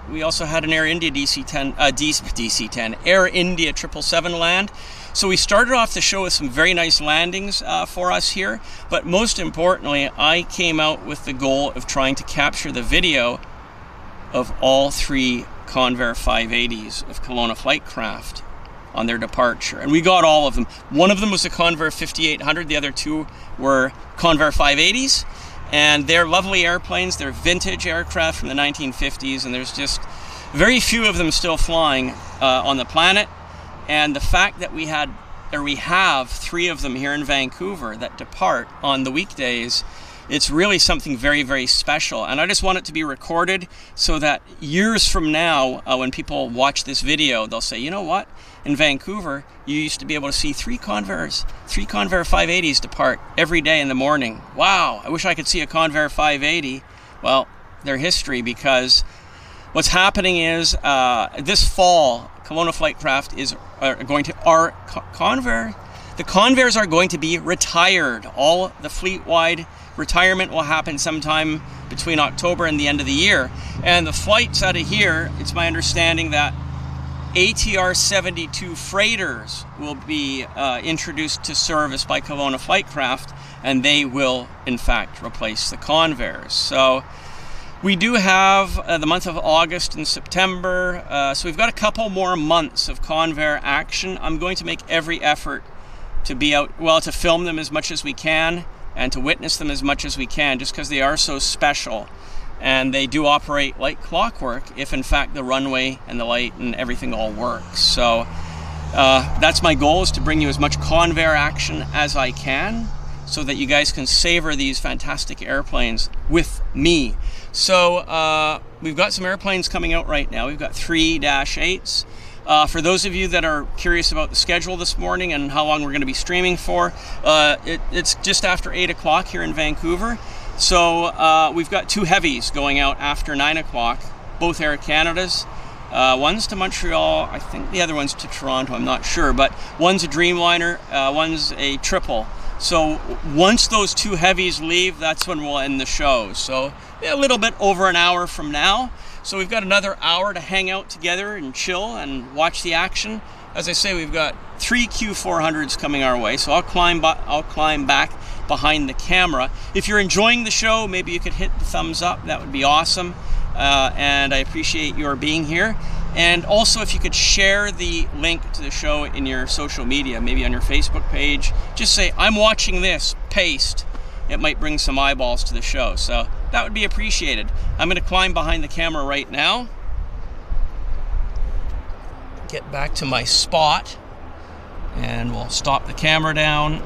We also had an Air India DC-10, Air India 777 land. So we started off the show with some very nice landings for us here, but most importantly, I came out with the goal of trying to capture the video of all three Convair 580s of Kelowna flight craft on their departure, and we got all of them. One of them was the Convair 5800, the other two were Convair 580s, and they're lovely airplanes. They're vintage aircraft from the 1950s, and there's just very few of them still flying on the planet. And the fact that we have three of them here in Vancouver that depart on the weekdays, it's really something very, very special. And I just want it to be recorded so that years from now, when people watch this video, they'll say, you know what? In Vancouver, you used to be able to see three Convair 580s depart every day in the morning. Wow, I wish I could see a Convair 580. Well, they're history, because what's happening is this fall, Kelowna flight craft the Convairs are going to be retired. All the fleet-wide retirement will happen sometime between October and the end of the year. And the flights out of here, it's my understanding that ATR 72 freighters will be introduced to service by Kelowna flight craft, and they will in fact replace the Convairs. So we do have the month of August and September, so we've got a couple more months of Convair action. I'm going to make every effort to be out, well, to film them as much as we can and to witness them as much as we can, just because they are so special. And they do operate like clockwork if in fact the runway and the light and everything all works. So that's my goal, is to bring you as much Convair action as I can so that you guys can savor these fantastic airplanes with me. So we've got some airplanes coming out right now. We've got 3 -8s. For those of you that are curious about the schedule this morning and how long we're going to be streaming for, it's just after 8 o'clock here in Vancouver. So we've got 2 heavies going out after 9 o'clock, both Air Canadas. One's to Montreal, I think the other one's to Toronto, I'm not sure, but one's a Dreamliner, one's a triple. So once those 2 heavies leave, that's when we'll end the show. So a little bit over an hour from now. So we've got another hour to hang out together and chill and watch the action. As I say, we've got 3 Q400s coming our way, so I'll climb back behind the camera. If you're enjoying the show, maybe you could hit the thumbs up. That would be awesome. And I appreciate your being here. And also, if you could share the link to the show in your social media, maybe on your Facebook page, just say, I'm watching this, paste. It might bring some eyeballs to the show. So that would be appreciated. I'm going to climb behind the camera right now. Get back to my spot. And we'll stop the camera down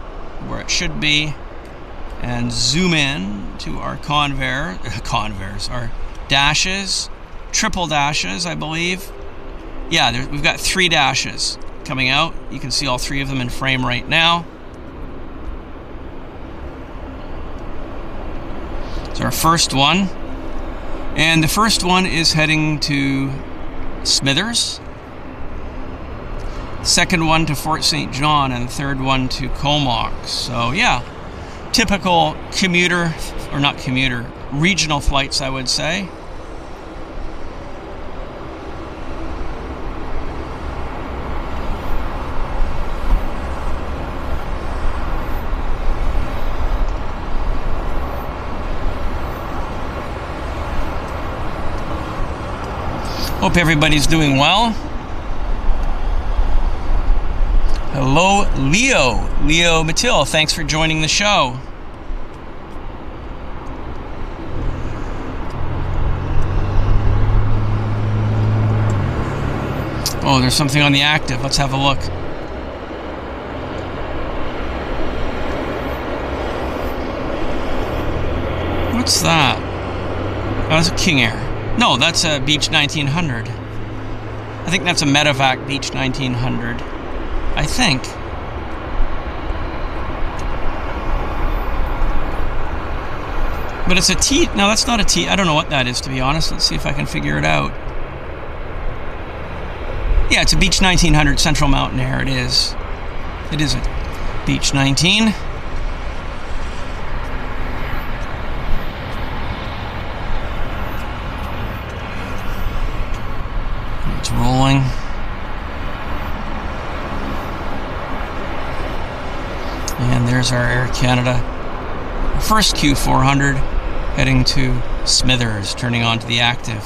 where it should be and zoom in to our Convairs, our dashes, triple dashes, I believe. Yeah, we've got 3 dashes coming out. You can see all 3 of them in frame right now. It's our first one. And the first one is heading to Smithers. Second one to Fort St. John, and the third one to Comox. So yeah, typical commuter, or not commuter, regional flights, I would say. Hope everybody's doing well. Hello, Leo Mattil, thanks for joining the show. Oh, there's something on the active. Let's have a look. What's that? Oh, that's a King Air. No, that's a Beech 1900. I think that's a Medevac Beech 1900. I think. But it's a T. No, that's not a T. I don't know what that is, to be honest. Let's see if I can figure it out. Yeah, it's a Beech 1900 Central Mountain Air. It is. It is a Beech 19. It's rolling. And there's our Air Canada first Q400 heading to Smithers, turning on to the active.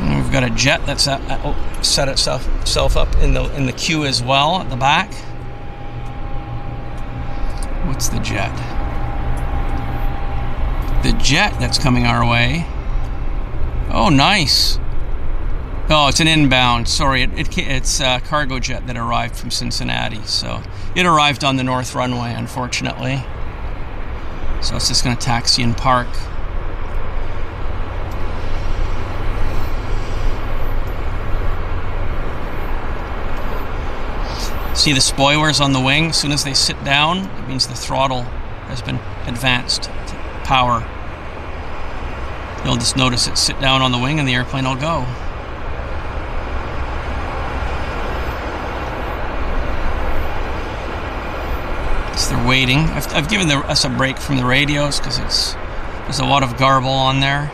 And we've got a jet that's set itself up in the queue as well at the back. What's the jet? The jet that's coming our way. Oh, nice. Oh, it's an inbound. Sorry, it's a cargo jet that arrived from Cincinnati. So it arrived on the north runway, unfortunately. So it's just going to taxi and park. See the spoilers on the wing? As soon as they sit down, it means the throttle has been advanced to power. You'll just notice it sit down on the wing and the airplane will go. So they're waiting. I've given us a break from the radios because there's a lot of garble on there.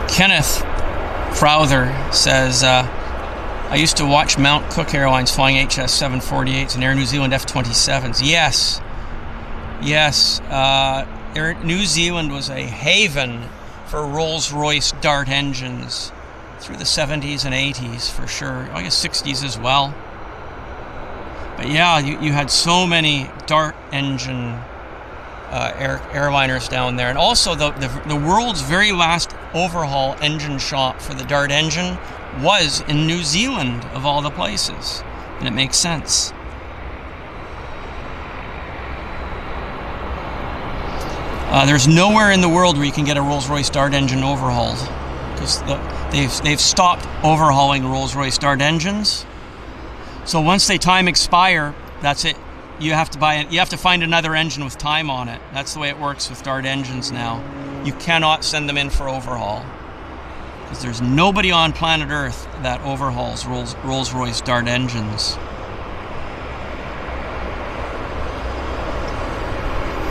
Kenneth Crowther says, I used to watch Mount Cook Airlines flying HS-748s and Air New Zealand F-27s. Yes. Yes. Air New Zealand was a haven for Rolls-Royce Dart engines through the 70s and 80s for sure. I guess 60s as well. But yeah, you had so many Dart engine airliners down there. And also the world's very last overhaul engine shop for the Dart engine was in New Zealand, of all the places. And it makes sense. There's nowhere in the world where you can get a Rolls-Royce Dart engine overhauled, because they've stopped overhauling Rolls-Royce Dart engines. So once they time expire, that's it. You have to buy it. You have to find another engine with time on it. That's the way it works with Dart engines now. You cannot send them in for overhaul, because there's nobody on planet Earth that overhauls Rolls-Royce Dart engines.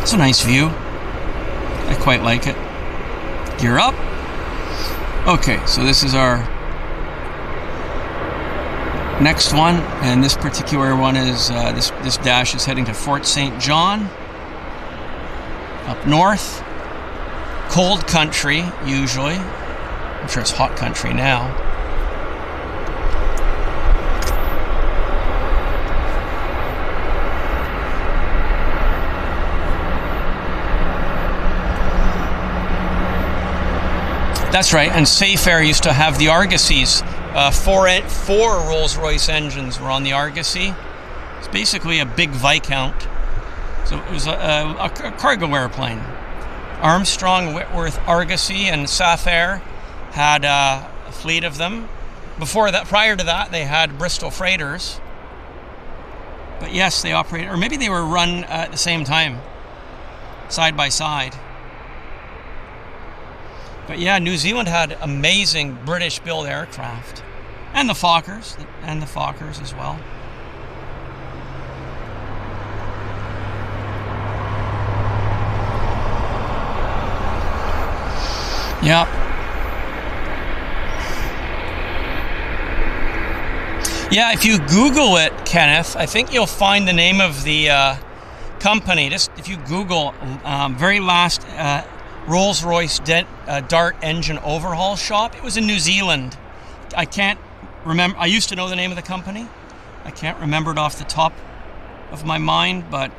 It's a nice view. I quite like it. Gear up. Okay, so this is our next one, and this particular one is this dash is heading to Fort St. John, up north. Cold country usually. I'm sure it's hot country now. That's right, and Safair used to have the Argosies. Four Rolls-Royce engines were on the Argosy. It's basically a big Viscount. So it was a cargo airplane. Armstrong, Whitworth, Argosy, and Safair had a fleet of them. Prior to that, they had Bristol freighters. But yes, they operated, or maybe they were run at the same time, side by side. But yeah, New Zealand had amazing British-built aircraft, and the Fokkers as well. Yeah. Yeah, if you Google it, Kenneth, I think you'll find the name of the company. Just if you Google very last Rolls-Royce Dart engine overhaul shop, it was in New Zealand. I can't remember. I used to know the name of the company. I can't remember it off the top of my mind, but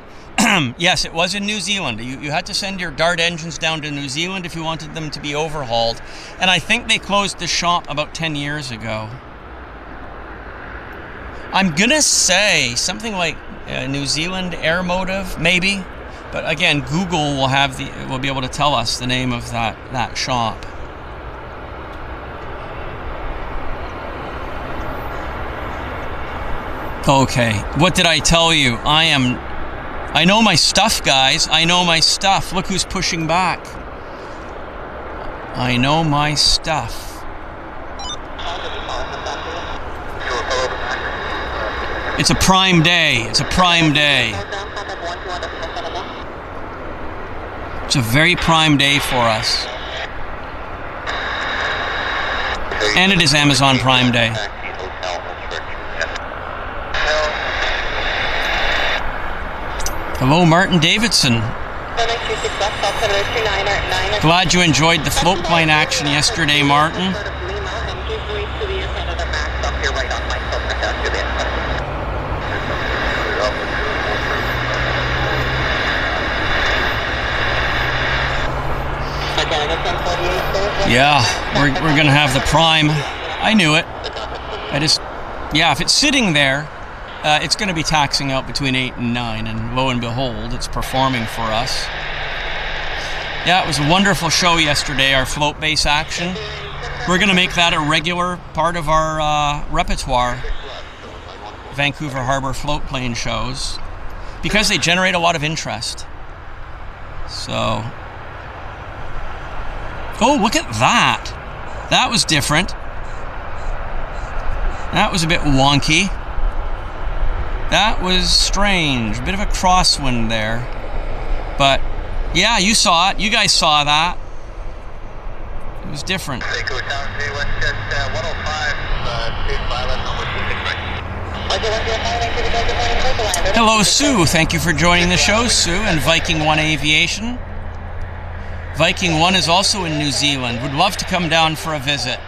Yes, it was in New Zealand. You had to send your Dart engines down to New Zealand if you wanted them to be overhauled. And I think they closed the shop about 10 years ago. I'm gonna say something like New Zealand Air Motive, maybe. But again, Google will be able to tell us the name of that shop. Okay, what did I tell you? I know my stuff, guys. I know my stuff. Look who's pushing back. I know my stuff. It's a prime day. It's a prime day. It's a very prime day for us. And it is Amazon Prime Day. Hello, Martin Davidson. Glad you enjoyed the float plane action yesterday, Martin. Yeah, we're gonna have the prime. I knew it. If it's sitting there, it's going to be taxing out between 8 and 9, and lo and behold, it's performing for us. Yeah, it was a wonderful show yesterday, our float base action. We're going to make that a regular part of our repertoire, Vancouver Harbor float plane shows, because they generate a lot of interest. So, oh, look at that. That was different. That was a bit wonky. That was strange. A bit of a crosswind there. But, yeah, you saw it. You guys saw that. It was different. Hello, Sue. Thank you for joining the show, Sue, and Viking 1 Aviation. Viking 1 is also in New Zealand. Would love to come down for a visit.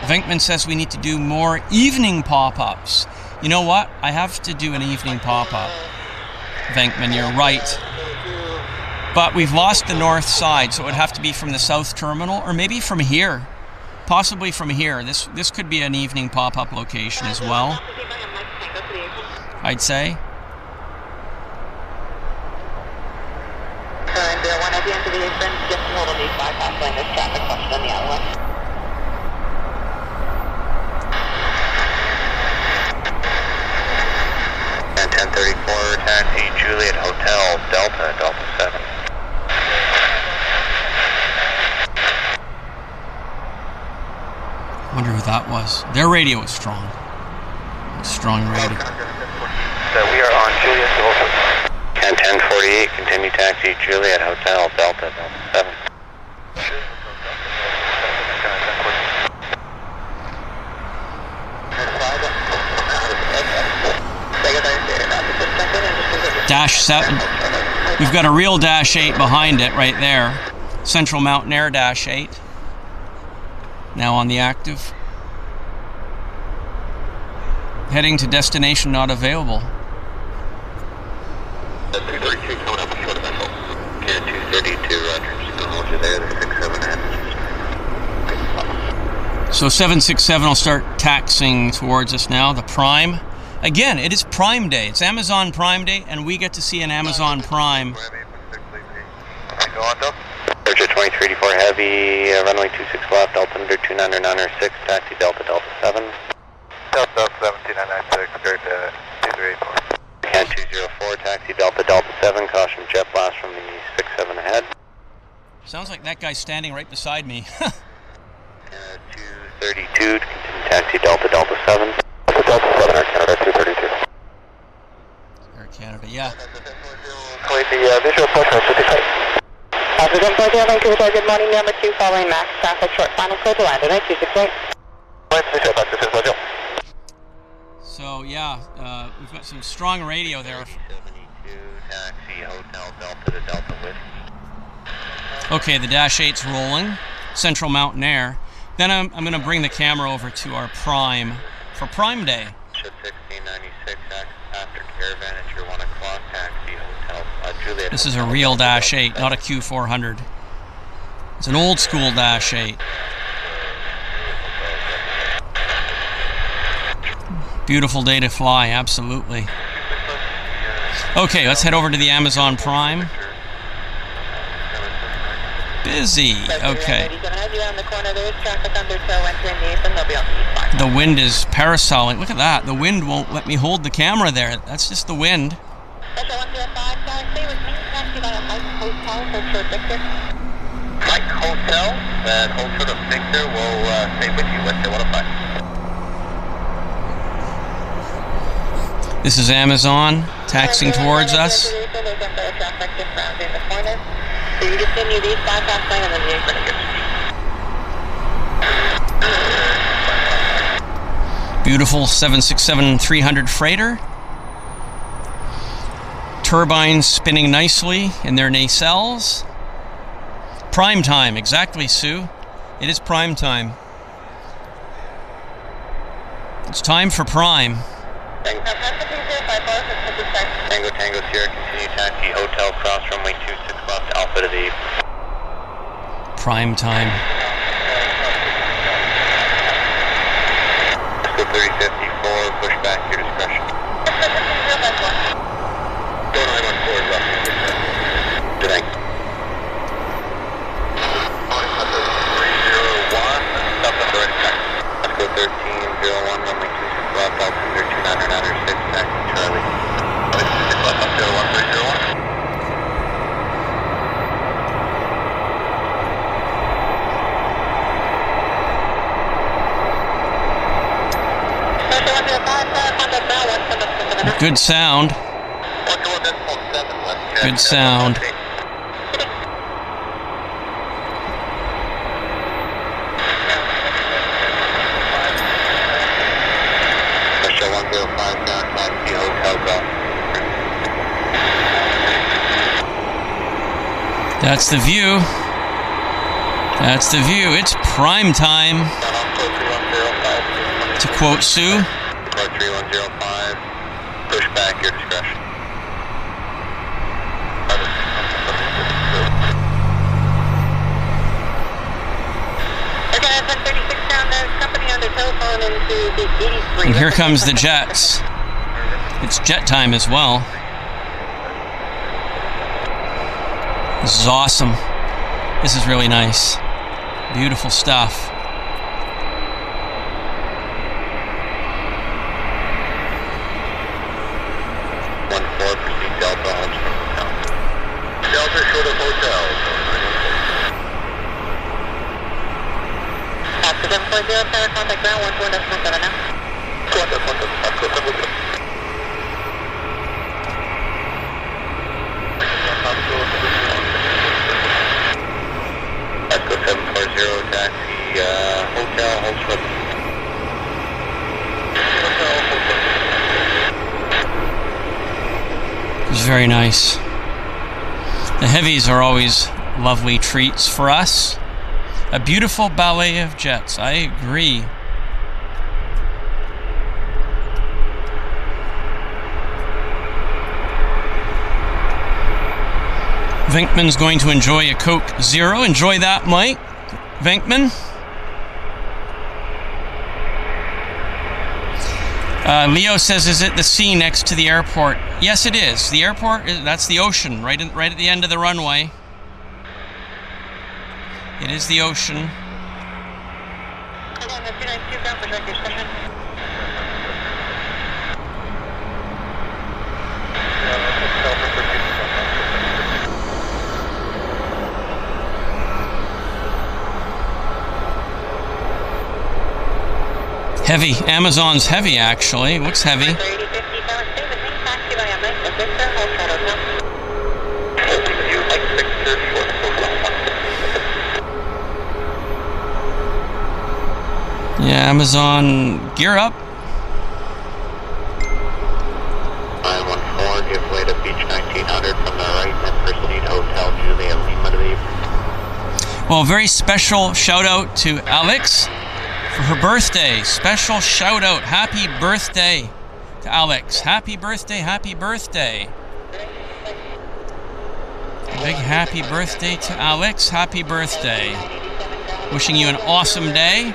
Venkman says we need to do more evening pop-ups. You know what? I have to do an evening pop-up. Venkman, you're right. But we've lost the north side, so it would have to be from the south terminal, or maybe from here. Possibly from here. This could be an evening pop-up location as well, I'd say. One at the end of the apron, just hold on these bypass lane. There's traffic question on the other one. And 1034, taxi Juliet Hotel, Delta 7. I wonder who that was. Their radio is strong. Strong radio. We are on Juliet Delta. And 1048, continue taxi Juliet Hotel, Delta 7. Dash 7. We've got a real Dash 8 behind it right there. Central Mountain Air Dash 8. Now on the active. Heading to destination not available. 232 coming up short of vessel. And 232, Rogers. Gonna hold you there, the 67 ahead. So 767 will start taxiing towards us now, the Prime. Again, it is Prime Day. It's Amazon Prime Day, and we get to see an Amazon Prime. Go on, Delta. Jet 2384 Heavy, runway 26 left, altimeter 29906, taxi Delta 7. Delta 17996, straight to 2384. And 204, taxi Delta 7, caution jet blast from the 67 ahead. Sounds like that guy's standing right beside me. 232, continue taxi Delta 7. Delta 7, Air Canada 232. Air Canada, yeah. Wait, the visual approach on 55. President Boarding, Vancouver, good morning, number 2, following max traffic, short final clear to land, 268. So, yeah, we've got some strong radio there. 72, taxi, hotel, Delta to Delta Whiskey. Okay, the Dash 8's rolling. Central Mountain Air. Then I'm going to bring the camera over to our Prime for Prime Day. Ship 1696, after caravan at your 1 o'clock. Juliet. This is a real Dash 8, not a Q400. It's an old school Dash 8. Beautiful day to fly, absolutely. Okay, let's head over to the Amazon Prime. Busy, okay. The wind is parasoling. Look at that. The wind won't let me hold the camera there. That's just the wind. Mike Hotel, and Hotel to Victor will stay with you. West 105. This is Amazon taxiing towards us. So you continue these bypass lane and then the apron. Beautiful 767-300 freighter. Turbines spinning nicely in their nacelles. Prime time, exactly, Sue. It is prime time. It's time for prime. Tango Tango Sierra, continue taxi, hotel, cross runway 26 left, Alpha to the... Prime time. Go 3054, push back, your discretion. Go 914 left. Good night. 301, stop on the right track. Let's go 1301, runway 26 left, altimeter 2996, taxi Charlie. 26 left, up to 1301. Good sound. Good sound. That's the view. That's the view. It's prime time. To quote Sue. 3105. Push back, your discretion. And here comes the jets. It's jet time as well. This is awesome. This is really nice. Beautiful stuff. Delta short of hotel. After 740, center contact ground 12.7 now. Let's go 740, taxi, hotel, hold short. It's very nice. The heavies are always lovely treats for us. A beautiful ballet of jets, I agree. Venkman's going to enjoy a Coke Zero. Enjoy that, Mike. Venkman. Leo says, is it the sea next to the airport? Yes, it is. The airport, that's the ocean, right at the end of the runway. It is the ocean. Heavy. Amazon's heavy, actually. Looks heavy. Yeah, Amazon, gear up. 914, give way to Beach 1900 from the right and proceed Hotel Juliet Lima to the... Well, very special shout out to Alex for her birthday. Special shout out. Happy birthday to Alex. Happy birthday, happy birthday. Big happy birthday to Alex. Happy birthday. Wishing you an awesome day.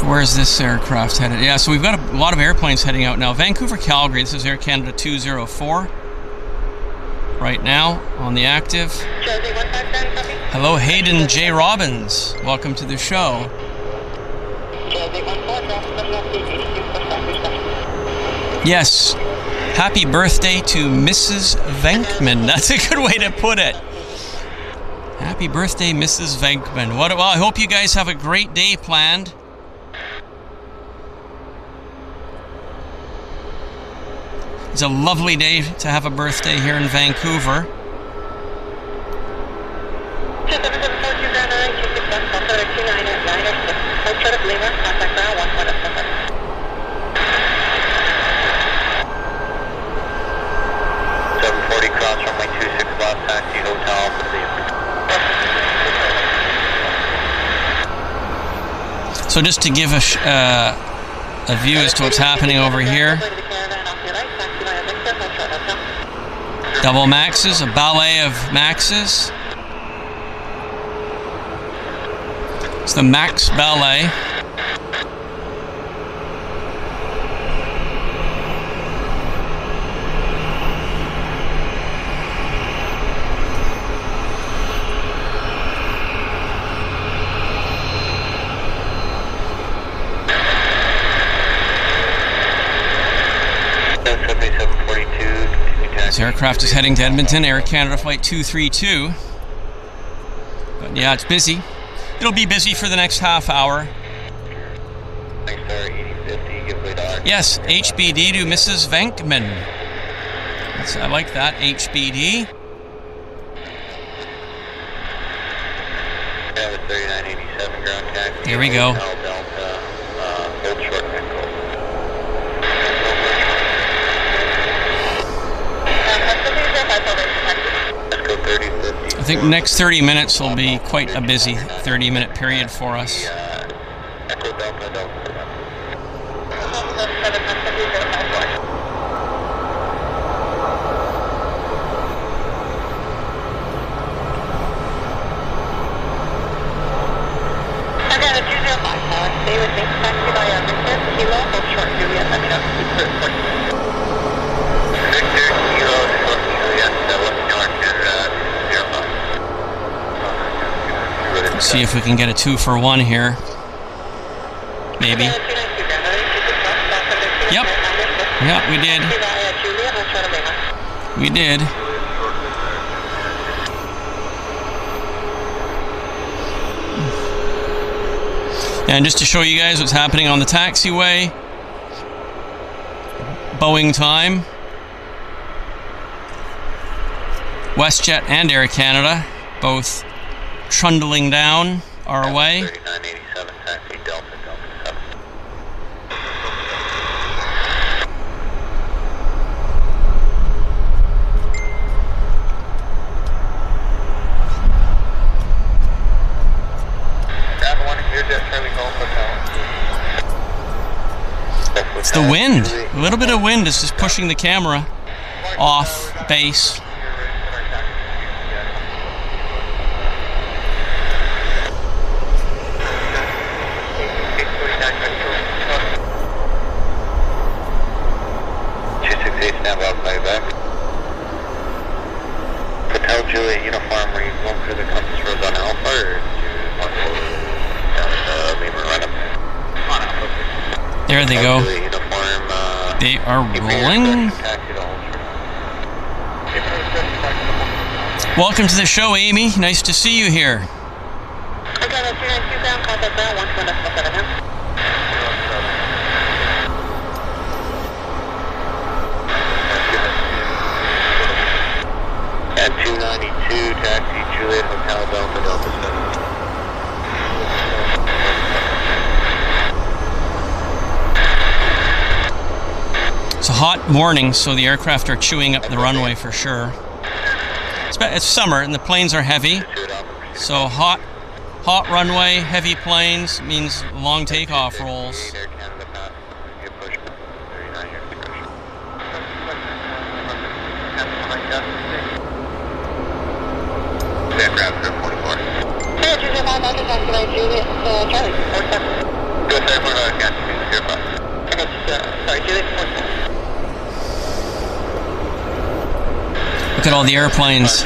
Where is this aircraft headed? Yeah, so we've got a lot of airplanes heading out now. Vancouver, Calgary. This is Air Canada 204. Right now on the active. Hello, Hayden J. Robbins. Welcome to the show. Yes. Happy birthday to Mrs. Venkman. That's a good way to put it. Happy birthday, Mrs. Venkman. Well, I hope you guys have a great day planned. It's a lovely day to have a birthday here in Vancouver. So just to give a view as to what's happening over here. Double Maxes, a ballet of Maxes. It's the Max Ballet. This aircraft is heading to Edmonton, Air Canada Flight 232. But yeah, it's busy. It'll be busy for the next half hour. Yes, HBD to Mrs. Venkman. I like that, HBD. Here we go. I think next 30 minutes will be quite a busy 30-minute period for us. See if we can get a 2-for-1 here. Maybe. Yep. Yep, we did. We did. And just to show you guys what's happening on the taxiway. Boeing time. WestJet and Air Canada both trundling down our way. 3987 taxi Delta 7. It's the wind. A little bit of wind is just pushing the camera off base. Juliet uniform, were you going through the compass rose on Alpha, or did you want to down the Lima run up on Alpha? There they go. Uniform, they are rolling. Welcome to the show, Amy. Nice to see you here. At 292, taxi Juliet Hotel Delta Delta 7. It's a hot morning, so the aircraft are chewing up the runway for sure. It's summer and the planes are heavy, so hot runway, heavy planes means long takeoff rolls. Look at all the airplanes.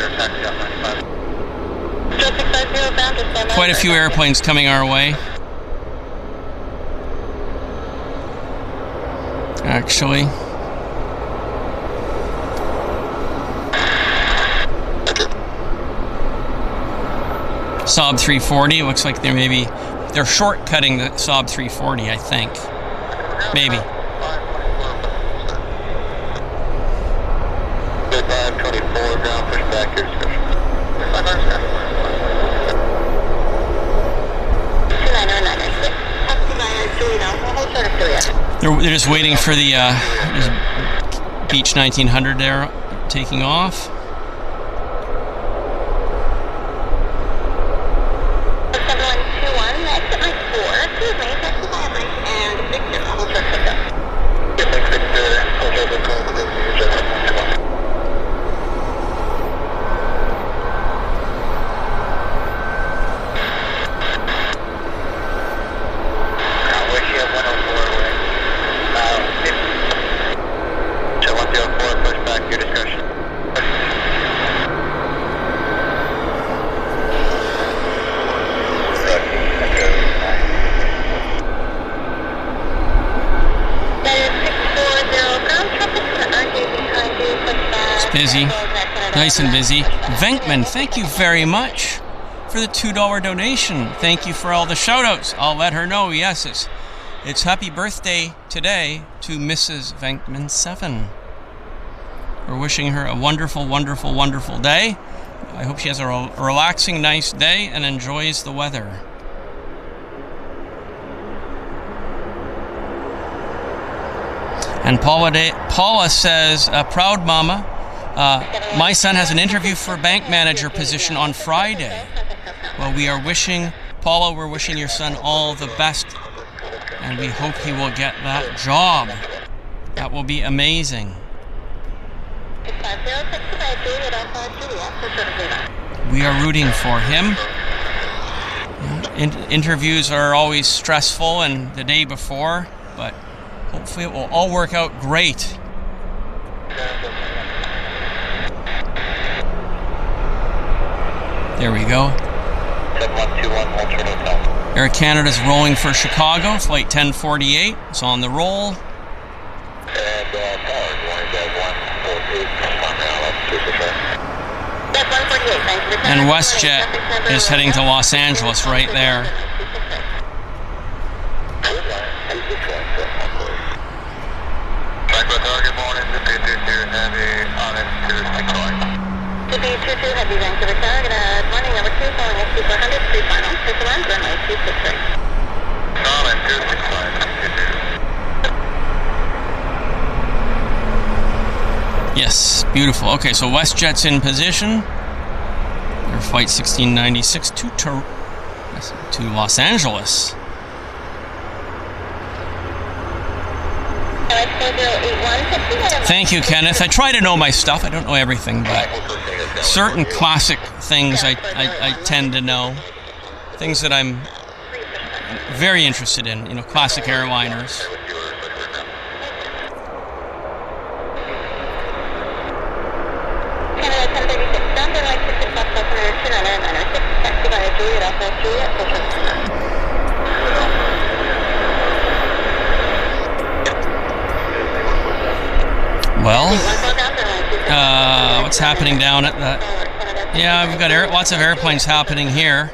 Quite a few airplanes coming our way. Actually. Saab 340, looks like they're shortcutting the Saab 340, I think. Maybe. 524, ground push back your discussion. They're just waiting for the Beach 1900 there taking off. Busy. Nice and busy. Venkman, thank you very much for the $2 donation. Thank you for all the shout-outs. I'll let her know. Yes, it's happy birthday today to Mrs. Venkman 7. We're wishing her a wonderful, wonderful, wonderful day. I hope she has a relaxing, nice day and enjoys the weather. And Paula says, proud mama. My son has an interview for bank manager position on Friday. Well, Paula, we're wishing your son all the best, and we hope he will get that job. That will be amazing. We are rooting for him. Interviews are always stressful and the day before, but hopefully it will all work out great. There we go. Air Canada's rolling for Chicago, flight 1048. It's on the roll. And WestJet is heading to Los Angeles right there. Good morning, the P22 Heavy on it to the P22 Heavy Vancouver Tower. Good morning, number 2, following SQ400, 3 final, 51, runway 263. Solid 265, Yes, beautiful. Okay, so WestJet's in position. Their flight 1696 to Los Angeles. Thank you, Kenneth. I try to know my stuff. I don't know everything, but certain classic things I tend to know. Things that I'm very interested in, you know, classic airliners. Well, what's happening down at the... Yeah, we've got lots of airplanes happening here.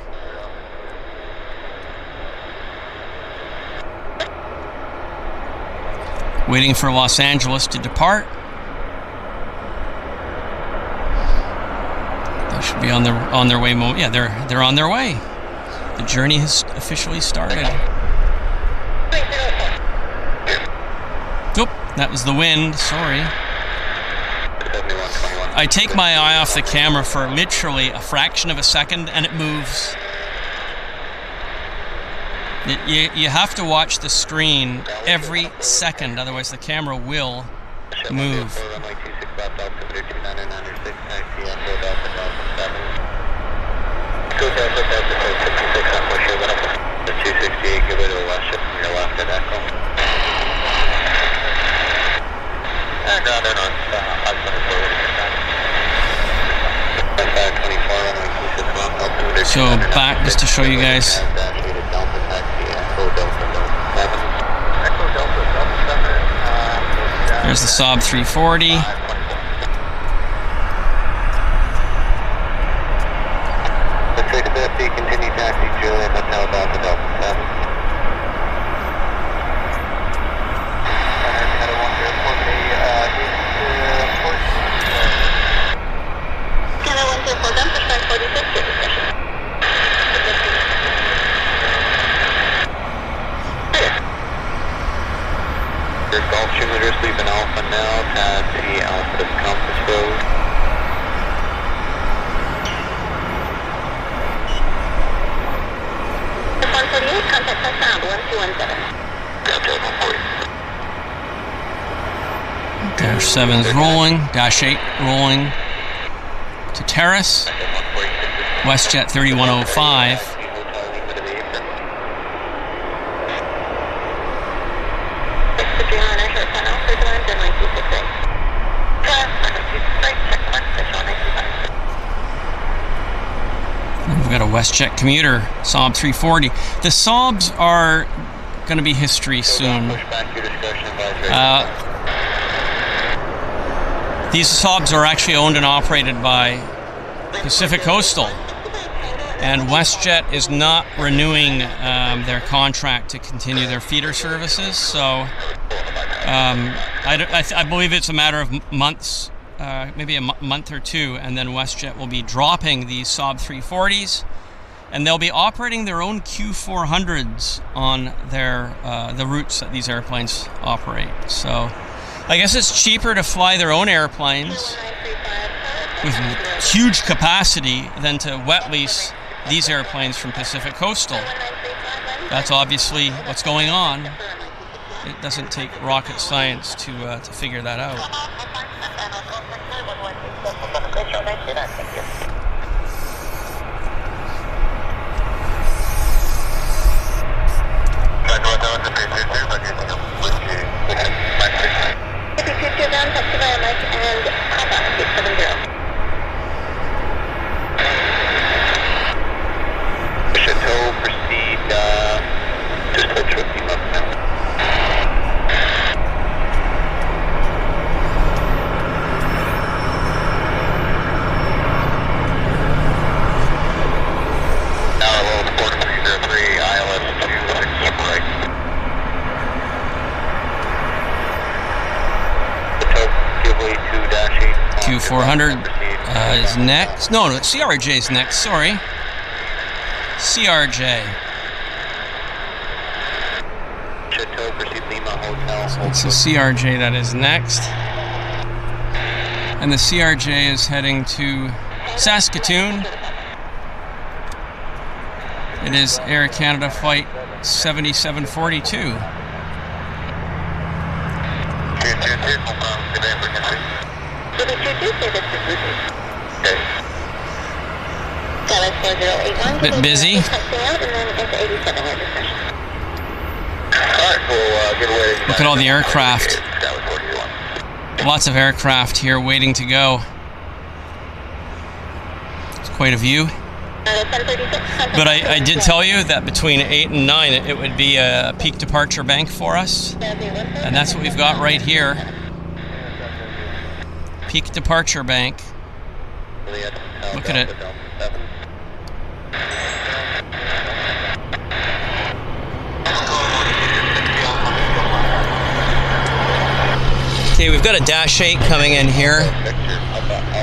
Waiting for Los Angeles to depart. They should be on their way. Yeah, they're on their way. The journey has officially started. Oop, that was the wind. Sorry. I take my eye off the camera for literally a fraction of a second and it moves. You have to watch the screen every second, otherwise the camera will move. So back just to show you guys. There's the Saab 340. Continue taxi, Juliet, Hotel Delta Delta 7. Golf Jupiter, sleeping Alpha now, taxi Alpha Compass Road. Contact us sound 1217. Dash 7 is rolling, Dash 8 rolling to Terrace, WestJet 3105. We've got a WestJet commuter, Saab 340. The Saabs are going to be history soon. These Saabs are actually owned and operated by Pacific Coastal, and WestJet is not renewing their contract to continue their feeder services. So I believe it's a matter of months. Maybe a month or two, and then WestJet will be dropping these Saab 340s, and they'll be operating their own Q400s on their the routes that these airplanes operate. So I guess it's cheaper to fly their own airplanes with huge capacity than to wet lease these airplanes from Pacific Coastal. That's obviously what's going on. It doesn't take rocket science to figure that out. Chateau, proceed, just hold short team up now. Q400 is next. No, CRJ is next. Sorry. CRJ. So it's the CRJ that is next. And the CRJ is heading to Saskatoon. It is Air Canada Flight 7742. Bit busy. Look at all the aircraft. Lots of aircraft here waiting to go. It's quite a view. But I did tell you that between 8 and 9 it would be a peak departure bank for us. And that's what we've got right here. Peak departure bank. Look at it. Okay, we've got a Dash 8 coming in here.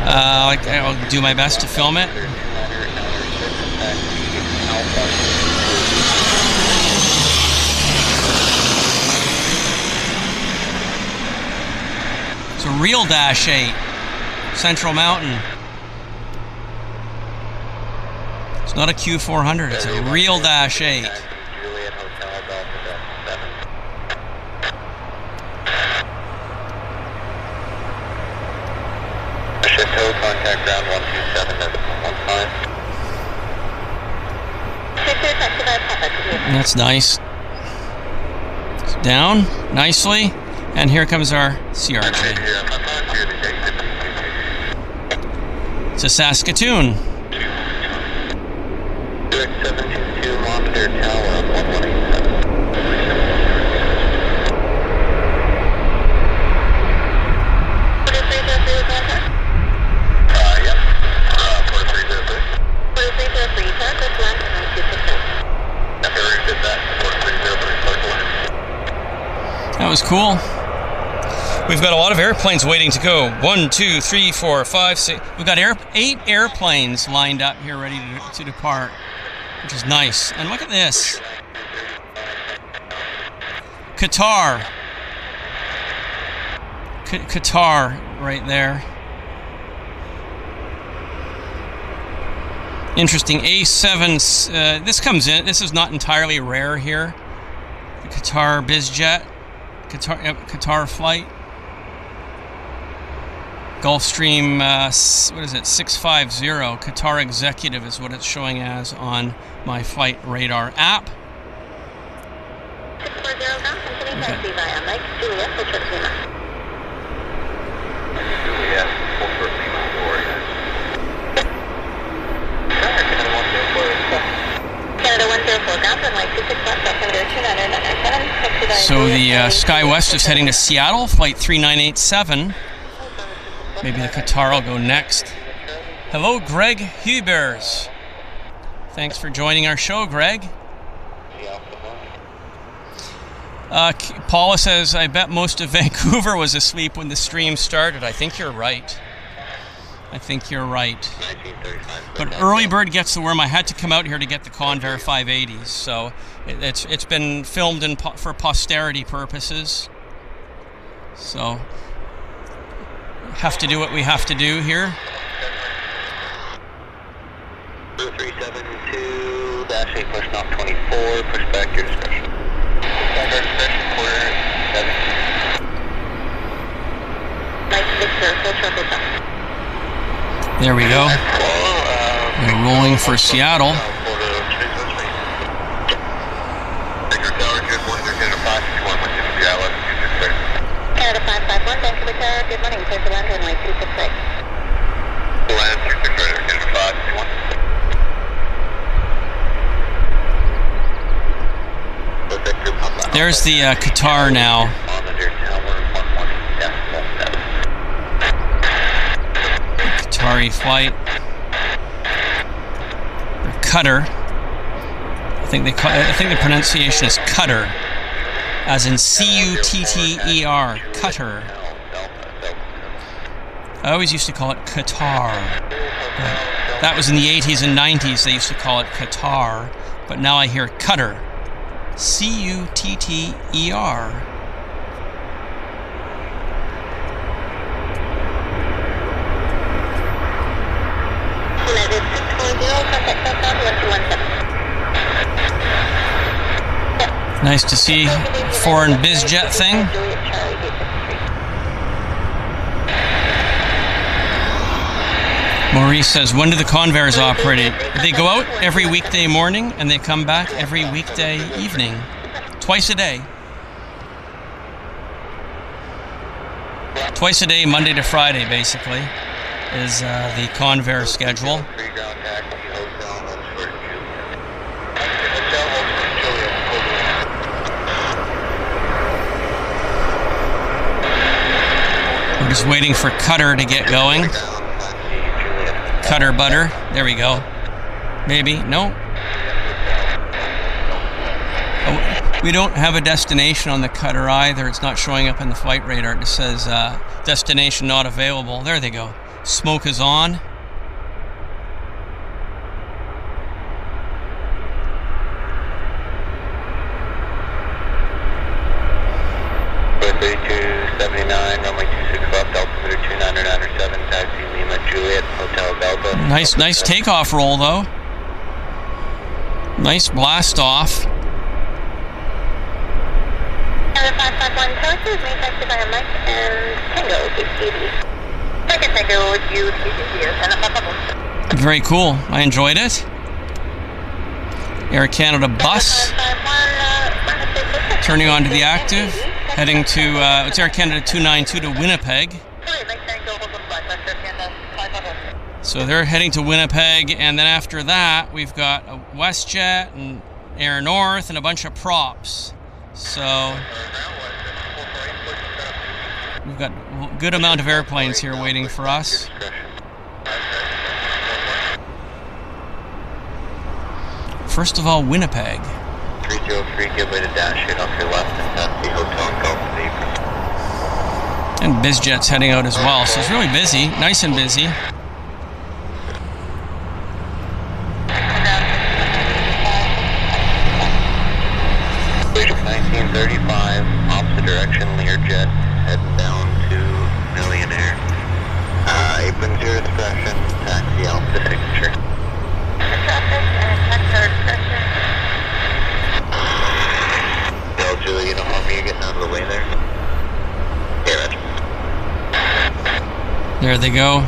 I'll do my best to film it. It's a real Dash 8. Central Mountain. It's not a Q400, it's a real Dash 8. Juliet Hotel Delta 7. Shift hold, contact ground 127 at 15. That's nice. It's down nicely, and here comes our CRJ. It's a Saskatoon. 722 Monster Tower 1187. Yep. 4303. 4303, Target land 260. That was cool. We've got a lot of airplanes waiting to go. 1, 2, 3, 4, 5, 6. We've got 8 airplanes lined up here ready to depart, which is nice. And look at this. Qatar. Qatar right there. Interesting. A7. This comes in. This is not entirely rare here. The Qatar BizJet. Qatar flight. Gulfstream, what is it, 650, Qatar Executive is what it's showing as on my flight radar app. 640 now, continuing taxi via Mike, Juliet, Ultra Lima. Juliet, Ultra Lima, Canada 104, ground runway 26 left, September 29997. So the SkyWest is heading to Seattle, flight 3987. Maybe the Qatar will go next. Hello, Greg Hubers. Thanks for joining our show, Greg. Paula says, I bet most of Vancouver was asleep when the stream started. I think you're right. I think you're right. But early bird gets the worm. I had to come out here to get the Convair 580s, so it's been filmed for posterity purposes. So have to do what we have to do here. 372-8 push knock 24, push back your discretion. Back our discretion, quarter 7. Mike Victor, full truck hotel. There we go. We're rolling for Seattle. Canada 551, Vancouver Tower, good morning, clear for land runway 266. Land 266, Canada 551. There's the Qatar now. Qatari flight. Or Qatar. I think the pronunciation is Qatar, as in C-U-T-T-E-R. Qatar. I always used to call it Qatar. That was in the 80s and 90s. They used to call it Qatar, but now I hear Qatar. C-U-T-T-E-R. Nice to see foreign BizJet thing. Maurice says, when do the Convairs operate? They go out every weekday morning and they come back every weekday evening. Twice a day. Twice a day, Monday to Friday, basically, is the Convair schedule. We're just waiting for Qatar to get going. Qatar butter. There we go. Maybe. No. Oh, we don't have a destination on the Qatar either. It's not showing up in the flight radar. It just says destination not available. There they go. Smoke is on. altimeter 2997, taxi Lima Juliet, Hotel Delta. Nice takeoff roll though. Nice blast off. Tower 551 Chargers, main taxi by Mike and Tango 680. Second Tango with you, 360, Very cool. I enjoyed it. Air Canada bus. Turning on to the active. Heading to, it's Air Canada 292 to Winnipeg. So they're heading to Winnipeg, and then after that, we've got a WestJet and Air North and a bunch of props. So we've got a good amount of airplanes here waiting for us. First of all, Winnipeg. 303, give way to dash 8 off your left and pass the hotel and Gulf of And BizJet's heading out as well, so it's really busy, nice and busy. 1935, opposite direction, Learjet, heading down to Millionaire. Apron 0 expression, taxi Alpha signature. Traffic and taxi expression. Del Julie, uniform, are you getting out of the way there? Yeah, Roger. There they go.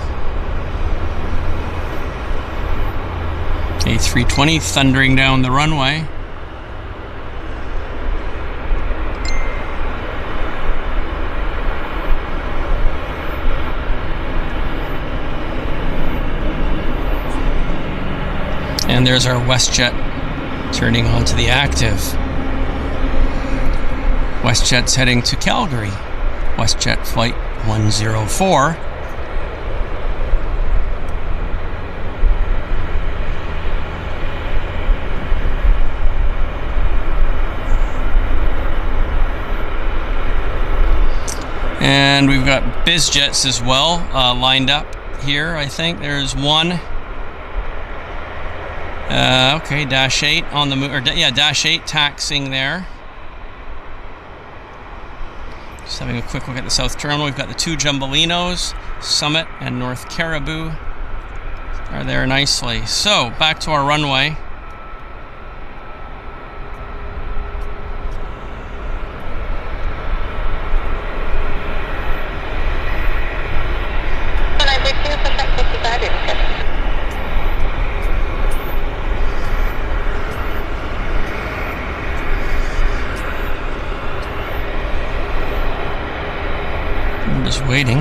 A320 thundering down the runway. And there's our WestJet turning onto the active. WestJet's heading to Calgary. WestJet flight 104. And we've got BizJets as well lined up here, I think. There's one. Okay, Dash 8 on the move, or yeah, Dash 8 taxiing there. Just having a quick look at the South Terminal. We've got the two Jumbolinos, Summit and North Caribou are there nicely. So, back to our runway. Just waiting.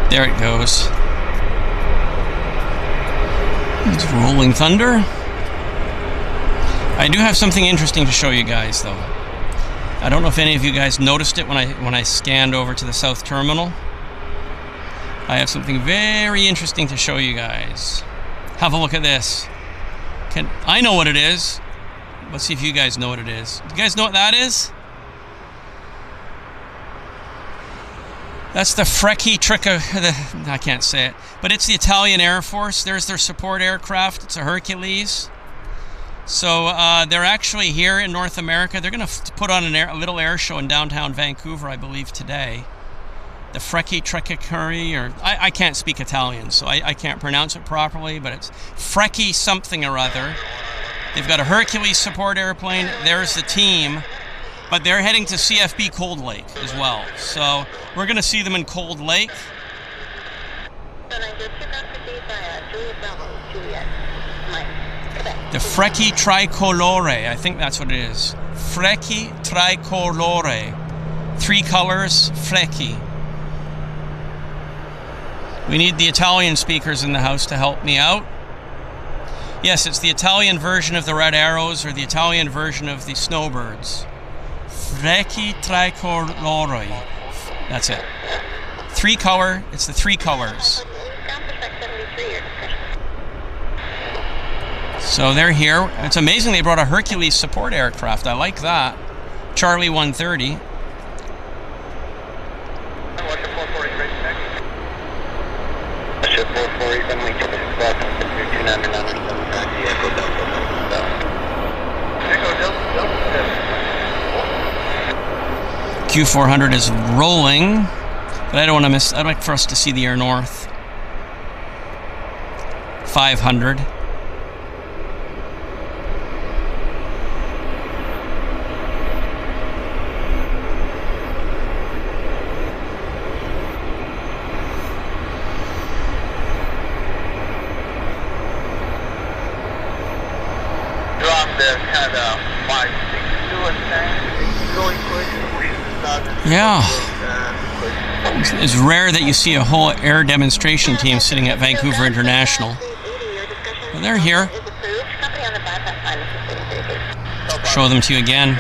There it goes. It's rolling thunder. I do have something interesting to show you guys, though. I don't know if any of you guys noticed it when I scanned over to the South Terminal. I have something very interesting to show you guys. Have a look at this. I know what it is. Let's see if you guys know what it is. Do you guys know what that is? That's the Frecce I can't say it, but it's the Italian Air Force. There's their support aircraft. It's a Hercules. So they're actually here in North America. They're going to put on a little air show in downtown Vancouver, I believe, today. The Frecce Trecciacuri, or I can't speak Italian, so I can't pronounce it properly, but it's Frecce something or other. They've got a Hercules support airplane. There's the team, but they're heading to CFB Cold Lake as well. So we're going to see them in Cold Lake. The Frecce Tricolore, I think that's what it is. Frecce Tricolore. 3 colors, Frecce. We need the Italian speakers in the house to help me out. Yes, it's the Italian version of the Red Arrows, or the Italian version of the Snowbirds. Frecce Tricolore. That's it. 3 color, it's the 3 colors. So they're here. It's amazing they brought a Hercules support aircraft. I like that. Charlie 130. Q400 is rolling, but I don't want to miss. I'd like for us to see the Air North 500. Yeah. It's rare that you see a whole air demonstration team sitting at Vancouver International. But they're here. Show them to you again.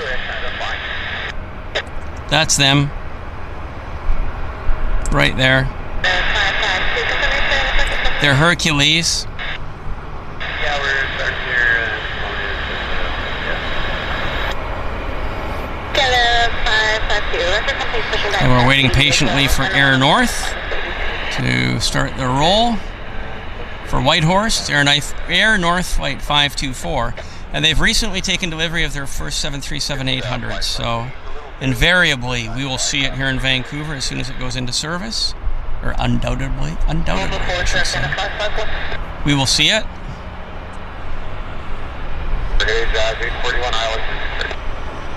That's them. Right there. They're Hercules. And we're waiting patiently for Air North to start the roll. For Whitehorse, it's Air North Flight 524. And they've recently taken delivery of their first 737-800. So invariably, we will see it here in Vancouver as soon as it goes into service. Or undoubtedly, I should say. We will see it.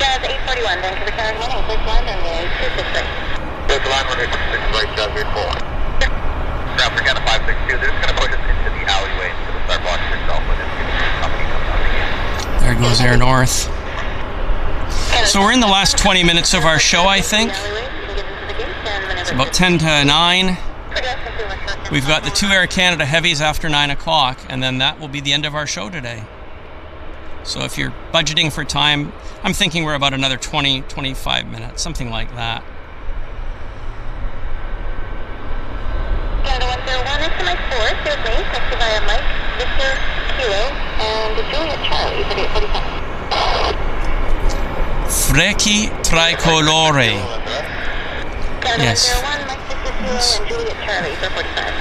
Jazz 841, Vancouver Tower 1, please land on the 263. Please land on the 263, right, Jazz 841. Traffic at a 562, they're just going to push us into the alleyway to the start box itself when this company comes out again. There goes Air North. So we're in the last 20 minutes of our show, I think. It's about 10 to 9. We've got the two Air Canada heavies after 9 o'clock, and then that will be the end of our show today. So if you're budgeting for time, I'm thinking we're about another 20, 25 minutes, something like that. Canada 101, SMI 4, stay with me, taxi via Mike, Victor, Kilo, and Juliet Charlie for 847. Frecci tricolore. Canada Yes. 101, Mike, Victor, Kilo, and Juliet Charlie for 45.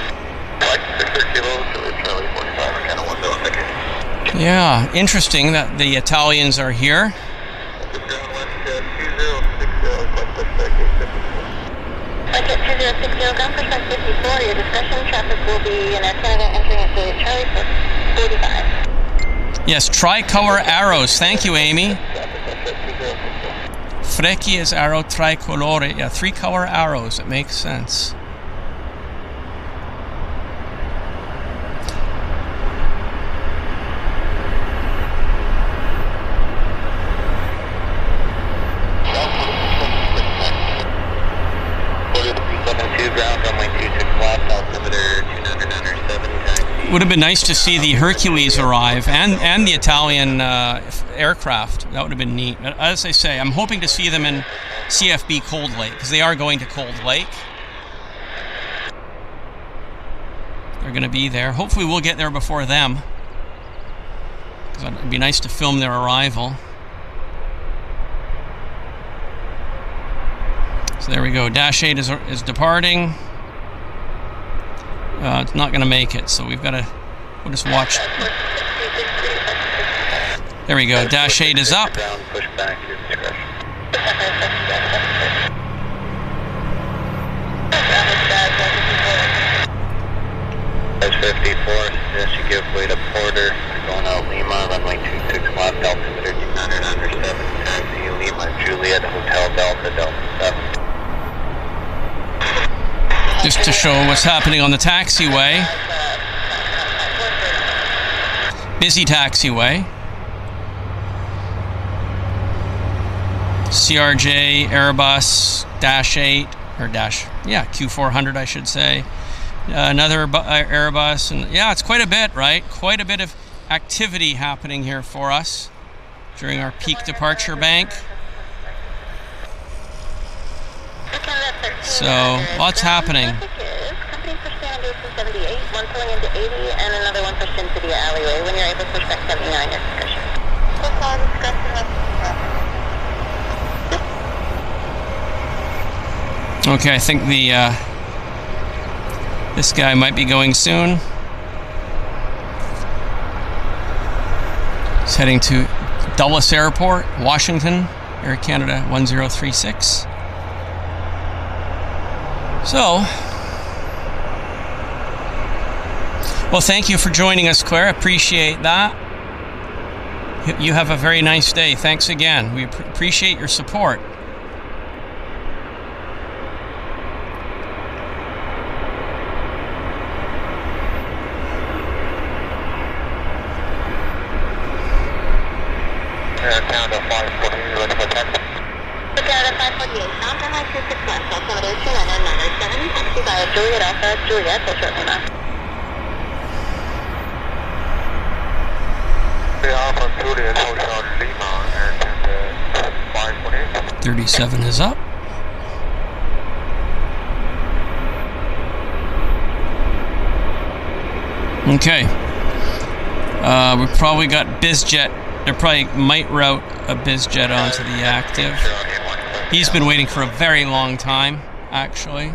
Mike, Victor, Kilo, Juliet, Charlie, 45, Canada 101. Yeah, interesting that the Italians are here. Like at 2060, ground push 54, your discussion traffic will be in Air Canada entering at Juliet Charlie for 45. Yes, tricolor arrows. Thank you, Amy. Frecci is arrow tricolore. Yeah, 3-color arrows. It makes sense. Would have been nice to see the Hercules arrive and the Italian aircraft. That would have been neat. As I say, I'm hoping to see them in CFB Cold Lake, because they are going to Cold Lake. They're going to be there. Hopefully we'll get there before them, because it'd be nice to film their arrival. So there we go. Dash 8 is departing. It's not going to make it, so we'll just watch. There we go. Dash 8 is up. Dash 54, suggest you give way to Porter. Going out Lima, runway 26 left, altimeter 900 under 7, taxi Lima, Juliet, Hotel Delta, Delta 7. Just to show what's happening on the taxiway. Busy taxiway. CRJ, Airbus, Dash 8, or Q400 I should say. Another Airbus, and yeah, it's quite a bit, right? Quite a bit of activity happening here for us during our peak departure bank. So, lots happening. Company pushed down to 78, one pulling into 80, and another one pushed into the alleyway. When you're able to push back 79, your discussion. Okay, I think the This guy might be going soon. He's heading to Dulles Airport, Washington, Air Canada 1036. So, well, thank you for joining us, Claire. Appreciate that. You have a very nice day. Thanks again. We appreciate your support. Air Canada 548, ready for taxi. Air Canada 548, south runway 26 left, altimeter 29997, taxi via Juliet Alpha, Juliet, will shortly now. Alpha, Juliet, Hotel Lima, Air Canada 548. 37 is up. Okay. We probably got BizJet. They probably might route a BizJet onto the active. He's been waiting for a very long time, actually.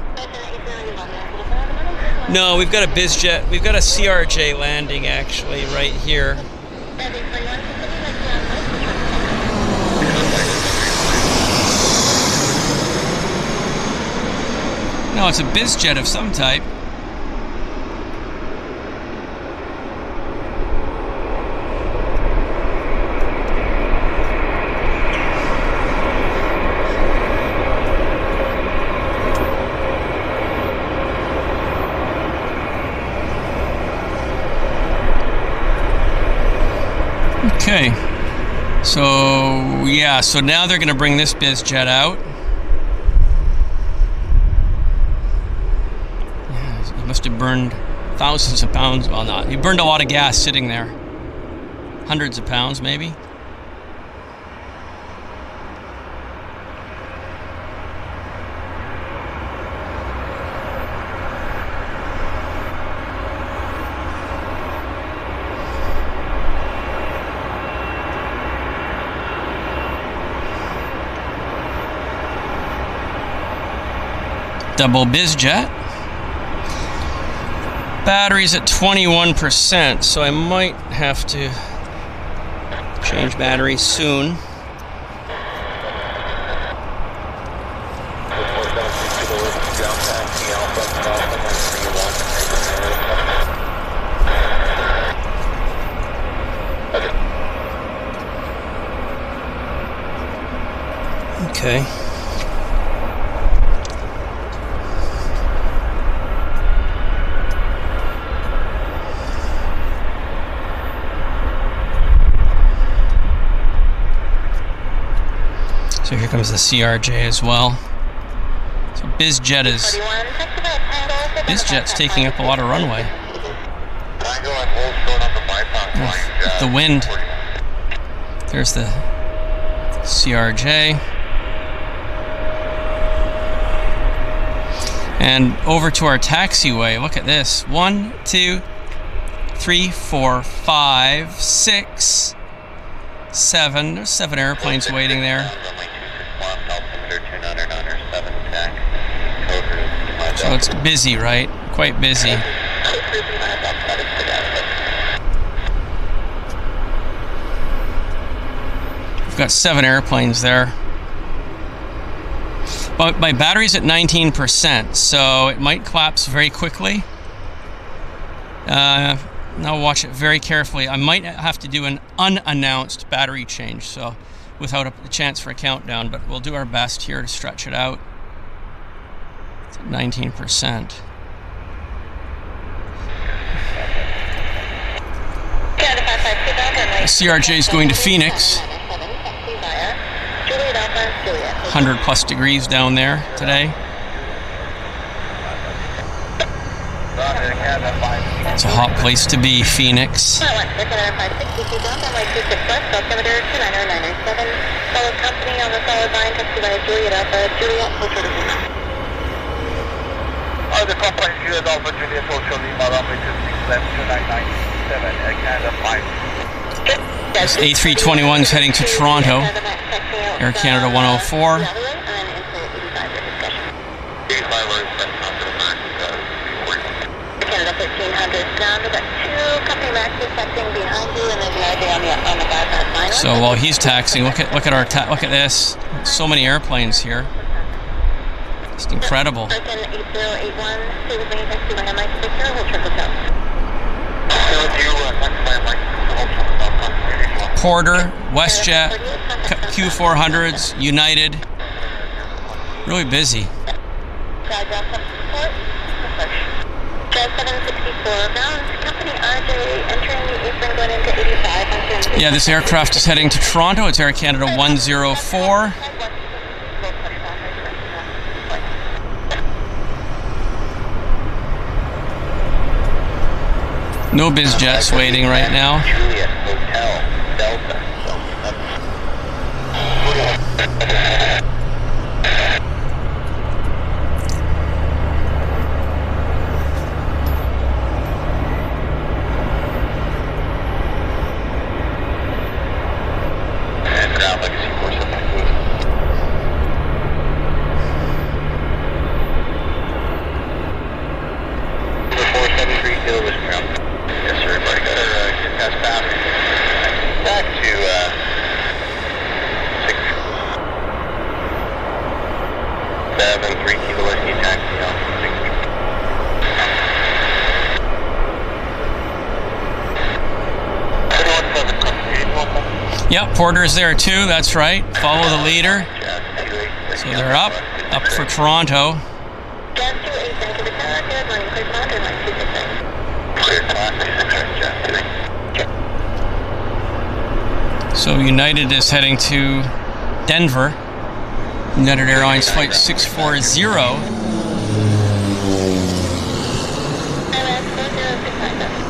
No, we've got a BizJet. We've got a CRJ landing, actually, right here. No, it's a BizJet of some type. Okay, so yeah, so now they're going to bring this BizJet out. Yeah, he must have burned thousands of pounds. Well, not. He burned a lot of gas sitting there. Hundreds of pounds, maybe. Double BizJet. Battery's at 21%, so I might have to change batteries soon. Okay. So here comes the CRJ as well. So BizJet's taking up a lot of runway. Oh, the wind. There's the CRJ. And over to our taxiway. Look at this. 1, 2, 3, 4, 5, 6, 7. There's 7 airplanes waiting there. So it's busy, right? Quite busy. We've got 7 airplanes there. But my battery's at 19%, so it might collapse very quickly. Now watch it very carefully. I might have to do an unannounced battery change, so without a chance for a countdown, but we'll do our best here to stretch it out. It's at 19%. The CRJ is going to Phoenix. 100 plus degrees down there today. It's a hot place to be, Phoenix. This A321's heading to Toronto. Air Canada 104. ground. We've got 2 company maxes taxiing behind you, and there's another on the bypass line. So while he's taxiing, look at this. So many airplanes here. Just incredible. American 8081, stay with me, taxi by MI Victor, hold short hotel. Porter, WestJet, Q400s, United. Really busy. Drive 764, bound company RJ, entering the apron, going into 85. Yeah, this aircraft is heading to Toronto. It's Air Canada 104. No biz jets waiting right now. Juliet Hotel Delta. And ground legacy 473. Number 473 Kilo was ground. Yes, sir. Everybody got our get past boundary. Back to 673 Kilo Whiskey taxi on 6. Yep, Porter's there too. That's right. Follow the leader. So they're up for Toronto. Gas 28, thank you for tower. Good morning, clear command, airline 269. Clear class, So United is heading to Denver. United Airlines flight 640.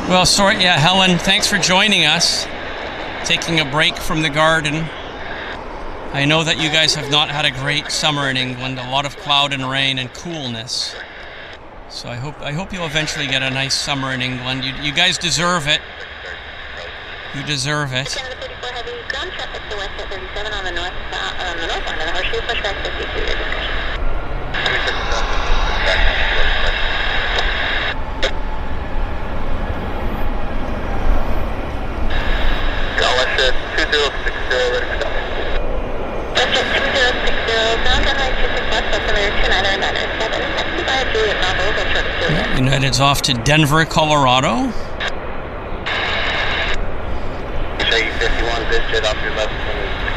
Well, sorry, yeah, Helen, thanks for joining us. Taking a break from the garden. I know that you guys have not had a great summer in England. A lot of cloud and rain and coolness. So I hope you'll eventually get a nice summer in England. You guys deserve it. You deserve it. Canada 34 heavy ground traffic to west at 37 on the north line of the Horseshoe, pushback 52, your discussion. WestJet 2060, ready for stop. WestJet 2060, ground runway 26 left, altimeter 29097, taxi by Juliet Bravo, hold short of Juliet. United's off to Denver, Colorado. JE51, BizJet off your left,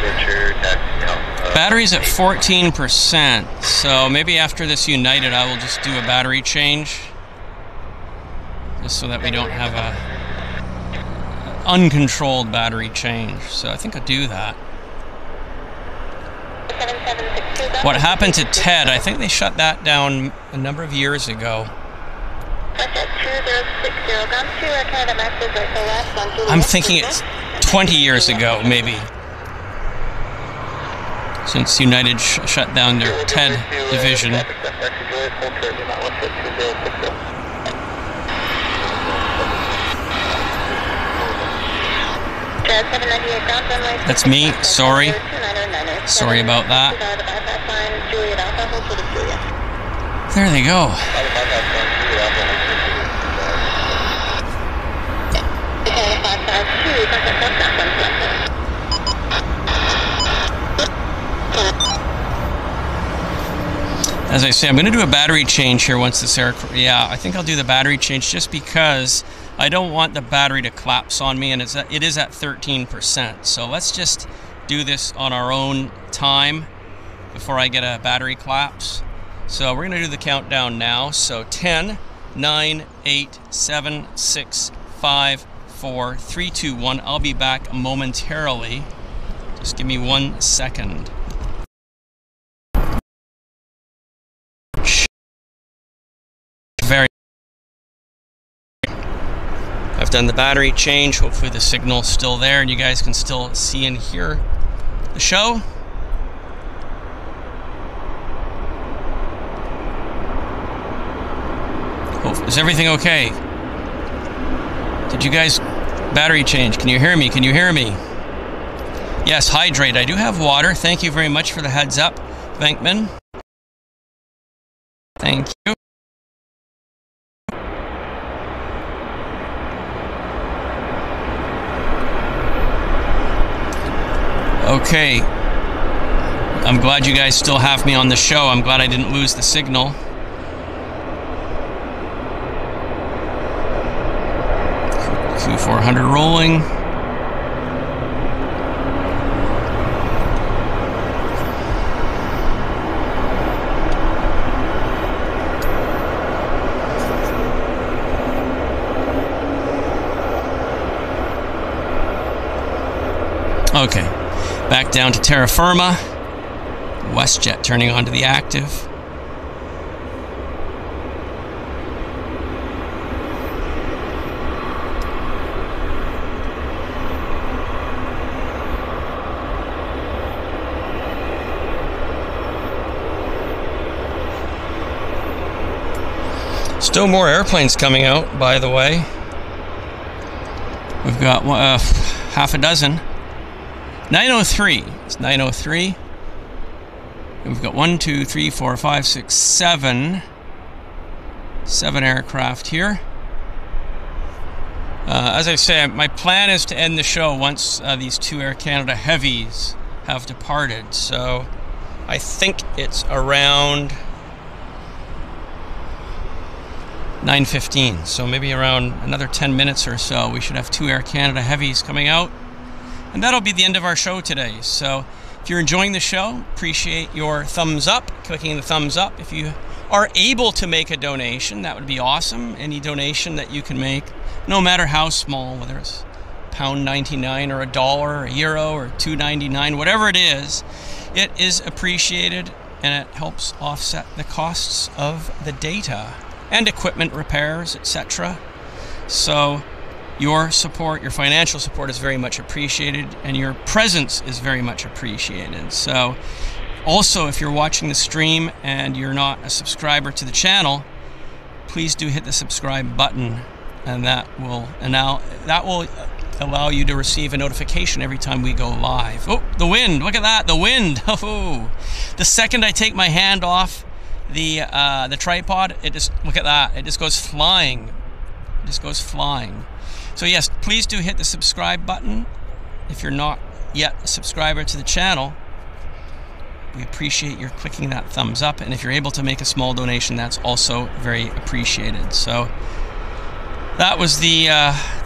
get your taxi now. Battery's at 14%, so maybe after this United I will just do a battery change. Just so that we don't have a uncontrolled battery change. So I think I'll do that. What happened to TED? I think they shut that down a number of years ago. I'm thinking it's 20 years ago, maybe. Since United shut down their TED division. That's me, sorry. Sorry about that. There they go. As I say, I'm going to do a battery change here once this aircraft... Yeah, I think I'll do the battery change just because I don't want the battery to collapse on me, and it is at 13%. So let's just do this on our own time before I get a battery collapse. So we're going to do the countdown now. So 10, 9, 8, 7, 6, 5, 4, 3, 2, 1. I'll be back momentarily. Just give me 1 second. I've done the battery change. Hopefully the signal's still there and you guys can still see and hear the show. Is everything okay? Did you guys battery change? Can you hear me? Can you hear me? Yes, hydrate. I do have water. Thank you very much for the heads up, Bankman. Thank you. Okay. I'm glad you guys still have me on the show. I'm glad I didn't lose the signal. Q400 rolling. Okay, back down to terra firma. WestJet turning onto the active. Still more airplanes coming out, by the way. We've got half a dozen. 903. It's 903. And we've got 1, 2, 3, 4, 5, 6, 7. 7 aircraft here. As I say, my plan is to end the show once these 2 Air Canada heavies have departed. So I think it's around 9:15. So maybe around another 10 minutes or so, we should have 2 Air Canada heavies coming out. And that'll be the end of our show today. So if you're enjoying the show, appreciate your thumbs up, clicking the thumbs up. If you are able to make a donation, that would be awesome. Any donation that you can make, no matter how small, whether it's £1.99 or $1 or €1 or $2.99, whatever it is appreciated, and it helps offset the costs of the data and equipment repairs, etc. So your support, your financial support is very much appreciated, and your presence is very much appreciated. So also, if you're watching the stream and you're not a subscriber to the channel, please do hit the subscribe button, and that will allow you to receive a notification every time we go live. Oh, the wind, look at that, the wind. Oh, the second I take my hand off the tripod, it just, look at that, it just goes flying. It just goes flying. So yes, please do hit the subscribe button if you're not yet a subscriber to the channel. We appreciate your clicking that thumbs up, and if you're able to make a small donation, that's also very appreciated. So that was the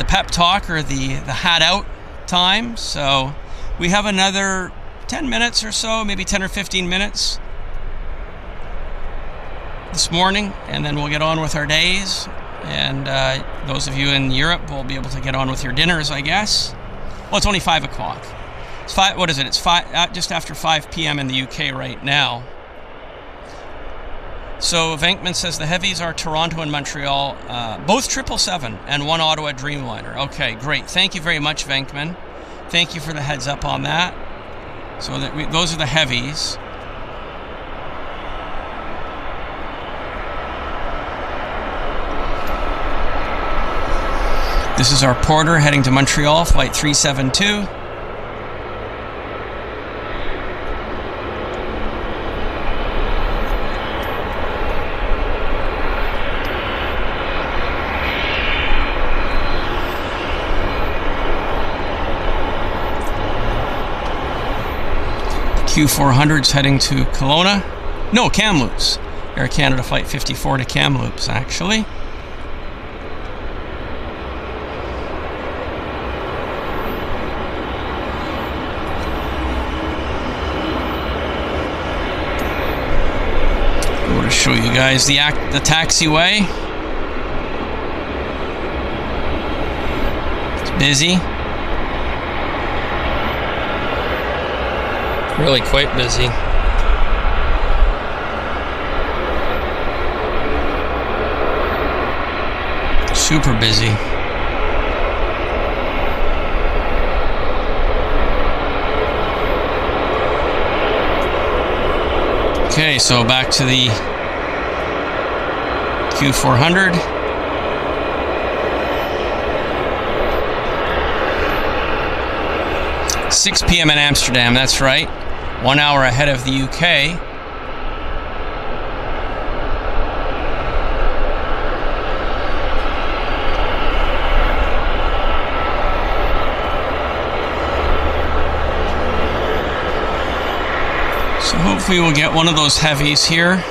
pep talk, or the hat out time. So we have another 10 minutes or so, maybe 10 or 15 minutes this morning, and then we'll get on with our days. And those of you in Europe will be able to get on with your dinners, I guess. Well, it's only 5 o'clock. It's 5. What is it? It's 5, just after 5 p.m. in the UK right now. So Venkman says the heavies are Toronto and Montreal, both 777 and 1 Ottawa Dreamliner. Okay, great. Thank you very much, Venkman. Thank you for the heads up on that. So those are the heavies. This is our Porter heading to Montreal, flight 372. Q400's heading to Kelowna. No, Kamloops. Air Canada flight 54 to Kamloops, actually. To show you guys the taxiway. It's busy. Really quite busy. Super busy. Okay, so back to the Q400. – 6 p.m. in Amsterdam, that's right. 1 hour ahead of the UK. So hopefully we'll get one of those heavies here.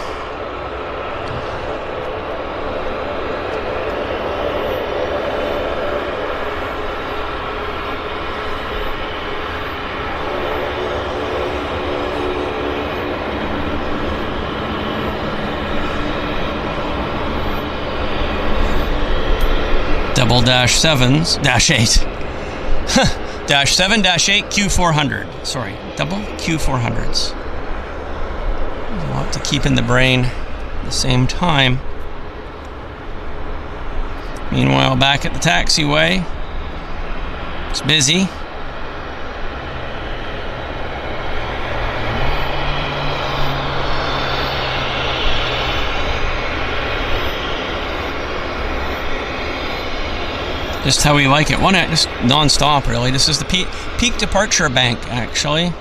Double dash 7s, dash 8. Dash 7, dash 8, Q400. Sorry, double Q400s. A lot to keep in the brain at the same time. Meanwhile, back at the taxiway, it's busy. Just how we like it. Just non-stop, really. This is the peak departure bank, actually.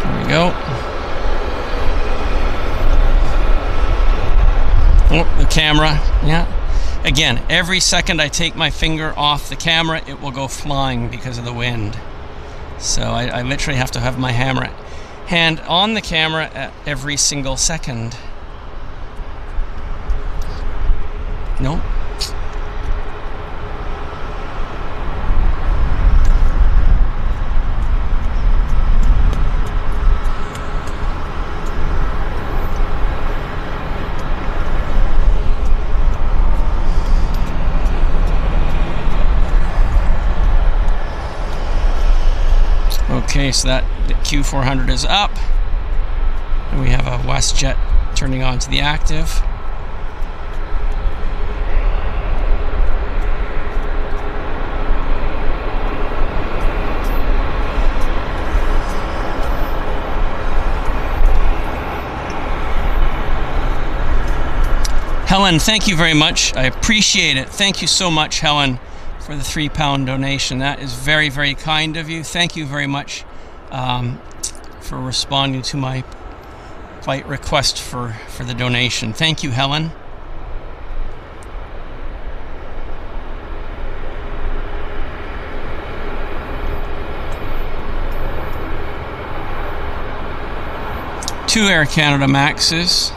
There we go. Oh, the camera. Yeah. Again, every second I take my finger off the camera, it will go flying because of the wind. So I literally have to have my hand on the camera at every single second. Nope. Okay, so that Q400 is up, and we have a WestJet turning on to the active. Helen, thank you very much. I appreciate it. Thank you so much, Helen, for the £3 donation. That is very, very kind of you. Thank you very much for responding to my flight request for the donation. Thank you, Helen. Two Air Canada Maxes.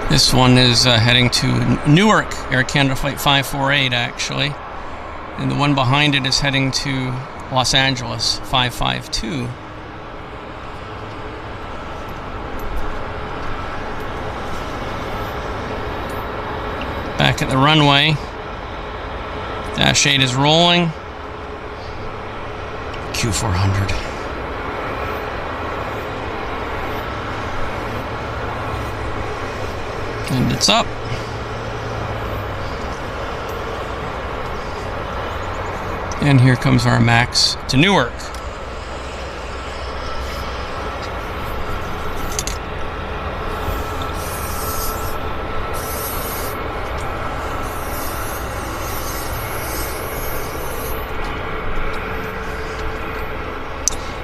This one is heading to Newark, Air Canada Flight 548 actually. And the one behind it is heading to Los Angeles, 552. Back at the runway, Dash 8 is rolling. Q400. And it's up. And here comes our Max to Newark.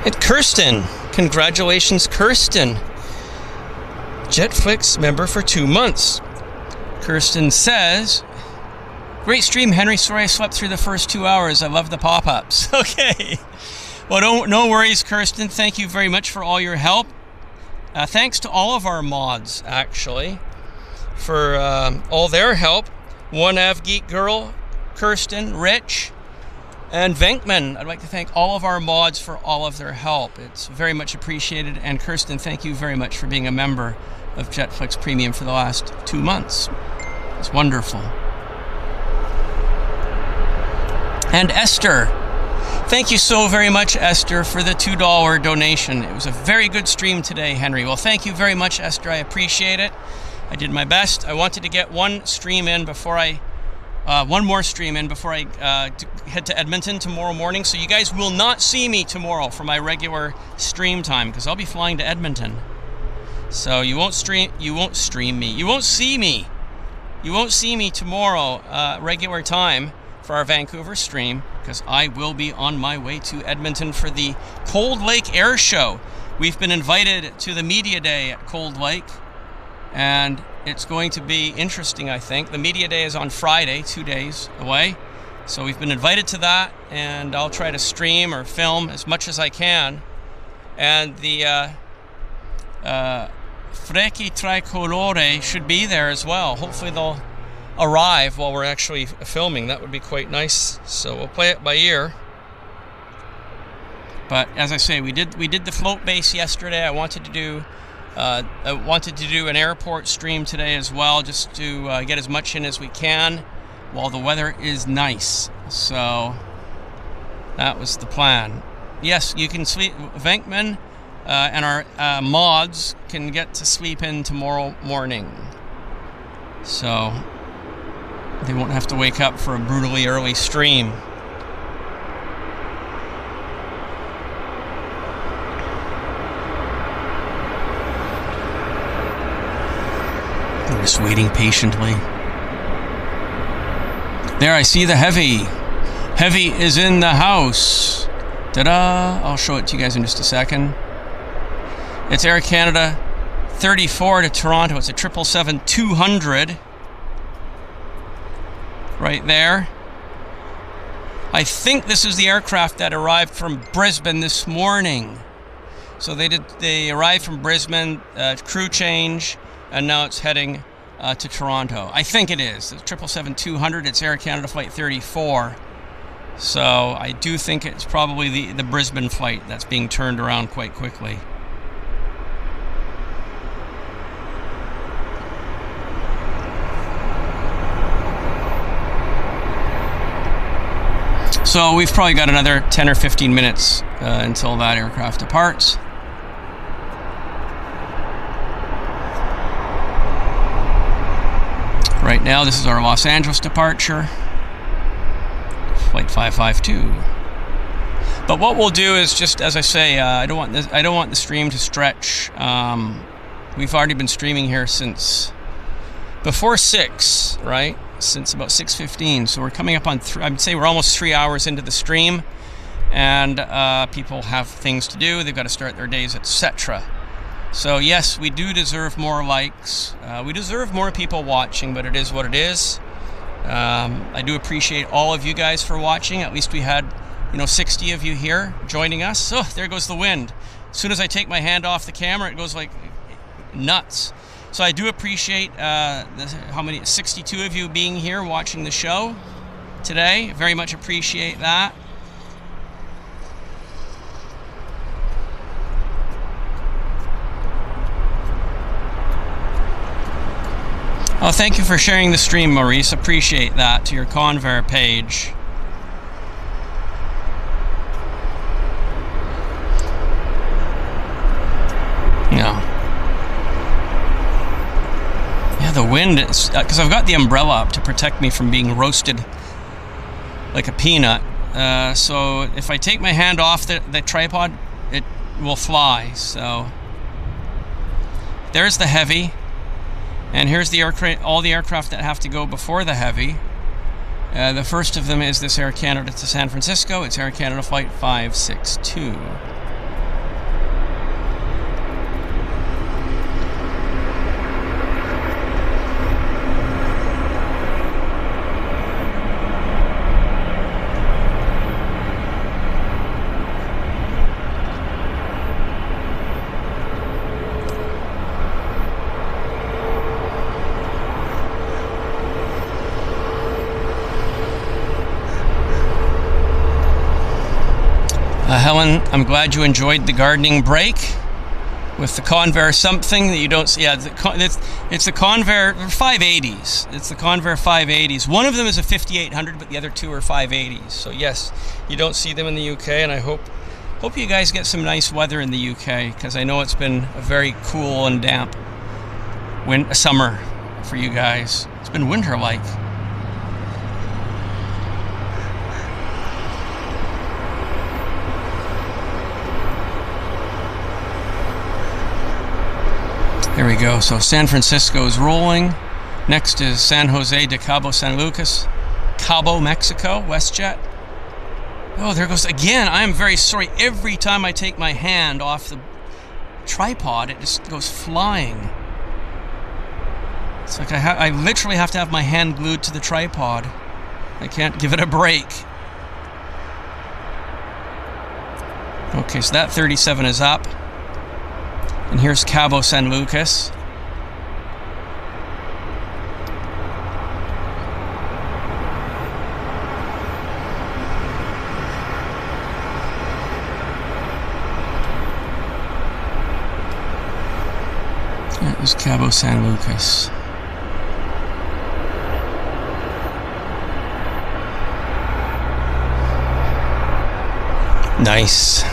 And Kirsten, congratulations, Kirsten. JetFlix member for 2 months. Kirsten says, great stream, Henry. Sorry I slept through the first 2 hours. I love the pop-ups. Okay. Well, no worries, Kirsten. Thank you very much for all your help. Thanks to all of our mods, actually, for all their help. One Av Geek Girl, Kirsten, Rich, and Venkman. I'd like to thank all of our mods for all of their help. It's very much appreciated. And Kirsten, thank you very much for being a member of JetFlix Premium for the last 2 months. It's wonderful. And Esther, thank you so very much, Esther, for the $2 donation. It was a very good stream today, Henry. Well, thank you very much, Esther. I appreciate it. I did my best. I wanted to get one more stream in before I head to Edmonton tomorrow morning. So you guys will not see me tomorrow for my regular stream time because I'll be flying to Edmonton. So you won't see me tomorrow regular time for our Vancouver stream, because I will be on my way to Edmonton for the Cold Lake Air Show. We've been invited to the Media Day at Cold Lake, and it's going to be interesting, I think. The Media Day is on Friday, 2 days away. So we've been invited to that, and I'll try to stream or film as much as I can. And the Frecchi Tricolore should be there as well. Hopefully they'll arrive while we're actually filming. That would be quite nice. So we'll play it by ear. But as I say, we did the float base yesterday. I wanted to do an airport stream today as well, just to get as much in as we can while the weather is nice. So that was the plan. Yes, you can sleep. Venkman and our mods can get to sleep in tomorrow morning, so they won't have to wake up for a brutally early stream. I'm just waiting patiently. There, I see the Heavy. Heavy is in the house. Ta-da! I'll show it to you guys in just a second. It's Air Canada 34 to Toronto. It's a 777-200. Right there. I think this is the aircraft that arrived from Brisbane this morning. So they arrived from Brisbane, crew change, and now it's heading to Toronto. I think it is. It's 777-200. It's Air Canada Flight 34. So I do think it's probably the Brisbane flight that's being turned around quite quickly. So we've probably got another 10 or 15 minutes until that aircraft departs. Right now, this is our Los Angeles departure, Flight 552. But what we'll do is just, as I say, I don't want the stream to stretch. We've already been streaming here since before 6, right? Since about 6:15. So we're coming up on, I'd say we're almost 3 hours into the stream, and people have things to do. They've got to start their days, etc. So yes, we do deserve more likes. We deserve more people watching, but it is what it is. I do appreciate all of you guys for watching. At least we had, 60 of you here joining us. Oh, there goes the wind. As soon as I take my hand off the camera, it goes like nuts. So I do appreciate 62 of you being here watching the show today. Very much appreciate that. Oh, thank you for sharing the stream, Maurice. Appreciate that, to your Convair page. Yeah, the wind is, because I've got the umbrella up to protect me from being roasted like a peanut. So if I take my hand off the tripod, it will fly. So there's the Heavy. And here's the all the aircraft that have to go before the Heavy. The first of them is this Air Canada to San Francisco. It's Air Canada Flight 562. Helen, I'm glad you enjoyed the gardening break with the Convair something that you don't see. Yeah, it's the Convair 580s. It's the Convair 580s. One of them is a 5800, but the other two are 580s. So yes, you don't see them in the UK, and I hope you guys get some nice weather in the UK, because I know it's been a very cool and damp summer for you guys. It's been winter-like. There we go. So San Francisco is rolling. Next is San Jose de Cabo San Lucas. Cabo, Mexico, WestJet. Oh, there goes again. I am very sorry. Every time I take my hand off the tripod, it just goes flying. It's like I literally have to have my hand glued to the tripod. I can't give it a break. Okay, so that 37 is up. And here's Cabo San Lucas. That is Cabo San Lucas. Nice.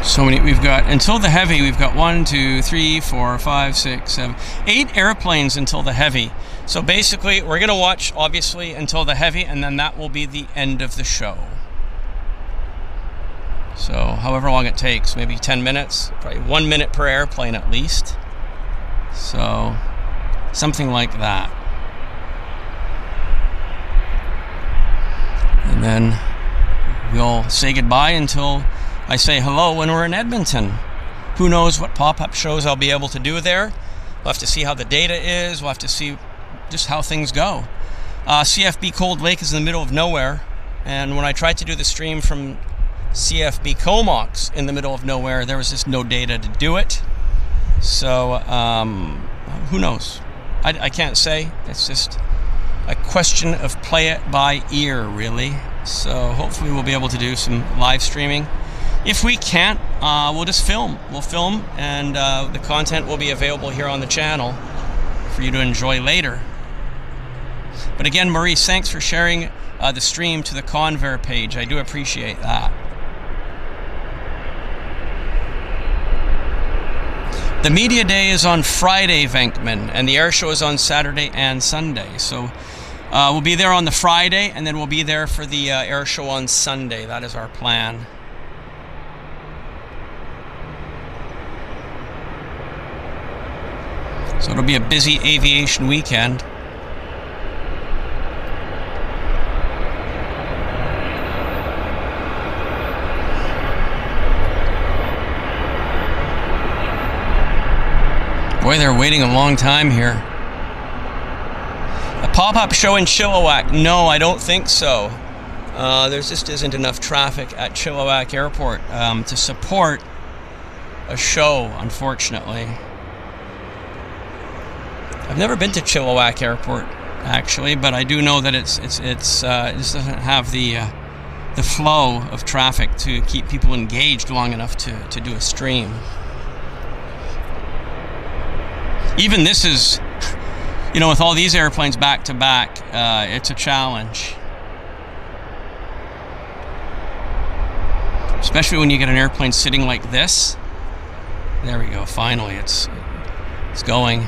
So many, we've got, until the heavy, we've got 1, 2, 3, 4, 5, 6, 7, 8 airplanes until the heavy. So basically, we're going to watch, obviously, until the heavy, and then that will be the end of the show. So, however long it takes, maybe 10 minutes, probably 1 minute per airplane at least. So, something like that. And then we'll say goodbye until I say hello when we're in Edmonton. Who knows what pop-up shows I'll be able to do there. We'll have to see how the data is. We'll have to see just how things go. CFB Cold Lake is in the middle of nowhere. And when I tried to do the stream from CFB Comox in the middle of nowhere, there was just no data to do it. So, who knows? I can't say. It's just a question of play it by ear, really. So hopefully we'll be able to do some live streaming. If we can't, we'll just film. We'll film, and the content will be available here on the channel for you to enjoy later. But again, Maurice, thanks for sharing the stream to the Convair page. I do appreciate that. The media day is on Friday, Venkman, and the air show is on Saturday and Sunday. So we'll be there on the Friday, and then we'll be there for the air show on Sunday. That is our plan. So it'll be a busy aviation weekend. Boy, they're waiting a long time here. A pop-up show in Chilliwack? No, I don't think so. There just isn't enough traffic at Chilliwack Airport to support a show, unfortunately. I've never been to Chilliwack Airport, actually, but I do know that it just doesn't have the flow of traffic to keep people engaged long enough to do a stream. Even this is, you know, with all these airplanes back to back, it's a challenge. Especially when you get an airplane sitting like this. There we go, finally, it's going.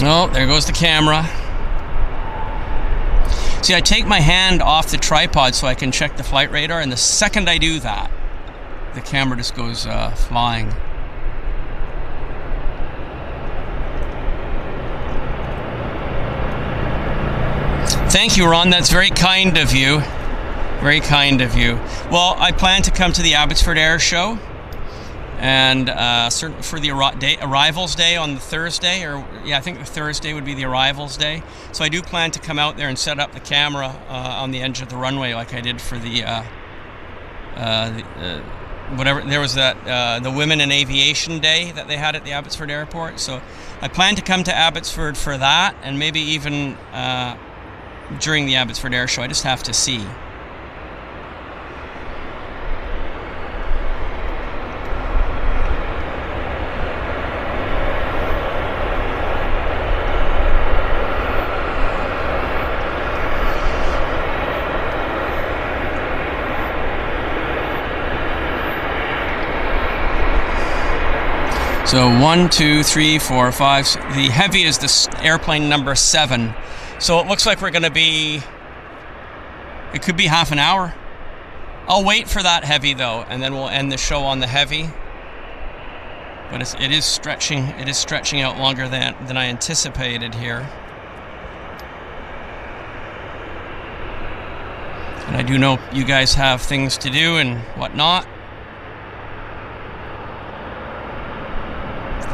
Oh, there goes the camera. See, I take my hand off the tripod so I can check the flight radar, and the second I do that, the camera just goes flying. Thank you, Ron. That's very kind of you. Very kind of you. Well, I plan to come to the Abbotsford Air Show. And certainly for the arrivals day on the Thursday, or yeah, I think the Thursday would be the arrivals day. So I do plan to come out there and set up the camera on the edge of the runway, like I did for the whatever. There was that the Women in Aviation Day that they had at the Abbotsford Airport. So I plan to come to Abbotsford for that, and maybe even during the Abbotsford Air Show. I just have to see. So 1, 2, 3, 4, 5. The heavy is this airplane number 7. So it looks like we're going to be, it could be half an hour. I'll wait for that heavy though, and then we'll end the show on the heavy. But it is stretching out longer than I anticipated here. And I do know you guys have things to do and whatnot.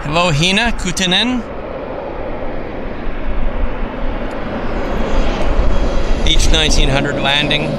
Hello, Hina Kutinen. Beach 1900 landing.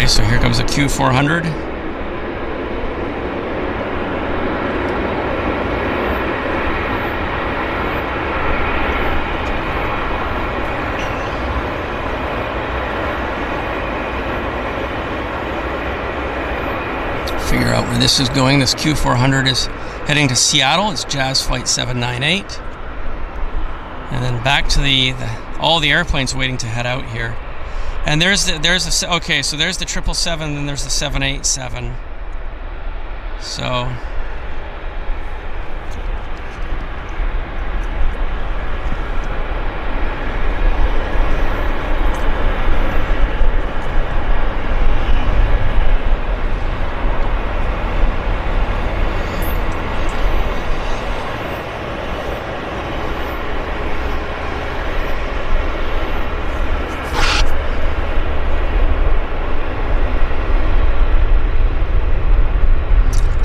So here comes a Q400. Figure out where this is going. This Q400 is heading to Seattle. It's Jazz Flight 798. And then back to all the airplanes waiting to head out here. And okay, so there's the 777, and there's the 787. So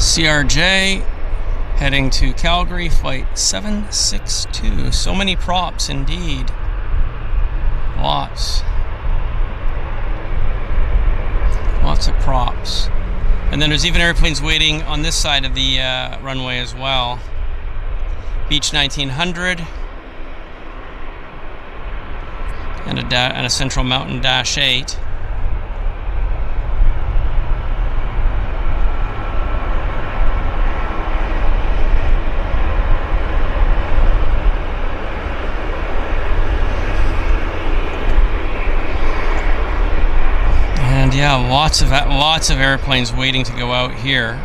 CRJ heading to Calgary, flight 762. So many props indeed. Lots of props. And then there's even airplanes waiting on this side of the runway as well. Beach 1900 and a Central Mountain Dash 8. Yeah, lots of airplanes waiting to go out here.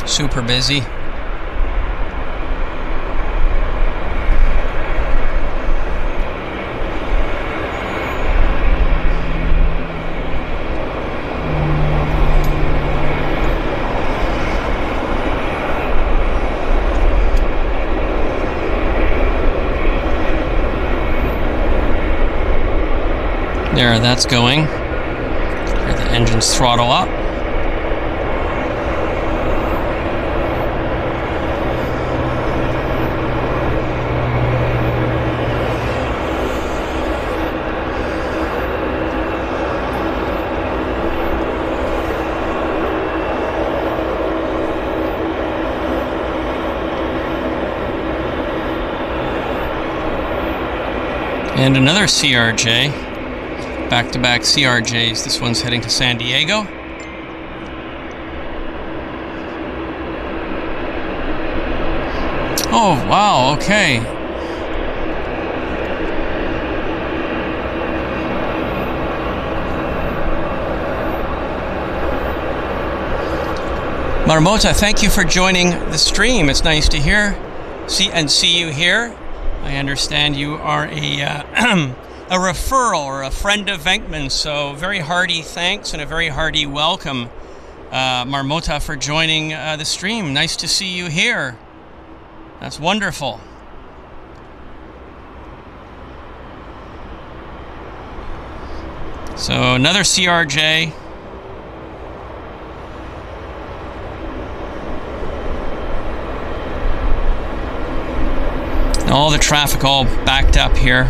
Super busy. There, that's going. Here the engines throttle up. And another CRJ. Back-to-back CRJs. This one's heading to San Diego. Oh, wow, okay. Marmota, thank you for joining the stream. It's nice to see you here. I understand you are a referral or a friend of Venkman, so very hearty thanks and a very hearty welcome, Marmota, for joining the stream. Nice to see you here. That's wonderful. So another CRJ. All the traffic all backed up here.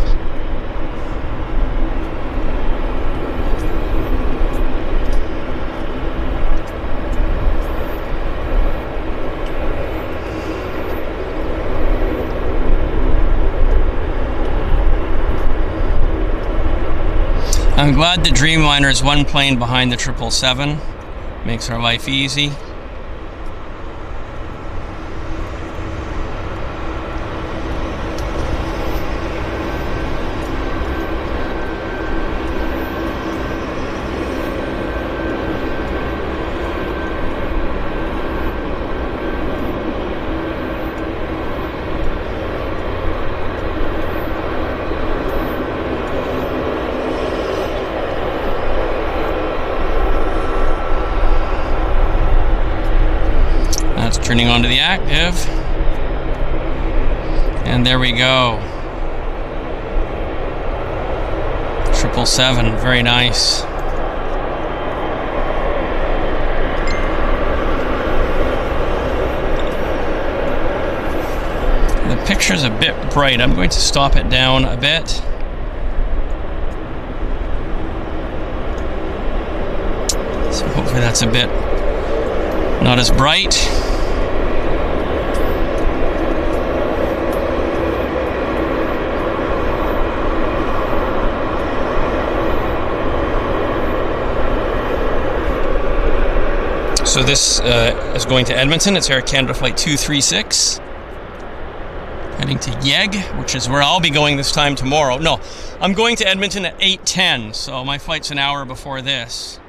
I'm glad the Dreamliner is one plane behind the 777. Makes our life easy. Turning onto the active, and there we go. 777, very nice. The picture's a bit bright. I'm going to stop it down a bit. So hopefully that's a bit not as bright. So this is going to Edmonton. It's Air Canada Flight 236. Heading to Yeg, which is where I'll be going this time tomorrow. No, I'm going to Edmonton at 8:10, so my flight's an hour before this.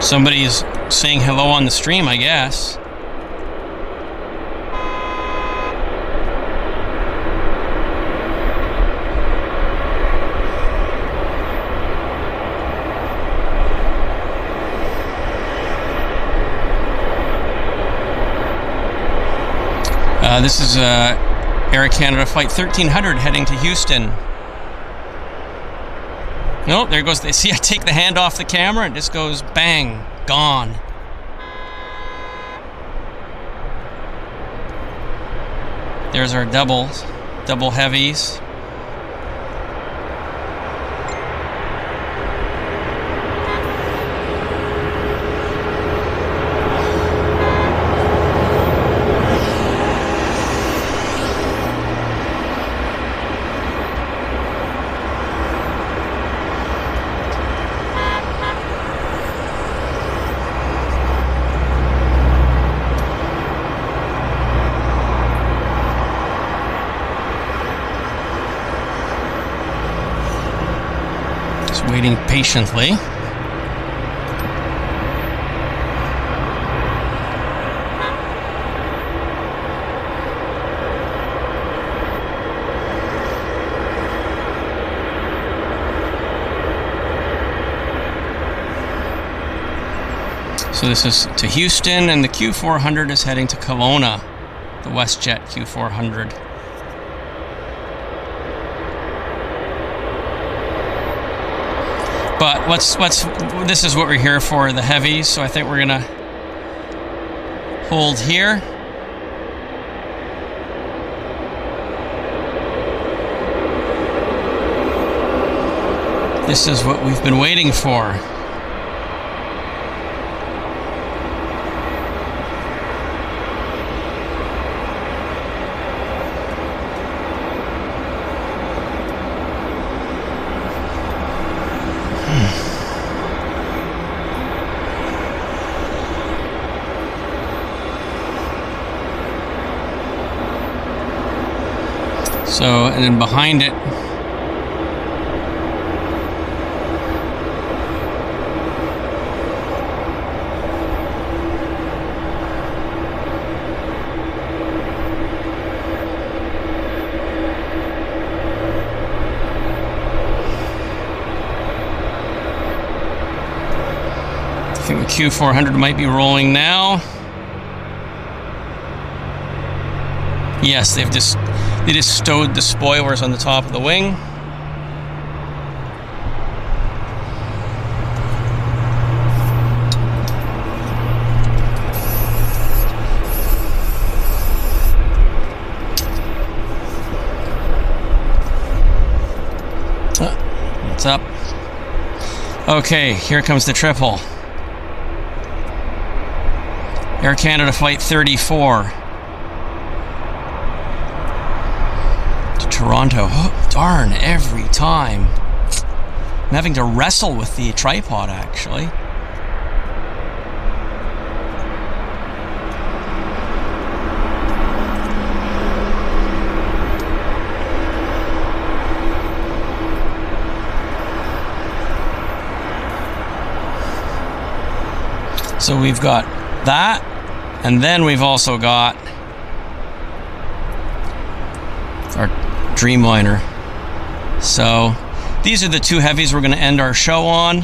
Somebody's saying hello on the stream, I guess. This is Air Canada Flight 1300 heading to Houston. No, there goes. See, I take the hand off the camera and it just goes bang, gone. There's our double heavies. Waiting patiently. So this is to Houston, and the Q400 is heading to Kelowna, the WestJet Q400. But this is what we're here for, the heavies, so I think we're gonna hold here. This is what we've been waiting for. So, and then behind it, I think the Q400 might be rolling now. Yes, they've just They just stowed the spoilers on the top of the wing. What's up? Okay, here comes the triple. Air Canada Flight 34 to Toronto. Oh, darn, every time. I'm having to wrestle with the tripod, actually. So we've got that, and then we've also got our Dreamliner. So these are the two heavies we're going to end our show on.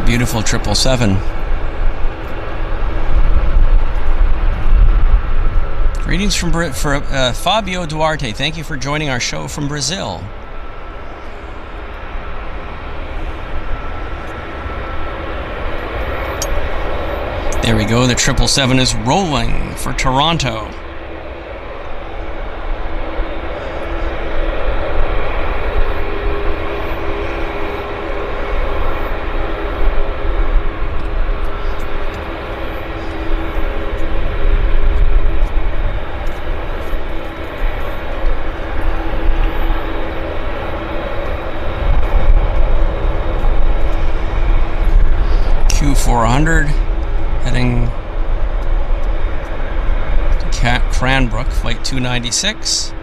Beautiful 777. Greetings from Fabio Duarte. Thank you for joining our show from Brazil. There we go. The 777 is rolling for Toronto. Q400 heading to Cranbrook, flight 296.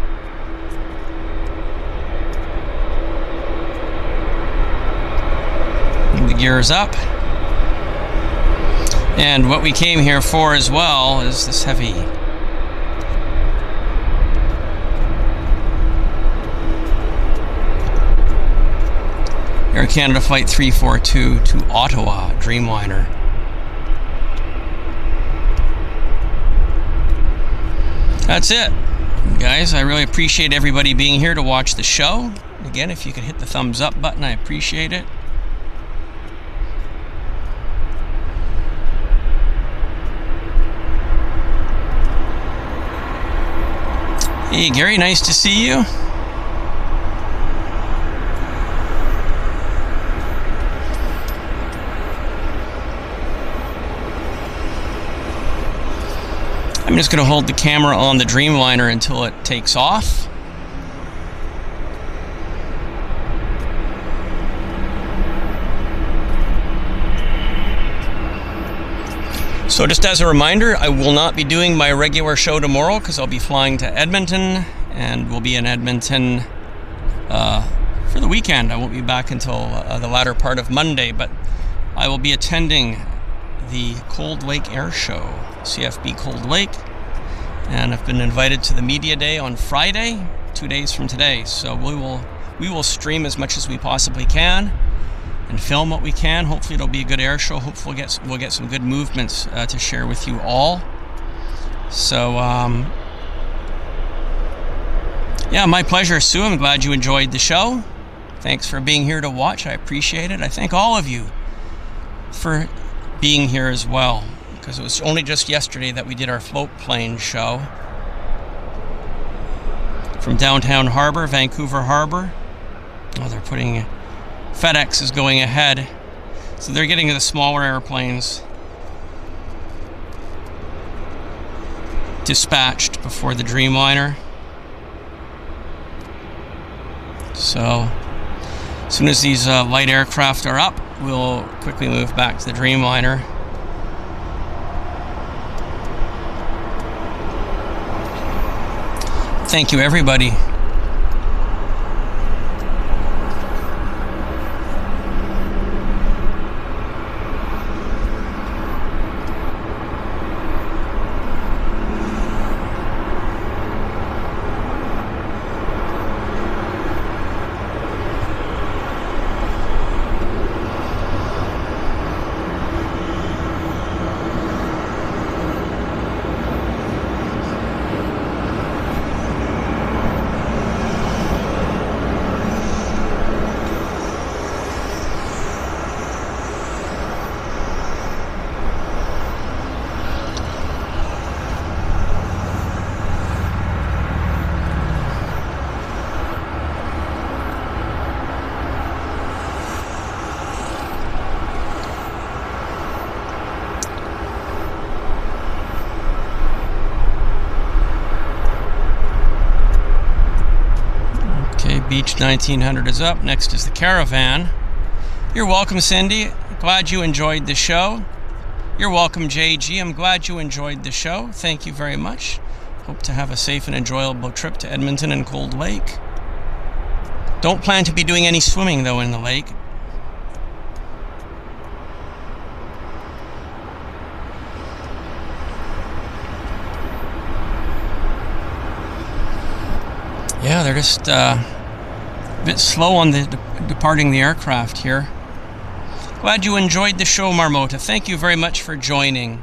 And the gear is up. And what we came here for as well is this heavy. Air Canada Flight 342 to Ottawa, Dreamliner. That's it, guys. I really appreciate everybody being here to watch the show. Again, if you could hit the thumbs up button, I appreciate it. Hey, Gary, nice to see you. I'm just going to hold the camera on the Dreamliner until it takes off. So just as a reminder, I will not be doing my regular show tomorrow because I'll be flying to Edmonton, and we'll be in Edmonton for the weekend. I won't be back until the latter part of Monday, but I will be attending the Cold Lake Air Show, CFB Cold Lake, and I've been invited to the Media Day on Friday, 2 days from today. So we will stream as much as we possibly can and film what we can. Hopefully it'll be a good air show. Hopefully we'll get some good movements to share with you all. So yeah, my pleasure, Sue. I'm glad you enjoyed the show. Thanks for being here to watch. I appreciate it. I thank all of you for being here as well, because it was only just yesterday that we did our float plane show from downtown harbor, Vancouver Harbor. Oh, they're putting, FedEx is going ahead, so they're getting the smaller airplanes dispatched before the Dreamliner. So as soon as these light aircraft are up, we'll quickly move back to the Dreamliner. Thank you, everybody. Beach 1900 is up. Next is the Caravan. You're welcome, Cindy. Glad you enjoyed the show. You're welcome, JG. I'm glad you enjoyed the show. Thank you very much. Hope to have a safe and enjoyable trip to Edmonton and Cold Lake. Don't plan to be doing any swimming, though, in the lake. Yeah, they're just a bit slow on the departing the aircraft here. Glad you enjoyed the show, Marmota. Thank you very much for joining.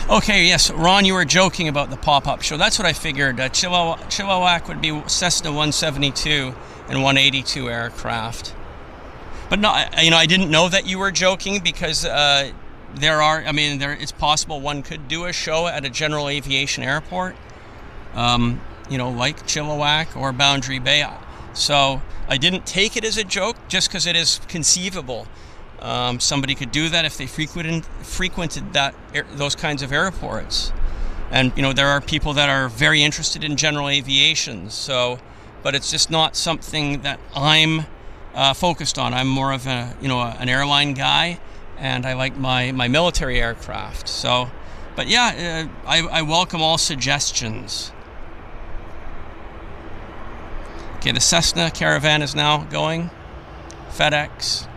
Okay, yes, Ron, you were joking about the pop-up show. That's what I figured. Chilliwack would be Cessna 172 and 182 aircraft. But no, I didn't know that you were joking because it's possible one could do a show at a general aviation airport, like Chilliwack or Boundary Bay. So I didn't take it as a joke just because it is conceivable. Somebody could do that if they frequented those kinds of airports. And, there are people that are very interested in general aviation. So, but it's just not something that I'm focused on. I'm more of an airline guy, and I like my military aircraft. So, but yeah, I welcome all suggestions. Okay, the Cessna Caravan is now going. FedEx.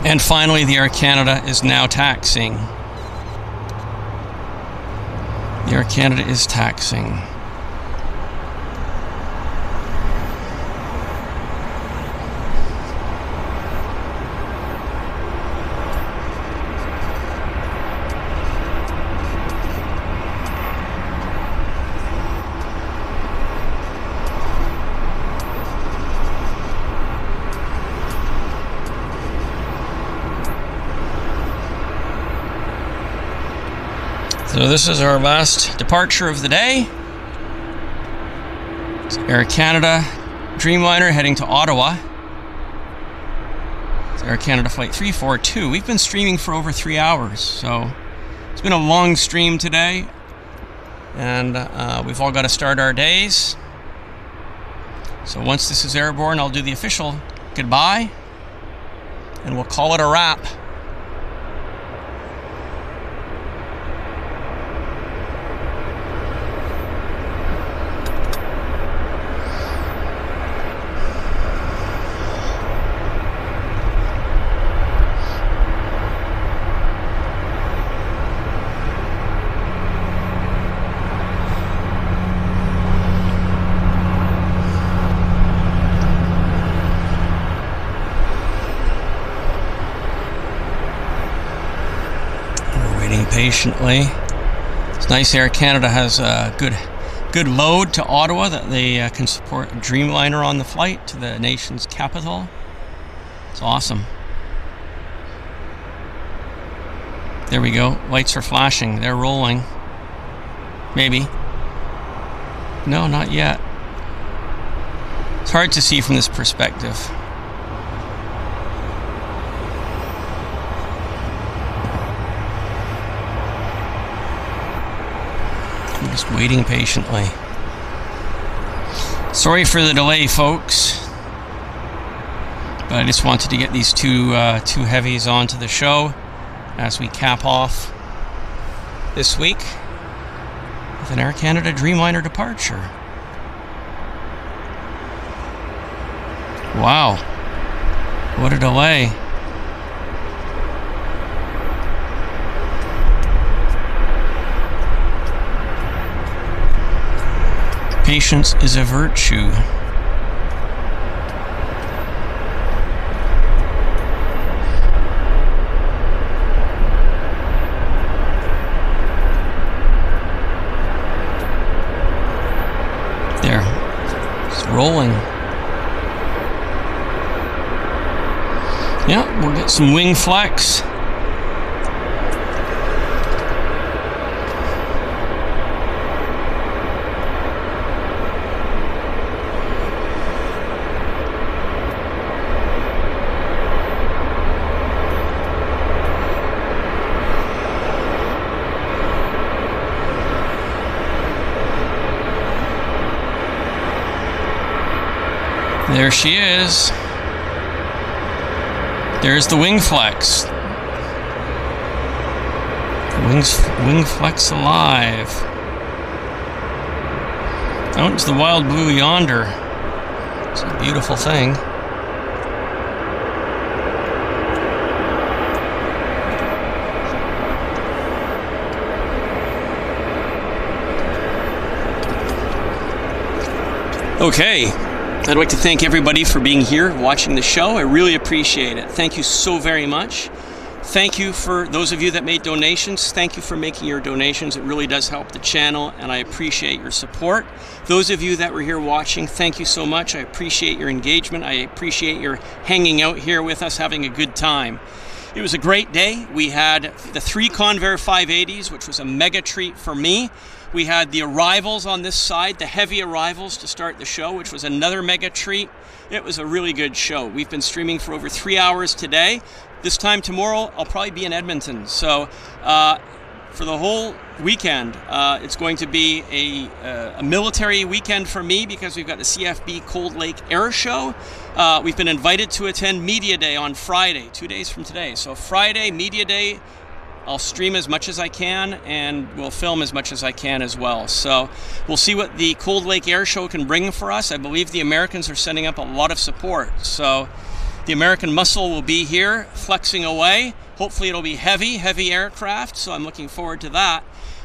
And finally, the Air Canada is now taxiing. The Air Canada is taxiing. So this is our last departure of the day. It's Air Canada Dreamliner heading to Ottawa. It's Air Canada Flight 342. We've been streaming for over 3 hours, so it's been a long stream today. And we've all got to start our days. So once this is airborne, I'll do the official goodbye, and we'll call it a wrap. Patiently. It's nice Air Canada has a good load to Ottawa that they can support a Dreamliner on the flight to the nation's capital. It's awesome. There we go. Lights are flashing. They're rolling. Maybe. No, not yet. It's hard to see from this perspective. Just waiting patiently. Sorry for the delay, folks, but I just wanted to get these two heavies onto the show as we cap off this week with an Air Canada Dreamliner departure. Wow, what a delay. Patience is a virtue. There. It's rolling. Yeah, we'll get some wing flex. There she is. There's the wing flex. Wing flex alive. Out into the wild blue yonder. It's a beautiful thing. Okay, I'd like to thank everybody for being here, watching the show. I really appreciate it. Thank you so very much. Thank you for those of you that made donations. Thank you for making your donations. It really does help the channel, and I appreciate your support. Those of you that were here watching, thank you so much. I appreciate your engagement. I appreciate your hanging out here with us, having a good time. It was a great day. We had the 3 Convair 580s, which was a mega treat for me. We had the arrivals on this side, the heavy arrivals to start the show, which was another mega treat. It was a really good show. We've been streaming for over 3 hours today. This time tomorrow, I'll probably be in Edmonton. So for the whole weekend, it's going to be a military weekend for me because we've got the CFB Cold Lake Air Show. We've been invited to attend Media Day on Friday, 2 days from today. So Friday, Media Day, I'll stream as much as I can, and we'll film as much as I can as well. So we'll see what the Cold Lake Air Show can bring for us. I believe the Americans are sending up a lot of support. So the American muscle will be here, flexing away. Hopefully it'll be heavy aircraft, so I'm looking forward to that.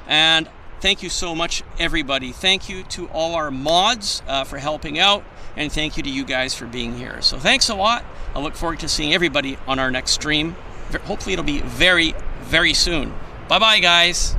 And thank you so much, everybody. Thank you to all our mods for helping out, and thank you to you guys for being here. So thanks a lot. I look forward to seeing everybody on our next stream. Hopefully it'll be very, very soon. Bye-bye, guys.